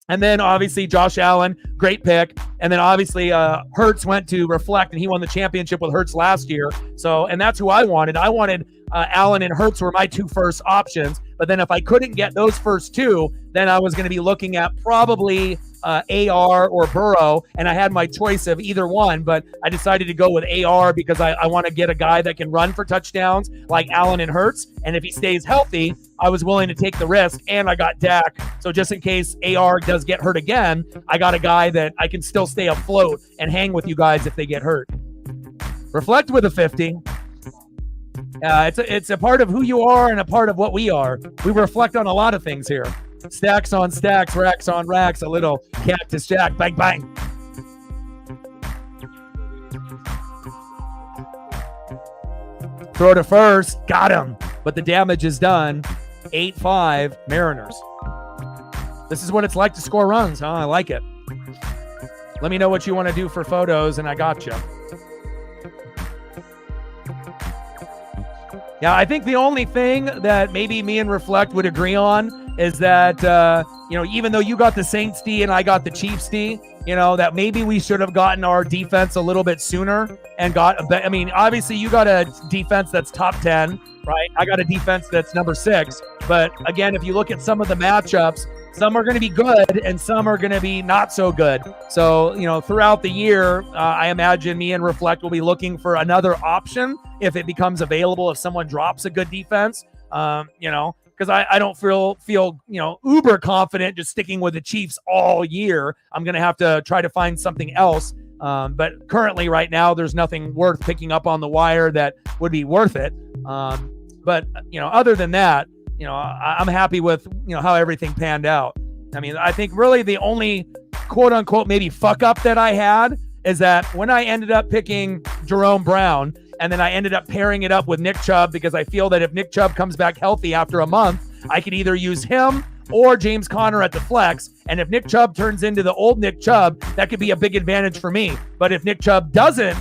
And then obviously Josh Allen, great pick. And then obviously Hurts went to Reflect, and he won the championship with Hurts last year. So, and that's who I wanted. I wanted Allen and Hurts were my 2 first options. But then if I couldn't get those first 2, then I was going to be looking at probably AR or Burrow, and I had my choice of either one, but I decided to go with AR because I want to get a guy that can run for touchdowns like Allen and Hurts, and if he stays healthy, I was willing to take the risk, and I got Dak, so just in case AR does get hurt again, I got a guy that I can still stay afloat and hang with you guys if they get hurt. Reflect with a 50. It's a part of who you are and a part of what we are. We reflect on a lot of things here. Stacks on stacks, racks on racks, a little Cactus Jack, bang, bang. Throw to first, got him, but the damage is done. 8-5 Mariners. This is what it's like to score runs, huh? I like it. Let me know what you want to do for photos, and I got you. Yeah, I think the only thing that maybe me and Reflect would agree on is that, you know, even though you got the Saints D and I got the Chiefs D, you know, that maybe we should have gotten our defense a little bit sooner and I mean, obviously you got a defense that's top 10, right? I got a defense that's number 6. But again, if you look at some of the matchups, some are going to be good and some are going to be not so good. So, you know, throughout the year, I imagine me and Reflect will be looking for another option if it becomes available, if someone drops a good defense, you know, because I don't feel, you know, uber confident just sticking with the Chiefs all year. I'm going to have to try to find something else. But currently right now, there's nothing worth picking up on the wire that would be worth it. But, you know, other than that, you know, I'm happy with, you know, how everything panned out. I mean, I think really the only quote unquote maybe fuck up that I had is that when I ended up picking Jerome Brown and then I ended up pairing it up with Nick Chubb because I feel that if Nick Chubb comes back healthy after a month, I could either use him or James Conner at the flex. And if Nick Chubb turns into the old Nick Chubb, that could be a big advantage for me. But if Nick Chubb doesn't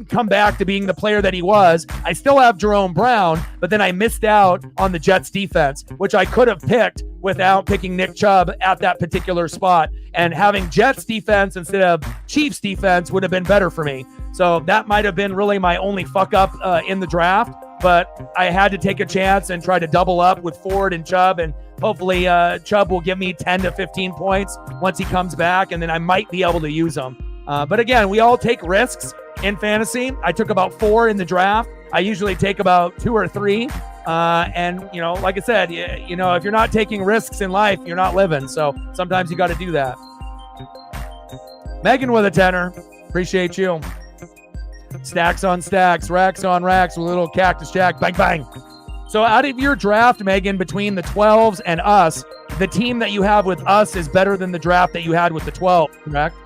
come back to being the player that he was. I still have Jerome Brown, but then I missed out on the Jets defense, which I could have picked without picking Nick Chubb at that particular spot. And having Jets defense instead of Chiefs defense would have been better for me. So that might have been really my only fuck up in the draft. But I had to take a chance and try to double up with Ford and Chubb, and hopefully Chubb will give me 10 to 15 points once he comes back, and then I might be able to use him. But again, we all take risks in fantasy. I took about 4 in the draft. I usually take about 2 or 3. And, like I said, if you're not taking risks in life, you're not living. So sometimes you got to do that. Megan with a 10er. Appreciate you. Stacks on stacks, racks on racks with a little Cactus Jack. Bang, bang. So out of your draft, Megan, between the 12s and us, the team that you have with us is better than the draft that you had with the 12, correct?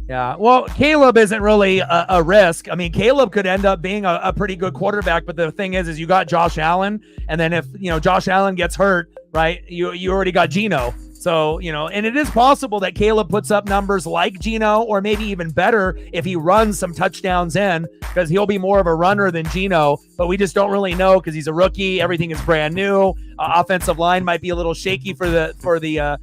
Yeah, well, Caleb isn't really a risk. I mean, Caleb could end up being a pretty good quarterback, but the thing is you got Josh Allen, and then if Josh Allen gets hurt, right, you already got Geno. So, and it is possible that Caleb puts up numbers like Geno, or maybe even better if he runs some touchdowns in, because he'll be more of a runner than Geno, but we just don't really know because he's a rookie. Everything is brand new. Offensive line might be a little shaky for the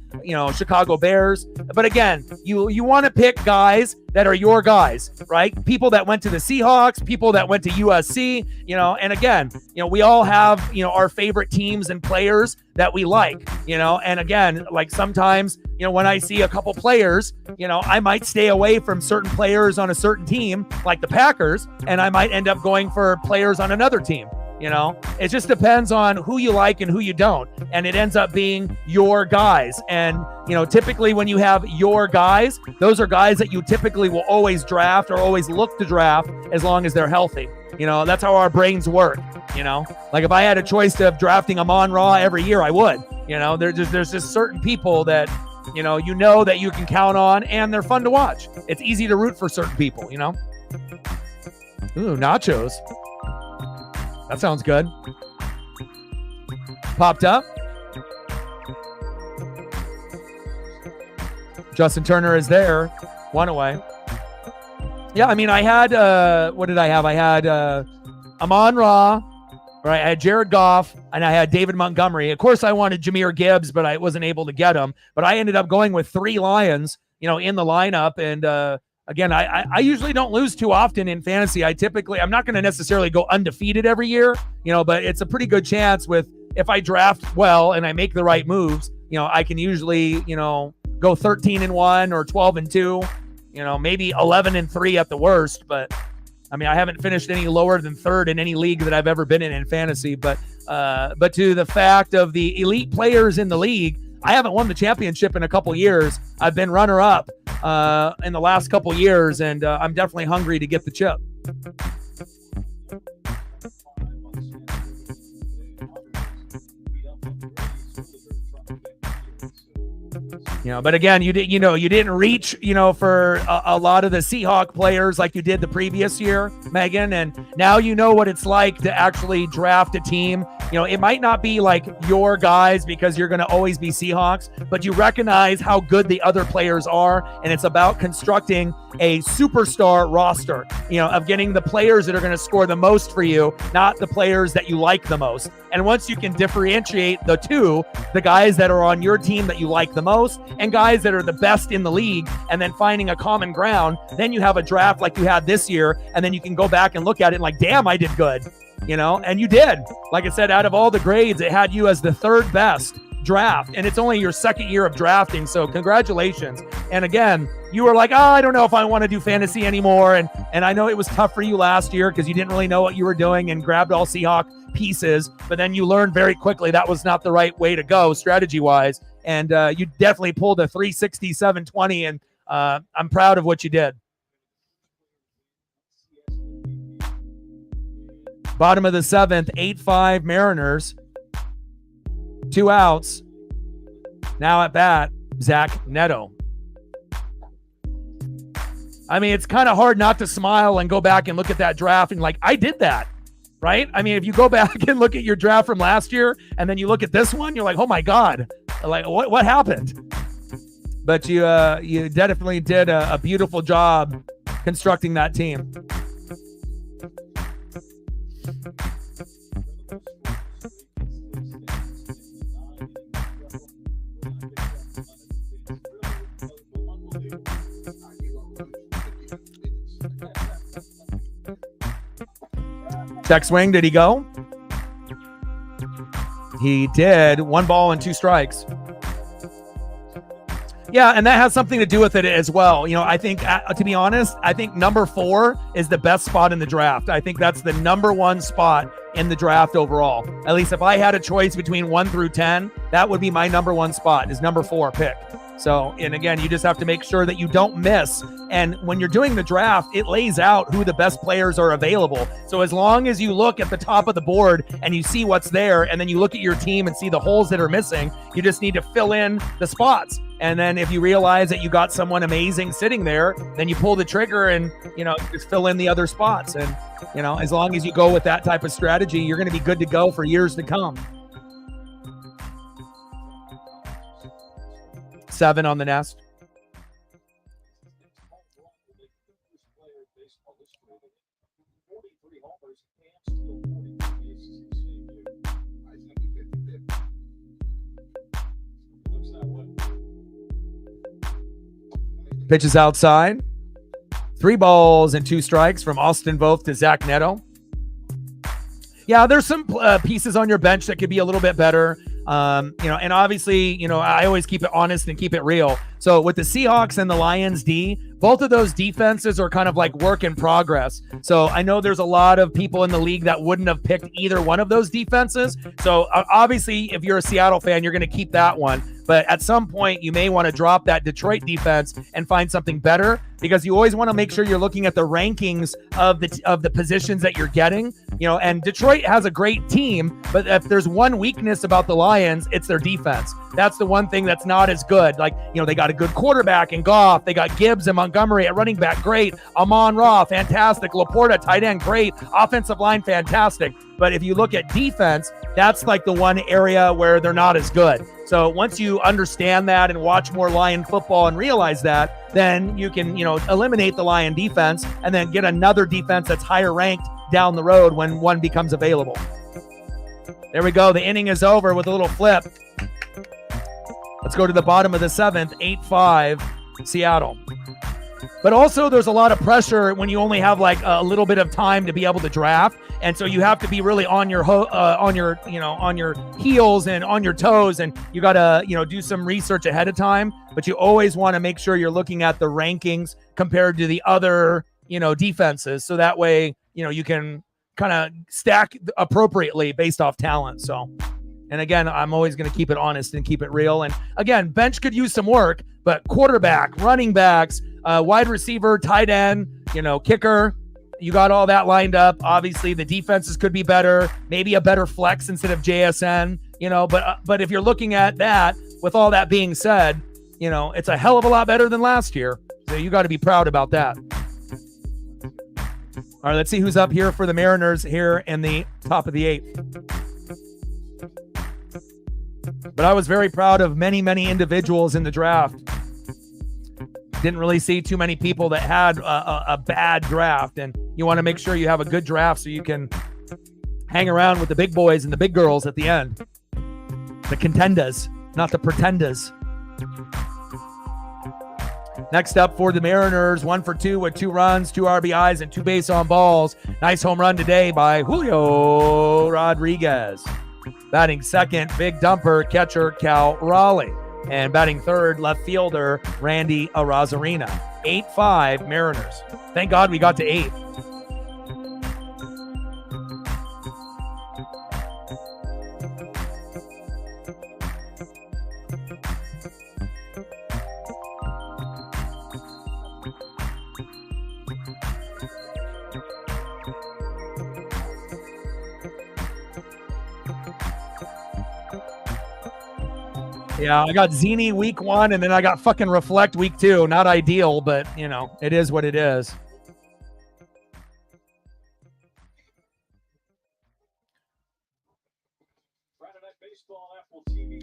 Chicago Bears. But again, you want to pick guys that are your guys, right? People that went to the Seahawks, people that went to USC, and again, we all have, our favorite teams and players that we like, and again, like sometimes, when I see a couple players, I might stay away from certain players on a certain team, like the Packers, and I might end up going for players on another team. It just depends on who you like and who you don't. And it ends up being your guys. And, typically when you have your guys, those are guys that you typically will always draft or always look to draft as long as they're healthy. That's how our brains work. Like if I had a choice of drafting Amon-Ra every year, I would. There's just certain people that, that you can count on, and they're fun to watch. It's easy to root for certain people, Ooh, nachos. That sounds good. Popped up. Justin Turner is there. 1 away. Yeah, I mean, I had, what did I have? I had Amon-Ra, right? I had Jared Goff, and I had David Montgomery. Of course, I wanted Jahmyr Gibbs, but I wasn't able to get him. But I ended up going with 3 Lions, in the lineup. And again, I usually don't lose too often in fantasy. I'm not going to necessarily go undefeated every year, but it's a pretty good chance if I draft well and I make the right moves, I can usually, go 13-1 or 12-2, maybe 11-3 at the worst. But I mean, I haven't finished any lower than 3rd in any league that I've ever been in fantasy. But to the fact of the elite players in the league, I haven't won the championship in a couple years. I've been runner-up in the last couple years, and I'm definitely hungry to get the chip. But again, you didn't reach, for a lot of the Seahawk players like you did the previous year, Megan. And now you know what it's like to actually draft a team. It might not be like your guys because you're going to always be Seahawks, but you recognize how good the other players are. And it's about constructing a superstar roster, of getting the players that are going to score the most for you, not the players that you like the most. And once you can differentiate the two, the guys that are on your team that you like the most and guys that are the best in the league, and then finding a common ground, then you have a draft like you had this year, and then you can go back and look at it and like, damn, I did good, and you did. Like I said, out of all the grades, it had you as the 3rd best draft, and it's only your 2nd year of drafting, so congratulations. And again, you were like, I don't know if I want to do fantasy anymore, and I know it was tough for you last year because you didn't really know what you were doing and grabbed all Seahawk pieces, but then you learned very quickly that was not the right way to go strategy-wise, and you definitely pulled a 360, 720, and I'm proud of what you did. Bottom of the 7th, 8-5 Mariners. 2 outs. Now at bat, Zach Neto. I mean, it's kind of hard not to smile and go back and look at that draft and like, I did that, right? I mean, if you go back and look at your draft from last year and then you look at this one, you're like, oh my God, like what happened? But you definitely did a beautiful job constructing that team. Check swing, did he go? He did. 1 ball and 2 strikes. Yeah, and that has something to do with it as well. You know, I think, to be honest, I think number 4 is the best spot in the draft. I think that's the number 1 spot in the draft overall. At least if I had a choice between 1 through 10, that would be my number 1 spot, is number 4 pick. So, and again, you just have to make sure that you don't miss. And when you're doing the draft, it lays out who the best players are available. So as long as you look at the top of the board and you see what's there, and then you look at your team and see the holes that are missing, you just need to fill in the spots. And then if you realize that you got someone amazing sitting there, then you pull the trigger and, you know, just fill in the other spots. And, you know, as long as you go with that type of strategy, you're going to be good to go for years to come. 7 on the nest. Pitches outside. 3 balls and 2 strikes from Austin Voth to Zach Neto. Yeah, there's some pieces on your bench that could be a little bit better. You know, and obviously, you know, I always keep it honest and keep it real. So with the Seahawks and the Lions D, both of those defenses are kind of like work in progress. So I know there's a lot of people in the league that wouldn't have picked either one of those defenses. So obviously, if you're a Seattle fan, you're going to keep that one. But at some point, you may want to drop that Detroit defense and find something better, because you always want to make sure you're looking at the rankings of the positions that you're getting. You know, and Detroit has a great team, but if there's one weakness about the Lions, it's their defense. That's the one thing that's not as good. Like, you know, they got a good quarterback in Goff. They got Gibbs and Montgomery at running back, great. Amon-Ra, fantastic. Laporta, tight end, great. Offensive line, fantastic. But if you look at defense, that's like the one area where they're not as good. So once you understand that and watch more Lion football and realize that, then you can, you know, eliminate the Lion defense and then get another defense that's higher ranked down the road when one becomes available. There we go. The inning is over with a little flip. Let's go to the bottom of the 7th, 8-5, Seattle. But also there's a lot of pressure when you only have like a little bit of time to be able to draft. And so you have to be really on your heels and on your toes, and you got to, you know, do some research ahead of time, but you always want to make sure you're looking at the rankings compared to the other, you know, defenses. So that way, you know, you can kind of stack appropriately based off talent. So, and again, I'm always going to keep it honest and keep it real. And again, bench could use some work, but quarterback, running backs, wide receiver, tight end, you know, kicker, you got all that lined up. Obviously, the defenses could be better, maybe a better flex instead of JSN, you know, but if you're looking at that, with all that being said, you know, it's a hell of a lot better than last year. So you got to be proud about that. All right, let's see who's up here for the Mariners here in the top of the 8th. But I was very proud of many, many individuals in the draft. Didn't really see too many people that had a bad draft, and you want to make sure you have a good draft so you can hang around with the big boys and the big girls at the end. The contenders, not the pretenders. Next up for the Mariners, 1 for 2 with 2 runs, 2 RBIs, and 2 base on balls. Nice home run today by Julio Rodriguez. Batting second, big dumper, catcher Cal Raleigh. And batting third, left fielder Randy Arozarena. 8-5 Mariners. Thank God we got to 8. Yeah, I got Zini week 1, and then I got fucking Reflect week 2. Not ideal, but, you know, it is what it is.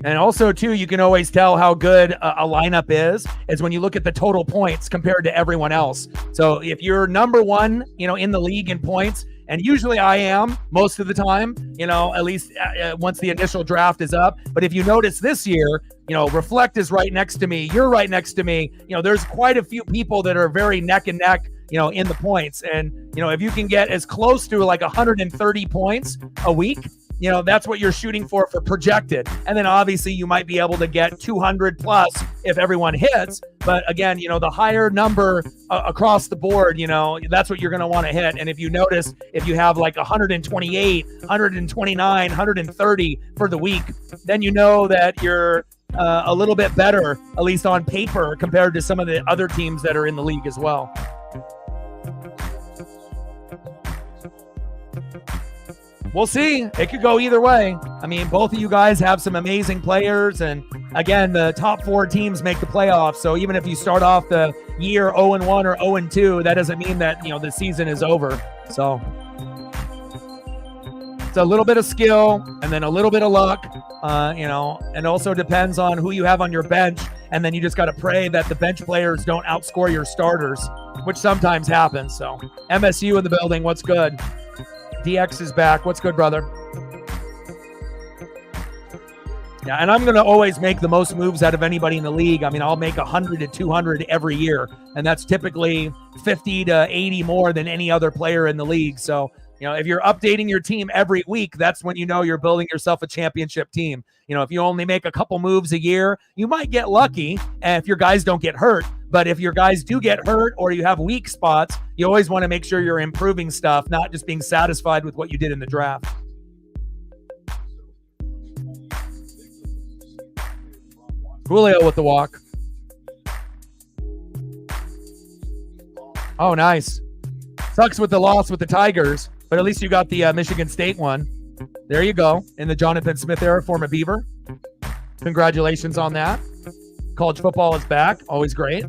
And also, too, you can always tell how good a lineup is when you look at the total points compared to everyone else. So if you're number 1, you know, in the league in points, and usually I am most of the time, you know, at least once the initial draft is up. But if you notice this year, you know, Reflect is right next to me. You're right next to me. You know, there's quite a few people that are very neck and neck, you know, in the points. And, you know, if you can get as close to like 130 points a week, you know, that's what you're shooting for projected. And then obviously you might be able to get 200 plus if everyone hits. But again, you know, the higher number across the board, you know, that's what you're going to want to hit. And if you notice, if you have like 128, 129, 130 for the week, then you know that you're a little bit better, at least on paper, compared to some of the other teams that are in the league as well. We'll see. It could go either way. I mean, both of you guys have some amazing players. And again, the top 4 teams make the playoffs. So even if you start off the year 0-1 or 0-2, that doesn't mean that, you know, the season is over. So it's a little bit of skill and then a little bit of luck, you know, and also depends on who you have on your bench. And then you just got to pray that the bench players don't outscore your starters, which sometimes happens. So MSU in the building. What's good? DX is back. What's good, brother? Yeah, and I'm going to always make the most moves out of anybody in the league. I mean, I'll make 100 to 200 every year, and that's typically 50 to 80 more than any other player in the league. So, you know, if you're updating your team every week, that's when you know you're building yourself a championship team. You know, if you only make a couple moves a year, you might get lucky if your guys don't get hurt. But if your guys do get hurt or you have weak spots, you always want to make sure you're improving stuff, not just being satisfied with what you did in the draft. Julio with the walk. Oh, nice. Sucks with the loss with the Tigers, but at least you got the Michigan State one. There you go. In the Jonathan Smith era, former Beaver. Congratulations on that. College football is back. Always great.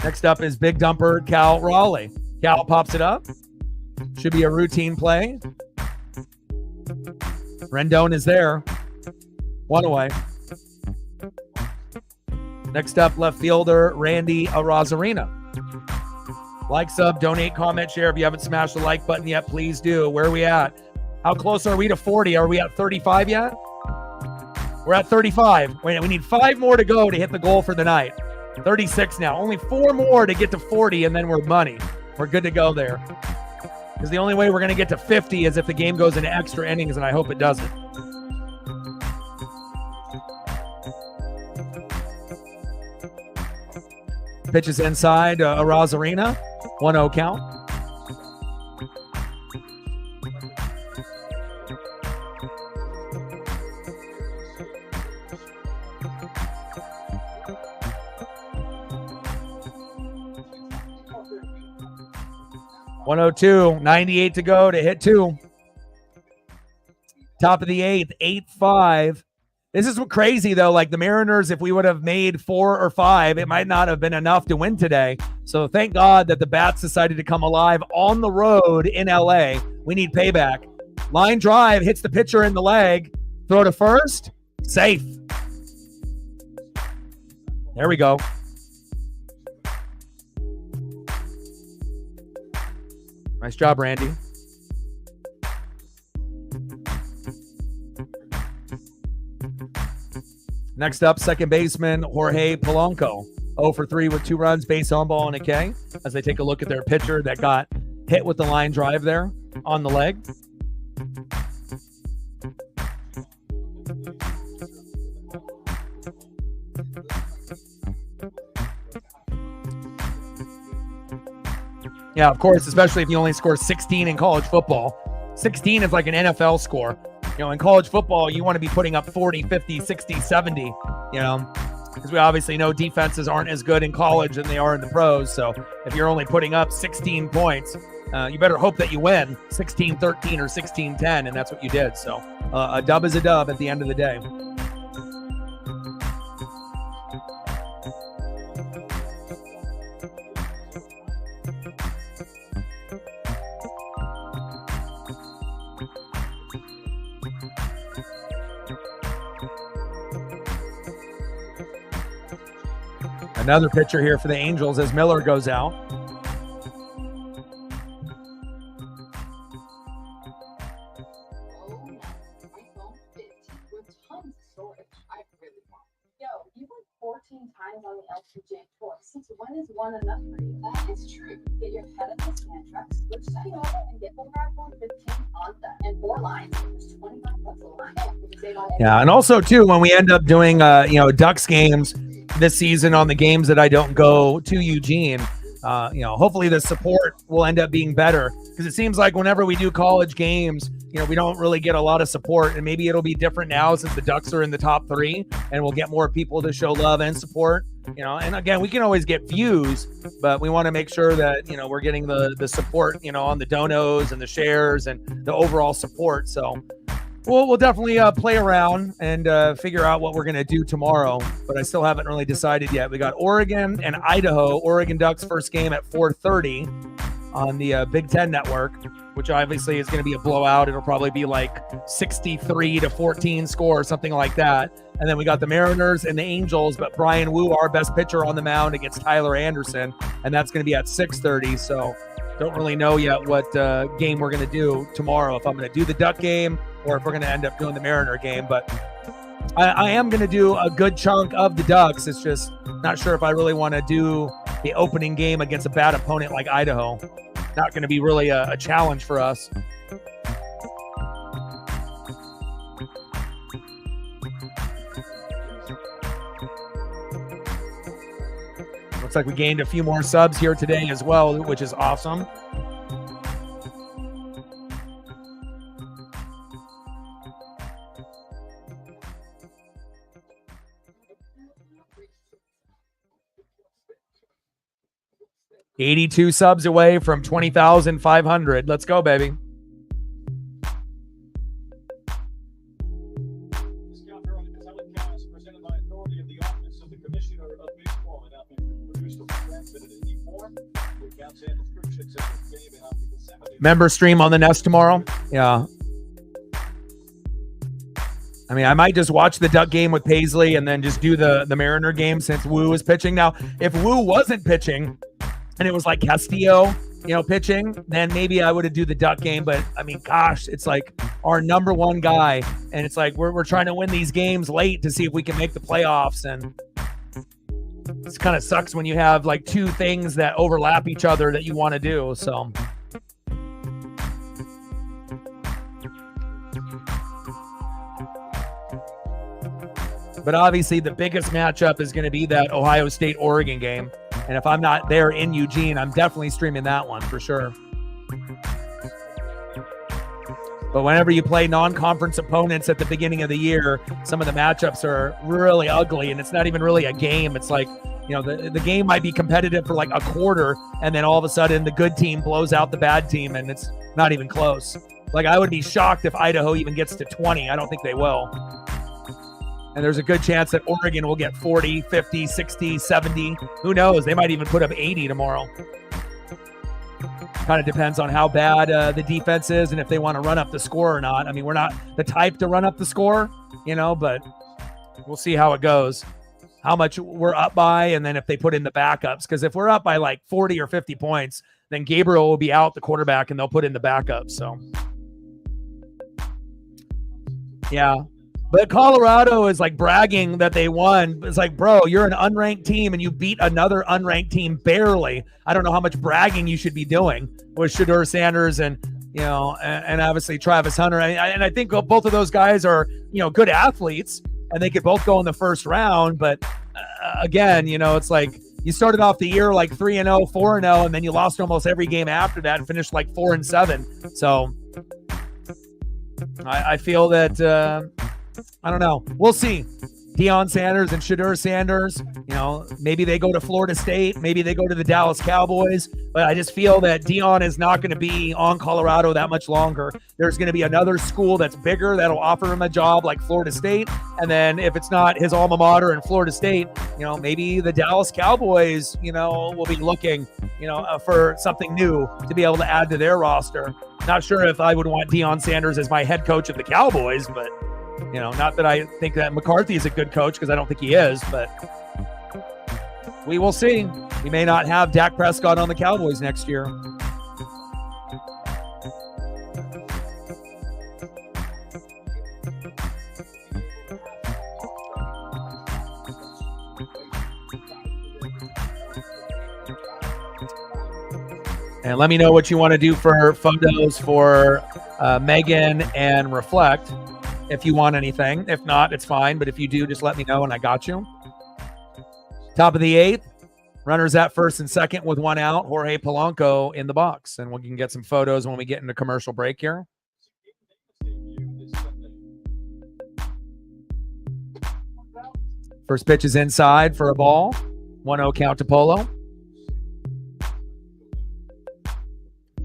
Next up is Big Dumper Cal Raleigh. Cal pops it up. Should be a routine play. Rendon is there. One away. Next up, left fielder Randy Arozarena. Like, sub, donate, comment, share. If you haven't smashed the like button yet, please do. Where are we at? How close are we to 40? Are we at 35 yet? We're at 35. We need 5 more to go to hit the goal for the night. 36 now. Only 4 more to get to 40, and then we're money. We're good to go there. Because the only way we're going to get to 50 is if the game goes into extra innings, and I hope it doesn't. Pitches inside Arozarena. 1-0 count. .102, 98 to go to hit 2. Top of the 8th, 8-5. This is crazy, though. Like the Mariners, if we would have made 4 or 5, it might not have been enough to win today. So thank God that the Bats decided to come alive on the road in LA. We need payback. Line drive, hits the pitcher in the leg. Throw to first. Safe. There we go. Nice job, Randy. Next up, second baseman Jorge Polanco. 0 for 3 with 2 runs, base on ball and a K. As they take a look at their pitcher that got hit with the line drive there on the leg. Yeah, of course, especially if you only score 16 in college football. 16 is like an NFL score. You know, in college football, you want to be putting up 40, 50, 60, 70, you know, because we obviously know defenses aren't as good in college than they are in the pros. So if you're only putting up 16 points, you better hope that you win 16-13 or 16-10, and that's what you did. So a dub is a dub at the end of the day. Another pitcher here for the Angels as Miller goes out. Yo, you went 14 times on the LPGA tour. Since when is one enough for you? That is true. Get your head up the stand truck, switch to Toyota, and get over at 115 on the and 4 lines. There's 25 bucks a line. Yeah, and also too, when we end up doing Ducks games this season on the games that I don't go to Eugene, hopefully the support will end up being better, because it seems like whenever we do college games, we don't really get a lot of support, and maybe it'll be different now since the Ducks are in the top 3 and we'll get more people to show love and support. And again, we can always get views, but we want to make sure that we're getting the support on the donos and the shares and the overall support. So we'll definitely play around and figure out what we're going to do tomorrow, but I still haven't really decided yet. We got Oregon and Idaho. Oregon Ducks first game at 4:30 on the Big Ten Network, which obviously is going to be a blowout. It'll probably be like 63-14 score or something like that. And then we got the Mariners and the Angels, but Brian Wu, our best pitcher, on the mound against Tyler Anderson, and that's going to be at 6:30. So don't really know yet what game we're going to do tomorrow, if I'm going to do the Duck game or if we're going to end up doing the Mariner game. But I am going to do a good chunk of the Ducks. It's just not sure if I really want to do the opening game against a bad opponent like Idaho. Not going to be really a challenge for us. Looks like we gained a few more subs here today as well, which is awesome. $82 subs away from 20,500. Let's go, baby. Member stream on the Nest tomorrow. Yeah. I mean, I might just watch the Duck game with Paisley and then just do the Mariner game since Wu is pitching. Now, if Wu wasn't pitching and it was like Castillo, pitching, then maybe I would have do the Duck game. But I mean, gosh, it's like our number one guy, and it's like we're trying to win these games late to see if we can make the playoffs. And it kind of sucks when you have like two things that overlap each other that you want to do. So. But obviously the biggest matchup is going to be that Ohio State-Oregon game. And if I'm not there in Eugene, I'm definitely streaming that one for sure. But whenever you play non-conference opponents at the beginning of the year, some of the matchups are really ugly, and it's not even really a game. It's like, the game might be competitive for like a quarter, and then all of a sudden the good team blows out the bad team, and it's not even close. Like, I would be shocked if Idaho even gets to 20. I don't think they will. And there's a good chance that Oregon will get 40, 50, 60, 70. Who knows? They might even put up 80 tomorrow. Kind of depends on how bad the defense is and if they want to run up the score or not. I mean, we're not the type to run up the score, but we'll see how it goes. How much we're up by, and then if they put in the backups. Because if we're up by like 40 or 50 points, then Gabriel will be out, the quarterback, and they'll put in the backups. So, yeah. But Colorado is like bragging that they won. It's like, bro, you're an unranked team and you beat another unranked team barely. I don't know how much bragging you should be doing with Shedeur Sanders and obviously Travis Hunter. And I think both of those guys are, good athletes, and they could both go in the first round. But again, it's like you started off the year like 3-0, 4-0, and then you lost almost every game after that and finished like 4-7. So I feel that, I don't know. We'll see. Deion Sanders and Shedeur Sanders, you know, maybe they go to Florida State, maybe they go to the Dallas Cowboys, but I just feel that Deion is not going to be on Colorado that much longer. There's going to be another school that's bigger that'll offer him a job like Florida State, and then if it's not his alma mater in Florida State, you know, maybe the Dallas Cowboys, you know, will be looking, you know, for something new to be able to add to their roster. Not sure if I would want Deion Sanders as my head coach of the Cowboys, but you know, not that I think that McCarthy is a good coach, because I don't think he is, but we will see. We may not have Dak Prescott on the Cowboys next year. And let me know what you want to do for photos for Megan and Reflect. If you want anything. If not, it's fine. But if you do, just let me know and I got you. Top of the 8th. Runners at first and second with 1 out. Jorge Polanco in the box. And we can get some photos when we get into commercial break here. First pitch is inside for a ball. 1-0 count to Polo.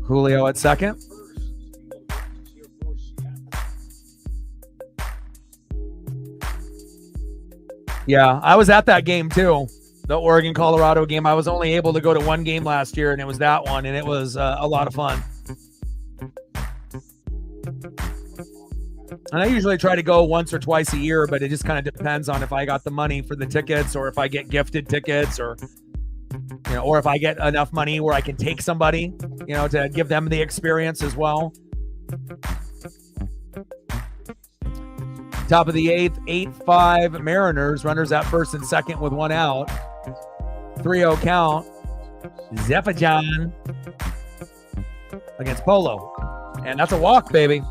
Julio at second. Yeah, I was at that game too, the Oregon-Colorado game. I was only able to go to one game last year, and it was that one, and it was a lot of fun. And I usually try to go once or twice a year, but it just kind of depends on if I got the money for the tickets or if I get gifted tickets or, you know, or if I get enough money where I can take somebody, you know, to give them the experience as well. Top of the 8th, 8-5 Mariners. Runners at first and second with 1 out. 3-0 count. Zephajan against Polo. And that's a walk, baby.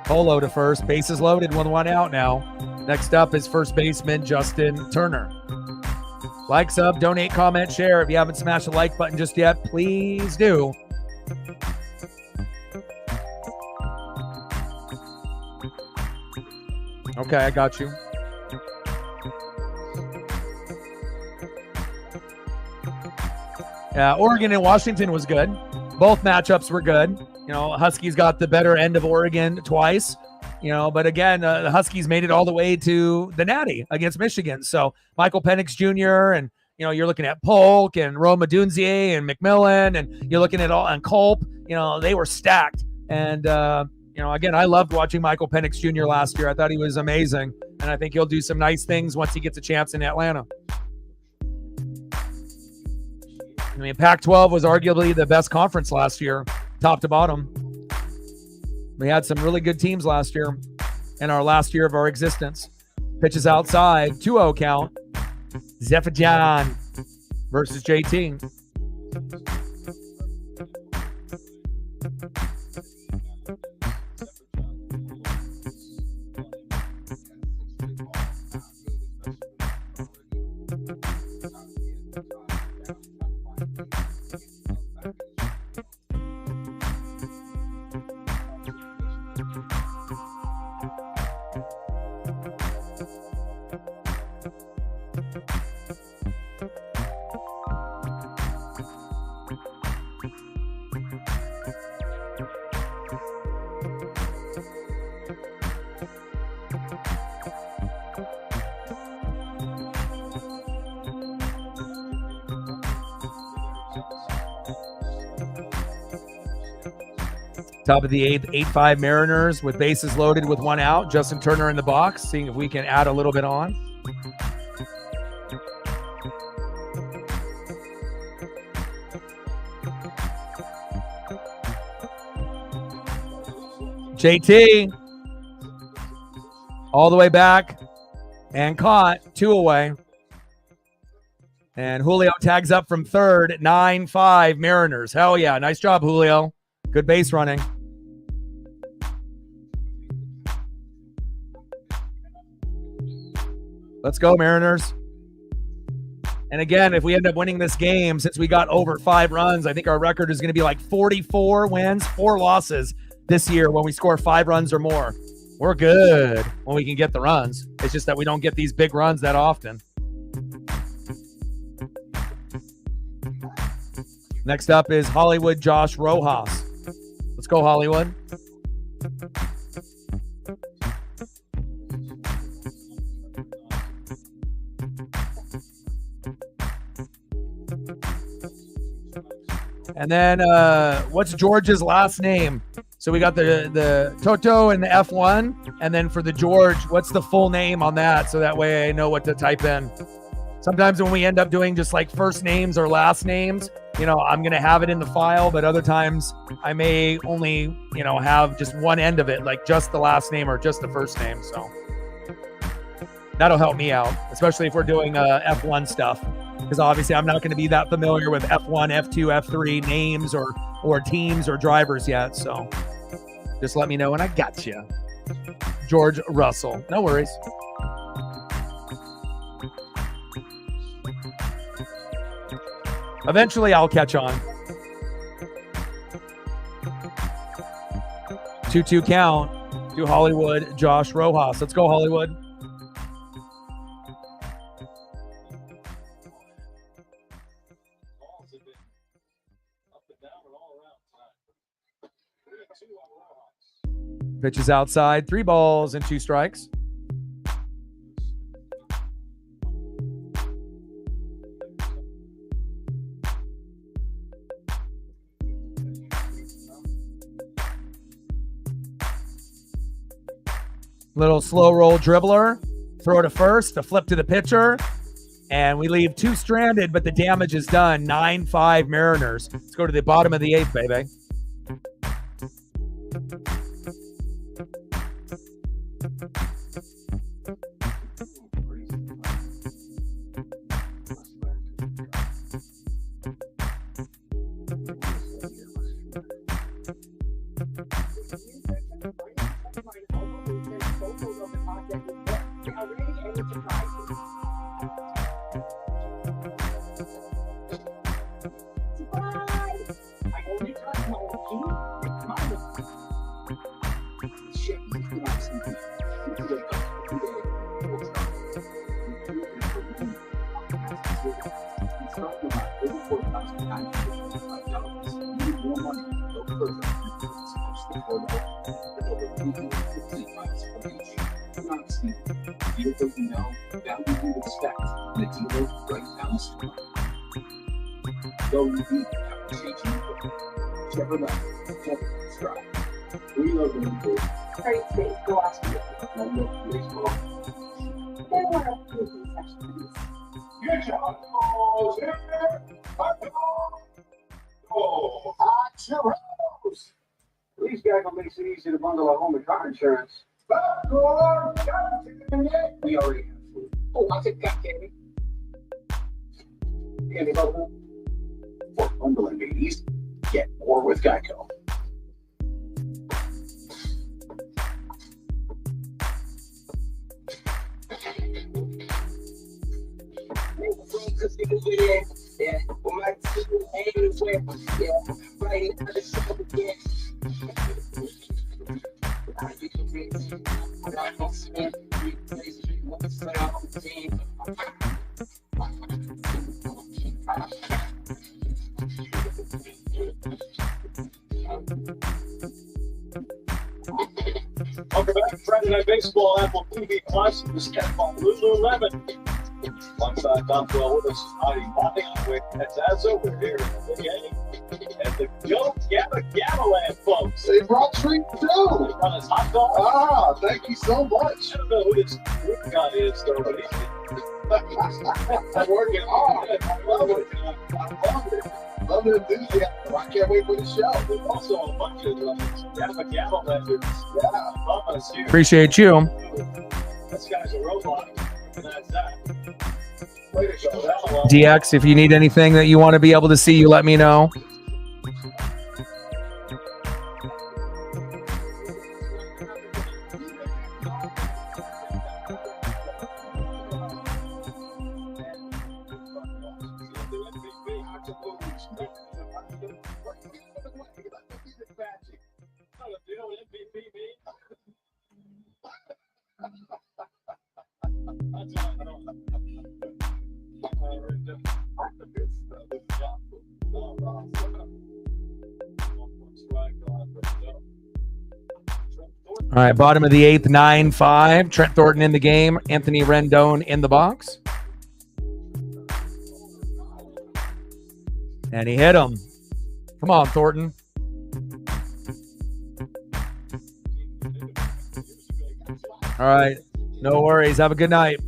Polo to first. Bases loaded with 1 out now. Next up is first baseman Justin Turner. Like, sub, donate, comment, share. If you haven't smashed the like button just yet, please do. Okay, I got you. Oregon and Washington was good. Both matchups were good. You know, Huskies got the better end of Oregon twice. You know, but again, the Huskies made it all the way to the Natty against Michigan. So Michael Penix Jr. and, you know, you're looking at Polk and Roma Dunzier and McMillan, and you're looking at all and Culp. You know, they were stacked. And, you know, again, I loved watching Michael Penix Jr. last year. I thought he was amazing. And I think he'll do some nice things once he gets a chance in Atlanta. I mean, Pac-12 was arguably the best conference last year, top to bottom. We had some really good teams last year in our last year of our existence. Pitches outside, 2-0 count. Zephajan versus JT. Top of the 8th, 8-5 Mariners with bases loaded with 1 out. Justin Turner in the box, seeing if we can add a little bit on. JT all the way back and caught, 2 away. And Julio tags up from third, 9-5 Mariners. Hell yeah, nice job, Julio. Good base running. Let's go, Mariners. And again, if we end up winning this game, since we got over 5 runs, I think our record is going to be like 44 wins, 4 losses this year when we score 5 runs or more. We're good when we can get the runs. It's just that we don't get these big runs that often. Next up is Hollywood Josh Rojas. Let's go, Hollywood. And then what's George's last name? So we got the Toto and the F1. And then for the George, what's the full name on that? So that way I know what to type in. Sometimes when we end up doing just like first names or last names, you know, I'm going to have it in the file. But other times I may only, you know, have just one end of it, like just the last name or just the first name. So that'll help me out, especially if we're doing F1 stuff. Because obviously I'm not going to be that familiar with F1, F2, F3 names or teams or drivers yet. So just let me know and I got you. George Russell. No worries. Eventually I'll catch on. 2-2 count to Hollywood Josh Rojas. Let's go, Hollywood. Pitches outside, 3 balls and 2 strikes. Little slow roll dribbler, throw to first, a flip to the pitcher, and we leave 2 stranded, but the damage is done. 9-5 Mariners. Let's go to the bottom of the 8th, baby. These guys will make it easy to bundle a home and car insurance. We already have food. Oh, I said, God damn it. Andy, for bundling babies, get more with Geico. Yeah, well, my team aims with, yeah, right now the show again. Welcome back to Friday Night Baseball, Apple TV Plus, the step on Lululemon. Alongside Tom Dwell with us, Heidi Monty on the way. That's Azzo. We're here in the game. And the Joe Gavaland folks. They brought treat too. They brought us hot dogs. Ah, thank you so much. I don't know who this group guy is, though, but he's I'm working hard. I love it. I love it. Love the enthusiasm. I can't wait for the show. There's also a bunch of Gavalanders. Yeah. Us here. Appreciate you. This guy's a robot. And that's that. Way to go. DX, if you need anything that you want to be able to see, you let me know. All right, bottom of the eighth, 9-5. Trent Thornton in the game. Anthony Rendon in the box. And he hit him. Come on, Thornton. All right, no worries. Have a good night.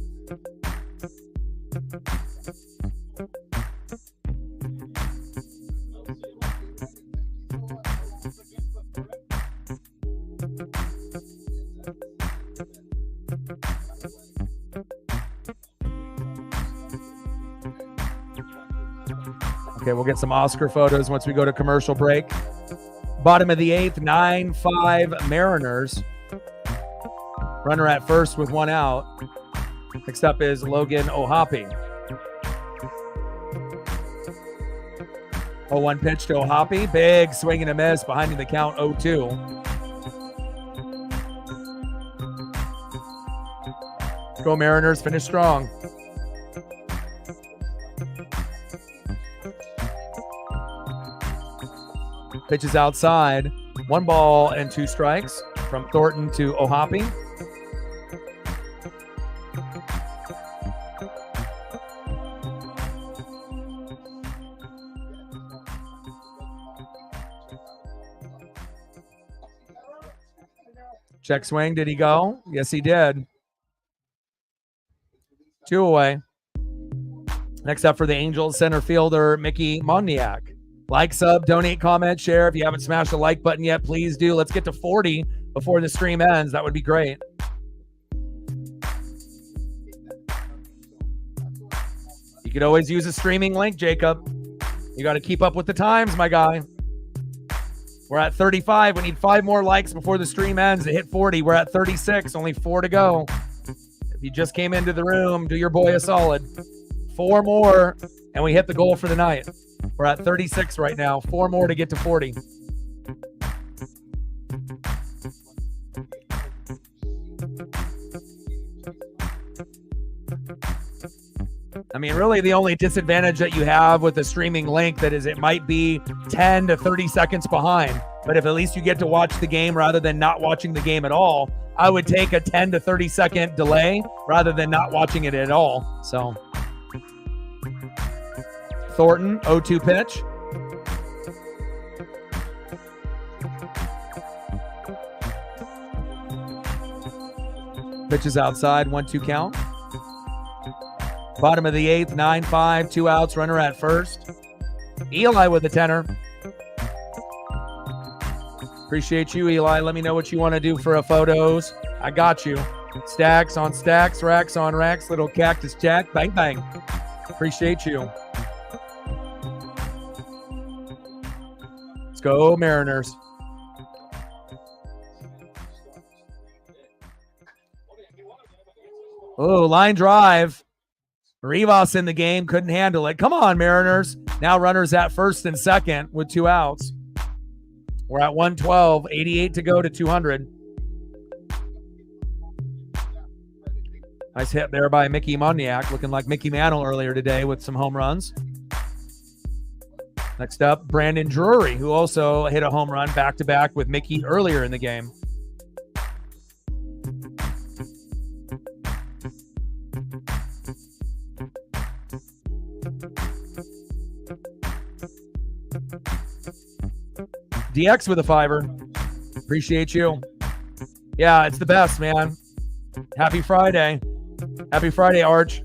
Okay, we'll get some Oscar photos once we go to commercial break. Bottom of the eighth, 9-5 Mariners. Runner at first with one out. Next up is Logan Ohapi. 0-1 pitch to Ohapi. Big swing and a miss behind the count 0-2. Go Mariners, finish strong. Pitches outside. 1 ball and 2 strikes from Thornton to Ohapi. Check swing. Did he go? Yes, he did. 2 away. Next up for the Angels, center fielder Mickey Moniak. Like, sub, donate, comment, share. If you haven't smashed the like button yet, please do. Let's get to 40 before the stream ends. That would be great. You could always use a streaming link, Jacob. You got to keep up with the times, my guy. We're at 35. We need 5 more likes before the stream ends to hit 40. We're at 36. Only 4 to go. If you just came into the room, do your boy a solid. 4 more, and we hit the goal for the night. We're at 36 right now. 4 more to get to 40. I mean, really the only disadvantage that you have with the streaming link that is it might be 10 to 30 seconds behind. But if at least you get to watch the game rather than not watching the game at all, I would take a 10 to 30 second delay rather than not watching it at all. So Thornton, 0-2 pitch. Pitches outside, 1-2 count. Bottom of the eighth, 9-5, 2 outs, runner at first. Eli with the tenor. Appreciate you, Eli. Let me know what you want to do for a photos. I got you. Stacks on stacks, racks on racks, little cactus jack. Bang, bang. Appreciate you. Let's go, Mariners. Oh, line drive. Rivas in the game, couldn't handle it. Come on, Mariners. Now runners at first and second with 2 outs. We're at 112, 88 to go to 200. Nice hit there by Mickey Moniak, looking like Mickey Mantle earlier today with some home runs. Next up, Brandon Drury, who also hit a home run back-to-back with Mickey earlier in the game. DX with a 5-er. Appreciate you. Yeah, it's the best, man. Happy Friday. Happy Friday, Arch.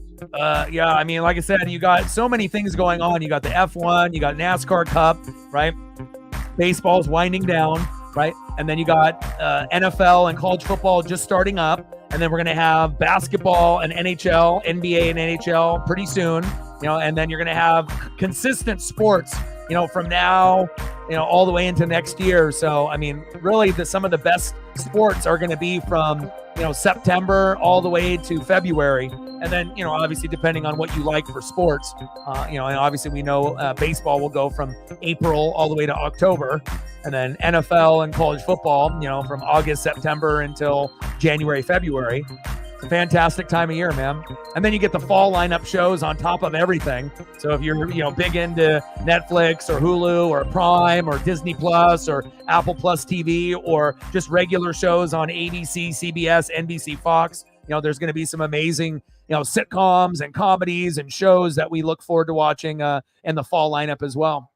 Yeah, I mean, like I said, you got so many things going on. You got the F1, you got NASCAR Cup, right? Baseball's winding down, right? And then you got NFL and college football just starting up. And then we're going to have basketball and NHL, NBA and NHL pretty soon, you know, and then you're going to have consistent sports, you know, from now, you know, all the way into next year. So, I mean, really some of the best sports are going to be from, you know, September all the way to February. And then, you know, obviously depending on what you like for sports, you know, and obviously we know baseball will go from April all the way to October, and then NFL and college football, you know, from August, September until January, February. It's a fantastic time of year, man. And then you get the fall lineup shows on top of everything. So if you're, big into Netflix or Hulu or Prime or Disney Plus or Apple Plus TV or just regular shows on ABC, CBS, NBC, Fox, there's going to be some amazing, sitcoms and comedies and shows that we look forward to watching in the fall lineup as well.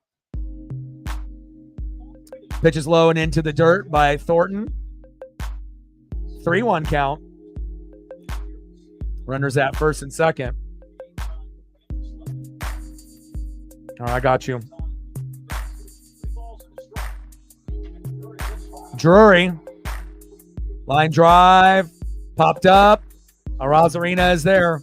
Pitch is low and into the dirt by Thornton. 3-1 count. Runners at first and second. All right, I got you. Drury. Line drive. Popped up. Arozarena is there.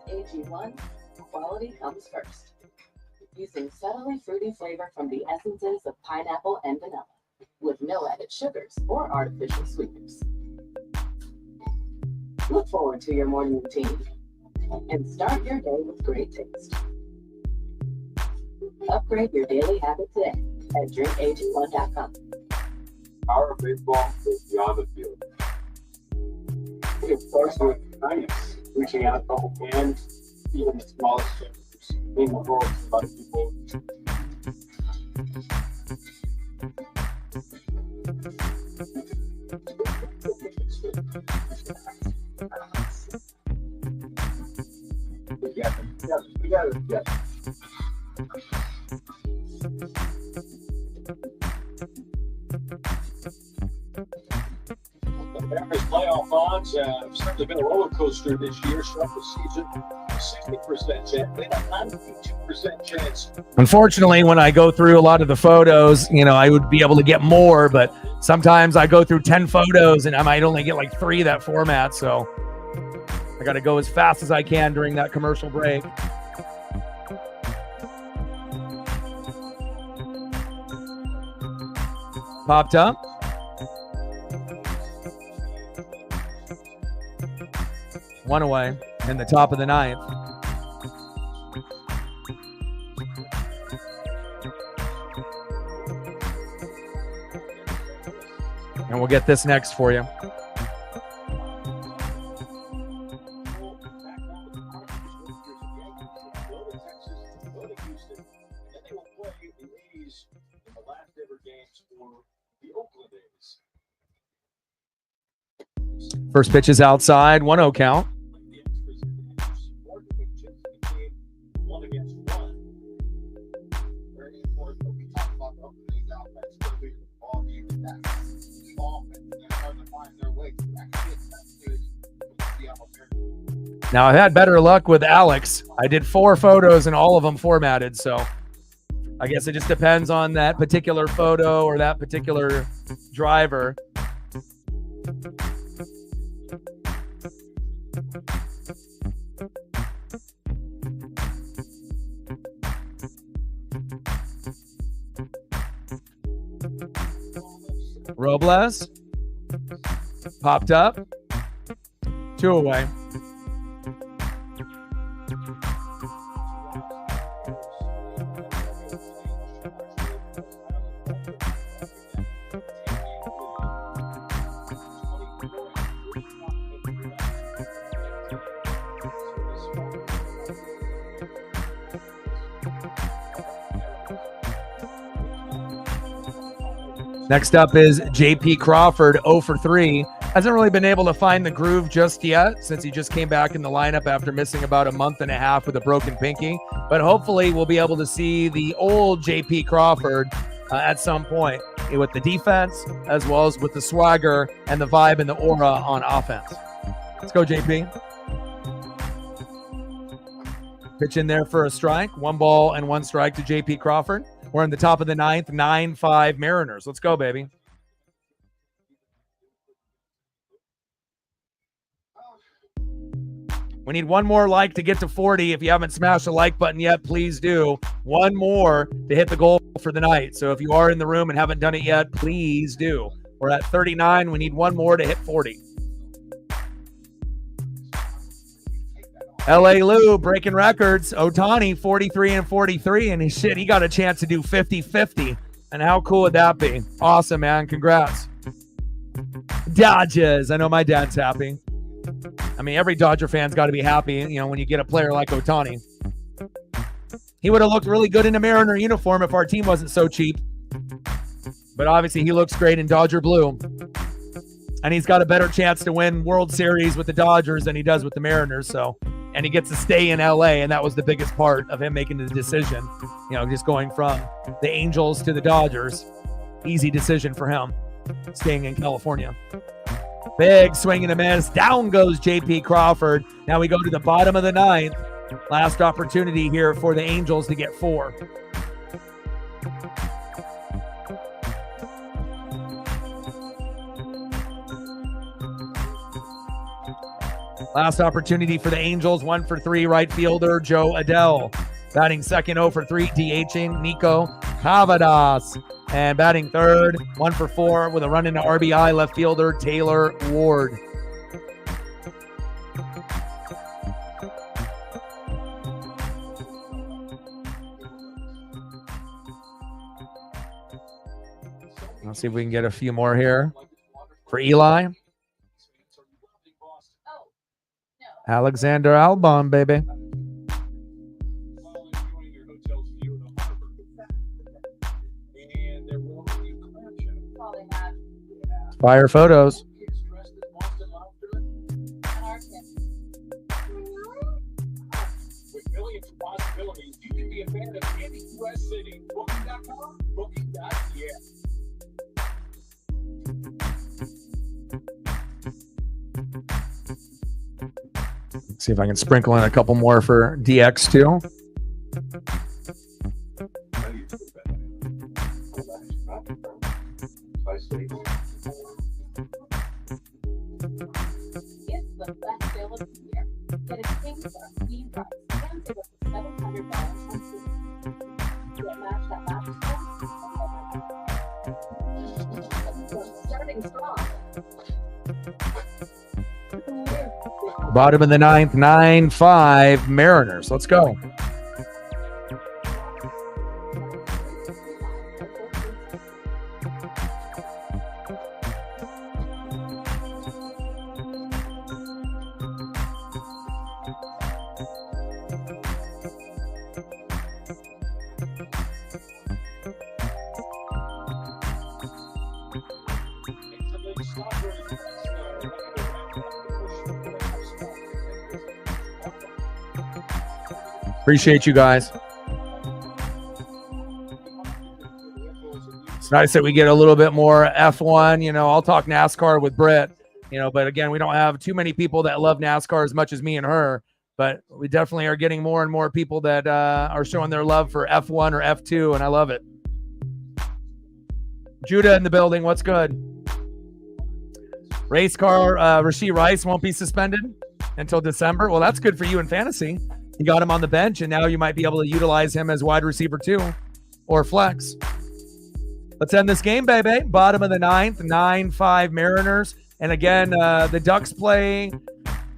AG1, quality comes first. Using subtly fruity flavor from the essences of pineapple and vanilla, with no added sugars or artificial sweeteners. Look forward to your morning routine and start your day with great taste. Upgrade your daily habit today at drinkag1.com. Power of baseball is beyond the field. It starts with kindness, reaching out to help fans, even the smallest gestures, being the world to other people. Together. The Mariners' playoff odds have certainly been a roller coaster this year. Start the season, 60% chance, then a 92% chance. Unfortunately, when I go through a lot of the photos, I would be able to get more, but sometimes I go through 10 photos and I might only get like 3 that format. So I got to go as fast as I can during that commercial break. Popped up. One away in the top of the 9th. And we'll get this next for you. First pitch is outside, 1-0 count. Now, I've had better luck with Alex. I did 4 photos and all of them formatted, so I guess it just depends on that particular photo or that particular driver. Robles popped up, 2 away. Next up is JP Crawford, 0 for 3. Hasn't really been able to find the groove just yet since he just came back in the lineup after missing about a month and a half with a broken pinky. But hopefully we'll be able to see the old JP Crawford at some point with the defense as well as with the swagger and the vibe and the aura on offense. Let's go, JP. Pitch in there for a strike. 1 ball and 1 strike to JP Crawford. We're in the top of the 9th, 9-5 Mariners. Let's go, baby. We need 1 more like to get to 40. If you haven't smashed the like button yet, please do. 1 more to hit the goal for the night. So if you are in the room and haven't done it yet, please do. We're at 39. We need 1 more to hit 40. LA Lou breaking records. Ohtani 43 and 43, and he got a chance to do 50-50. And how cool would that be? Awesome, man. Congrats. Dodgers. I know my dad's happy. I mean, every Dodger fan's got to be happy, when you get a player like Ohtani. He would have looked really good in a Mariner uniform if our team wasn't so cheap. But obviously he looks great in Dodger blue. And he's got a better chance to win World Series with the Dodgers than he does with the Mariners. And he gets to stay in LA, and that was the biggest part of him making the decision. Just going from the Angels to the Dodgers. Easy decision for him, staying in California. Big swing and a miss. Down goes JP Crawford. Now we go to the bottom of the 9th. Last opportunity here for the Angels to get 4. Last opportunity for the Angels. 1 for 3 right fielder Joe Adell. Batting second, 0 for 3, DHing Nico Cavadas. And batting third, 1 for 4 with a run into RBI, left fielder Taylor Ward. Let's see if we can get a few more here for Eli. Alexander Albon, baby. Fire photos. With millions of possibilities, you can be a fan of any U.S. city. Booking.com, booking.ca. See if I can sprinkle in a couple more for DX too. It's the best sale of the year. Get a king for a clean price and save up to $700 on food. Get match that matches starting strong. Bottom of the 9th, 9-5 Mariners. Let's go. Appreciate you guys. It's nice that we get a little bit more F1. I'll talk NASCAR with Britt, but again, we don't have too many people that love NASCAR as much as me and her, but we definitely are getting more and more people that are showing their love for F1 or F2, and I love it. Judah in the building. What's good? Race car, Rashee Rice won't be suspended until December. Well, that's good for you in fantasy. You got him on the bench, and now you might be able to utilize him as wide receiver 2 or flex. Let's end this game, baby. Bottom of the 9th, 9-5 Mariners. And again, the Ducks play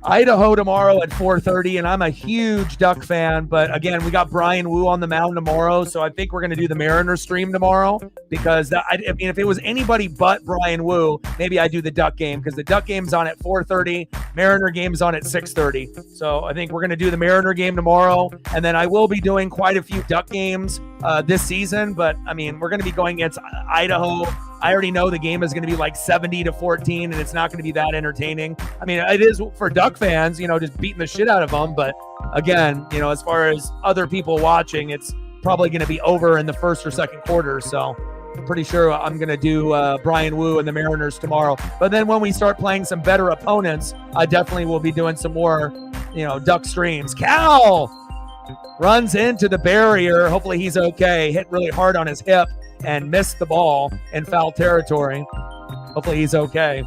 Idaho tomorrow at 4:30, and I'm a huge Duck fan. But again, we got Brian Wu on the mound tomorrow, so I think we're going to do the Mariners stream tomorrow because if it was anybody but Brian Wu, maybe I do the Duck game because the Duck game's on at 4:30, Mariner game's on at 6:30. So I think we're going to do the Mariner game tomorrow, and then I will be doing quite a few Duck games this season. But I mean, we're going to be going against Idaho I already know the game is going to be like 70-14, and it's not going to be that entertaining. I mean, it is for Duck fans, just beating the shit out of them. But again, as far as other people watching, it's probably going to be over in the first or second quarter. So I'm pretty sure I'm going to do Brian Wu and the Mariners tomorrow. But then when we start playing some better opponents, I definitely will be doing some more, Duck streams. Cal runs into the barrier. Hopefully he's okay. Hit really hard on his hip and missed the ball in foul territory. Hopefully he's okay.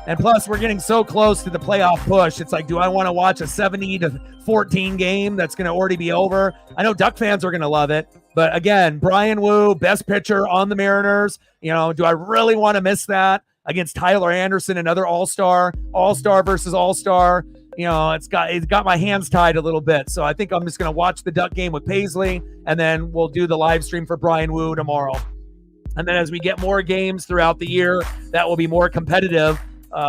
And plus, we're getting so close to the playoff push. It's like, do I want to watch a 70-14 game that's going to already be over? I know Duck fans are going to love it. But again, Brian Wu, best pitcher on the Mariners. Do I really want to miss that against Tyler Anderson, another all-star versus all-star? It's got my hands tied a little bit. So I think I'm just going to watch the Duck game with Paisley, and then we'll do the live stream for Brian Wu tomorrow. And then as we get more games throughout the year that will be more competitive,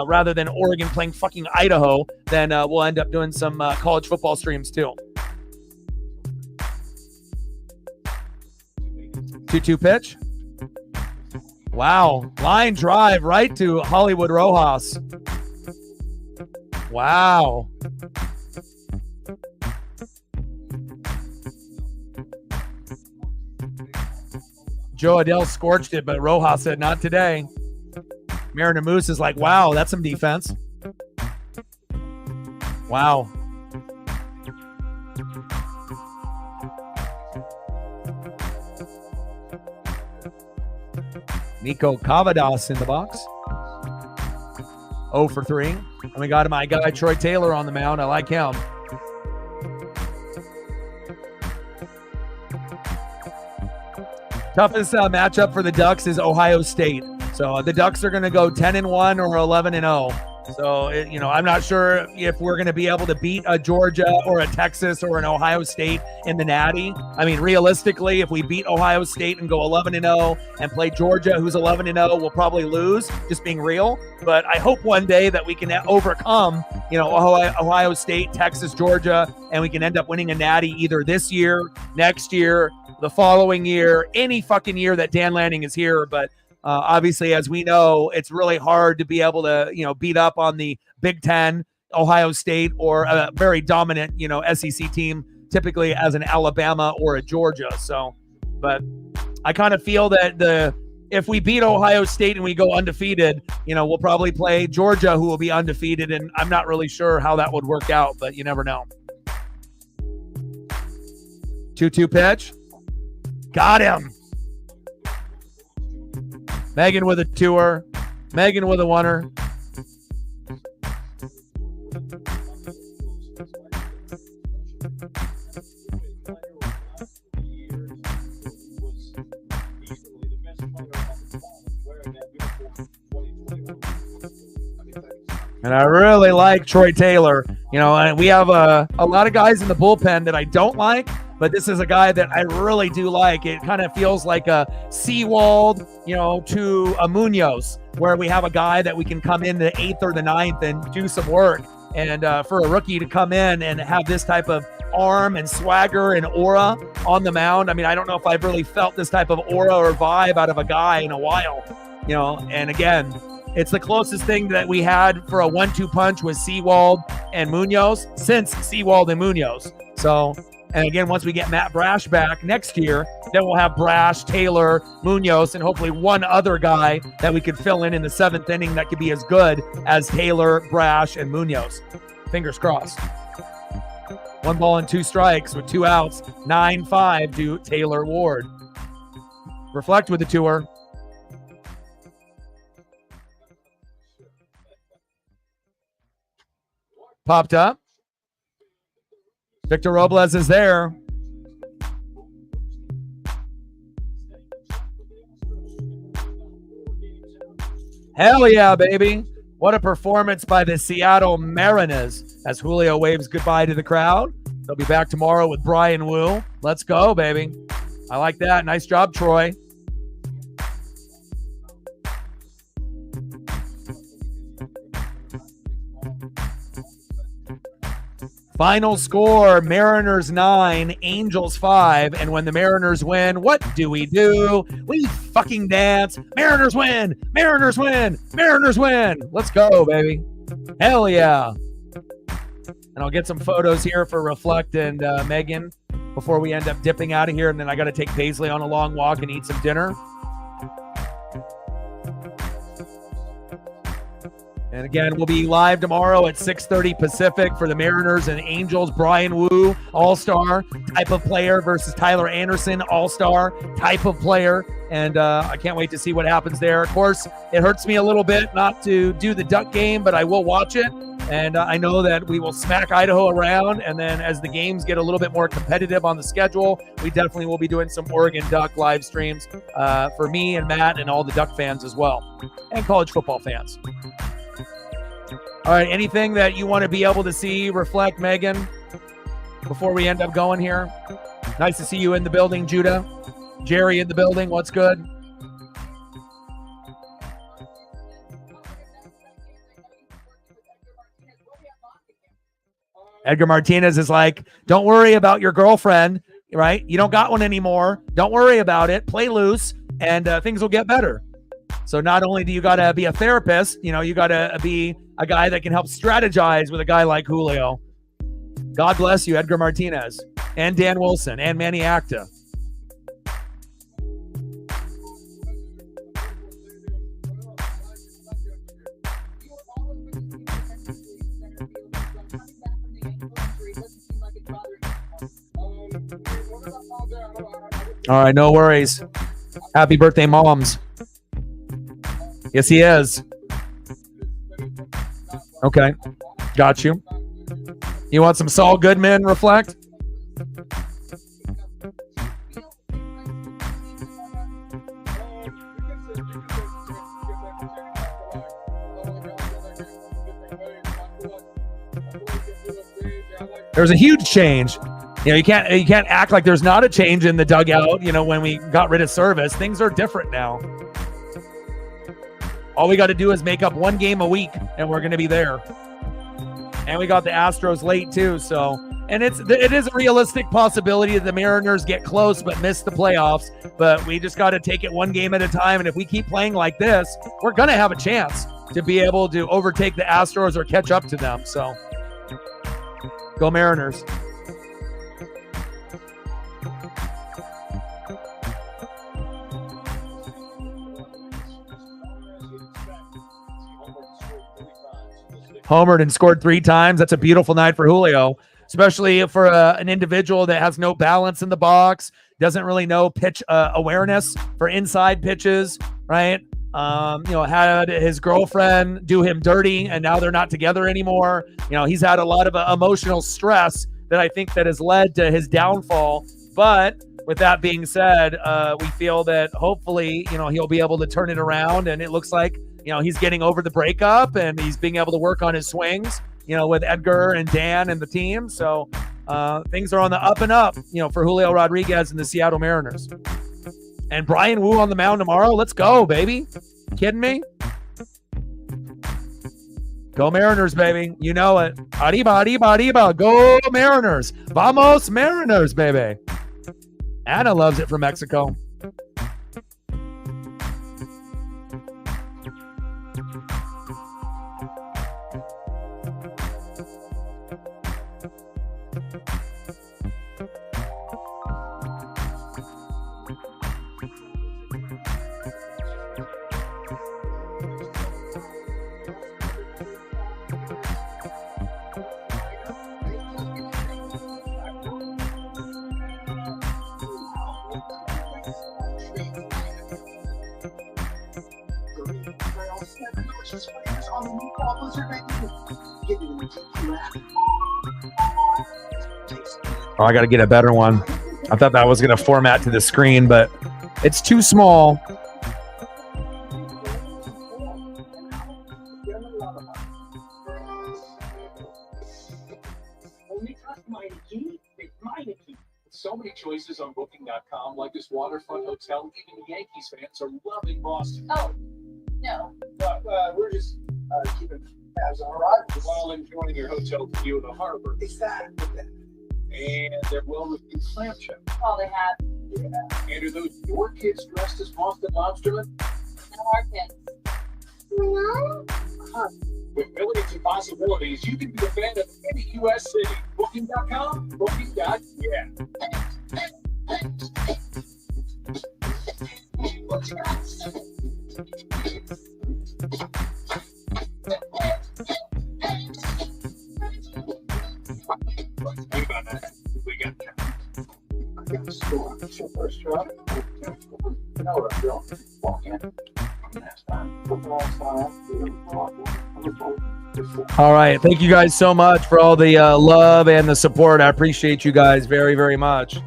rather than Oregon playing fucking Idaho, then we'll end up doing some college football streams too. 2-2 pitch. Wow. Line drive right to Hollywood Rojas. Wow. Joe Adele scorched it, but Rojas said not today. Mariner Moose is like, wow, that's some defense. Wow. Nico Cavadas in the box. 0 for 3. And we got my guy Troy Taylor on the mound. I like him. Toughest matchup for the Ducks is Ohio State. So the Ducks are going to go 10-1 or 11-0. So, I'm not sure if we're going to be able to beat a Georgia or a Texas or an Ohio State in the Natty. I mean, realistically, if we beat Ohio State and go 11-0 and play Georgia, who's 11-0, we'll probably lose, just being real. But I hope one day that we can overcome, Ohio State, Texas, Georgia, and we can end up winning a Natty either this year, next year, the following year, any fucking year that Dan Lanning is here. But obviously, as we know, it's really hard to be able to, beat up on the Big Ten, Ohio State, or a very dominant, SEC team, typically as an Alabama or a Georgia. So, but I kind of feel that if we beat Ohio State and we go undefeated, we'll probably play Georgia, who will be undefeated. And I'm not really sure how that would work out, but you never know. 2-2 pitch. Got him. Megan with a 2-er. Megan with a 1-er. And I really like Troy Taylor. And we have a lot of guys in the bullpen that I don't like, but this is a guy that I really do like. It kind of feels like a Seawald, to a Munoz, where we have a guy that we can come in the 8th or the 9th and do some work. And for a rookie to come in and have this type of arm and swagger and aura on the mound, I mean, I don't know if I've really felt this type of aura or vibe out of a guy in a while, and again, it's the closest thing that we had for a 1-2 punch with Seawald and Munoz since Seawald and Munoz. So, and again, once we get Matt Brash back next year, then we'll have Brash, Taylor, Munoz, and hopefully one other guy that we could fill in the 7th inning that could be as good as Taylor, Brash, and Munoz. Fingers crossed. 1 ball and 2 strikes with 2 outs. 9-5 to Taylor Ward. Reflect with the 2-er. Popped up. Victor Robles is there. Hell yeah, baby. What a performance by the Seattle Mariners as Julio waves goodbye to the crowd. They'll be back tomorrow with Brian Wu. Let's go, baby. I like that. Nice job, Troy. Final score, Mariners 9, Angels 5. And when the Mariners win, what do? We fucking dance. Mariners win. Mariners win. Mariners win. Let's go, baby. Hell yeah. And I'll get some photos here for Reflect and Megan before we end up dipping out of here. And then I got to take Paisley on a long walk and eat some dinner. And again, we'll be live tomorrow at 6:30 Pacific for the Mariners and Angels. Brian Wu, all-star type of player versus Tyler Anderson, all-star type of player. And I can't wait to see what happens there. Of course, it hurts me a little bit not to do the Duck game, but I will watch it. And I know that we will smack Idaho around. And then as the games get a little bit more competitive on the schedule, we definitely will be doing some Oregon Duck live streams for me and Matt and all the Duck fans as well, and college football fans. All right, anything that you want to be able to see, Reflect, Megan, before we end up going here? Nice to see you in the building, Judah. Jerry in the building, what's good? Edgar Martinez is like, don't worry about your girlfriend, right? You don't got one anymore. Don't worry about it. Play loose, and things will get better. So not only do you got to be a therapist, you got to be a guy that can help strategize with a guy like Julio. God bless you, Edgar Martinez, and Dan Wilson, and Manny Acta. All right, no worries. Happy birthday, moms. Yes, he is. Okay, got you. You want some Saul Goodman, Reflect? There's a huge change. You can't act like there's not a change in the dugout. When we got rid of Service, things are different now. All we got to do is make up one game a week, and we're going to be there. And we got the Astros late too, and it is a realistic possibility that the Mariners get close but miss the playoffs. But we just got to take it one game at a time. And if we keep playing like this, we're going to have a chance to be able to overtake the Astros or catch up to them. So, go Mariners. Homered and scored 3 times. That's a beautiful night for Julio, especially for an individual that has no balance in the box, doesn't really know pitch awareness for inside pitches, right? Had his girlfriend do him dirty, and now they're not together anymore. He's had a lot of emotional stress that I think that has led to his downfall. But with that being said, we feel that hopefully, he'll be able to turn it around, and it looks like he's getting over the breakup, and he's being able to work on his swings, with Edgar and Dan and the team. So things are on the up and up, for Julio Rodriguez and the Seattle Mariners. And Brian Wu on the mound tomorrow. Let's go, baby. Kidding me? Go Mariners, baby. You know it. Arriba, arriba, arriba. Go Mariners. Vamos Mariners, baby. Anna loves it from Mexico. Oh, I got to get a better one. I thought that was going to format to the screen, but it's too small. So many choices on Booking.com, like this waterfront hotel. Even Yankees fans are loving Boston. Oh, no. We're just keeping As a horizon. while enjoying your hotel view of the harbor. Exactly. And they're well within clam chowder. All they have. And are those your kids dressed as Boston Lobstermen? No our kids. With millions of possibilities, you can be a fan of any U.S. city. Booking.com, booking.yeah. We got that. We got that. I got a score. It's your first shot. You know what I'm doing. Walk in. Last time. Last time. All right. Thank you guys so much for all the love and the support. I appreciate you guys very, very much.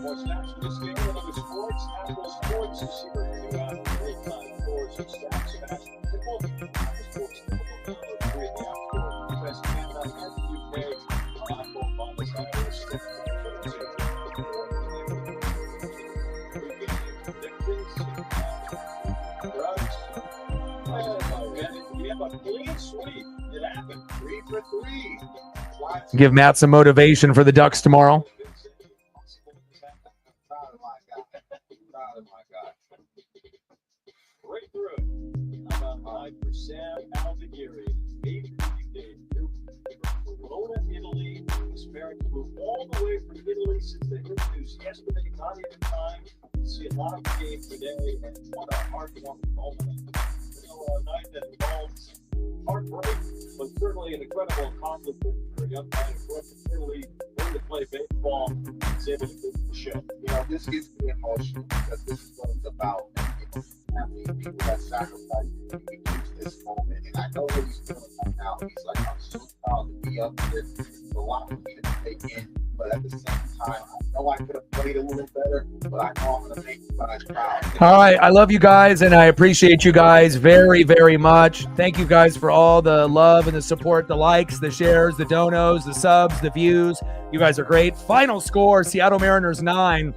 More snaps for this game and other sports. Apple Sports is here to real-time scores and stats. Basketball, sports, free at the App Store, US, Canada, and the UK. iPhone, Bombas, iOS, we have a clean sweep. It happened. 3 for 3. Give Matt some motivation for the Ducks tomorrow. Right through it. How about 5 for Sam Aldegheri? 8 for Verona, Italy. Aspiring to move all the way from Italy since they introduced yesterday. Not even time to see a live game today. And what a heartwarming moment. A night that involves heartbreak, but certainly an incredible accomplishment for a young man who grew up in Italy, learned to play baseball, and was able to do the show. You know, this gets me emotional because this is what it's about. Having people that sacrifice to reach this moment. And I know what he's doing right now. He's like, I'm so proud to be up here. It's a lot for me to take in. But at the same time, I know I could have played a little better, but I know I'm going to make you guys proud. All right. I love you guys, and I appreciate you guys very, very much. Thank you guys for all the love and the support, the likes, the shares, the donos, the subs, the views. You guys are great. Final score, Seattle Mariners 9,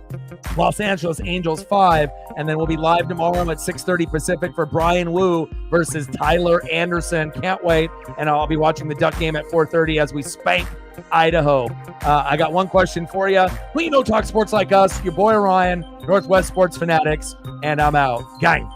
Los Angeles Angels 5. And then we'll be live tomorrow at 6:30 Pacific for Brian Wu versus Tyler Anderson. Can't wait. And I'll be watching the Duck game at 4:30 as we spank Idaho. I got one question for you. Who you know talk sports like us? Your boy Ryan, Northwest Sports Fanatics, and I'm out. Gang.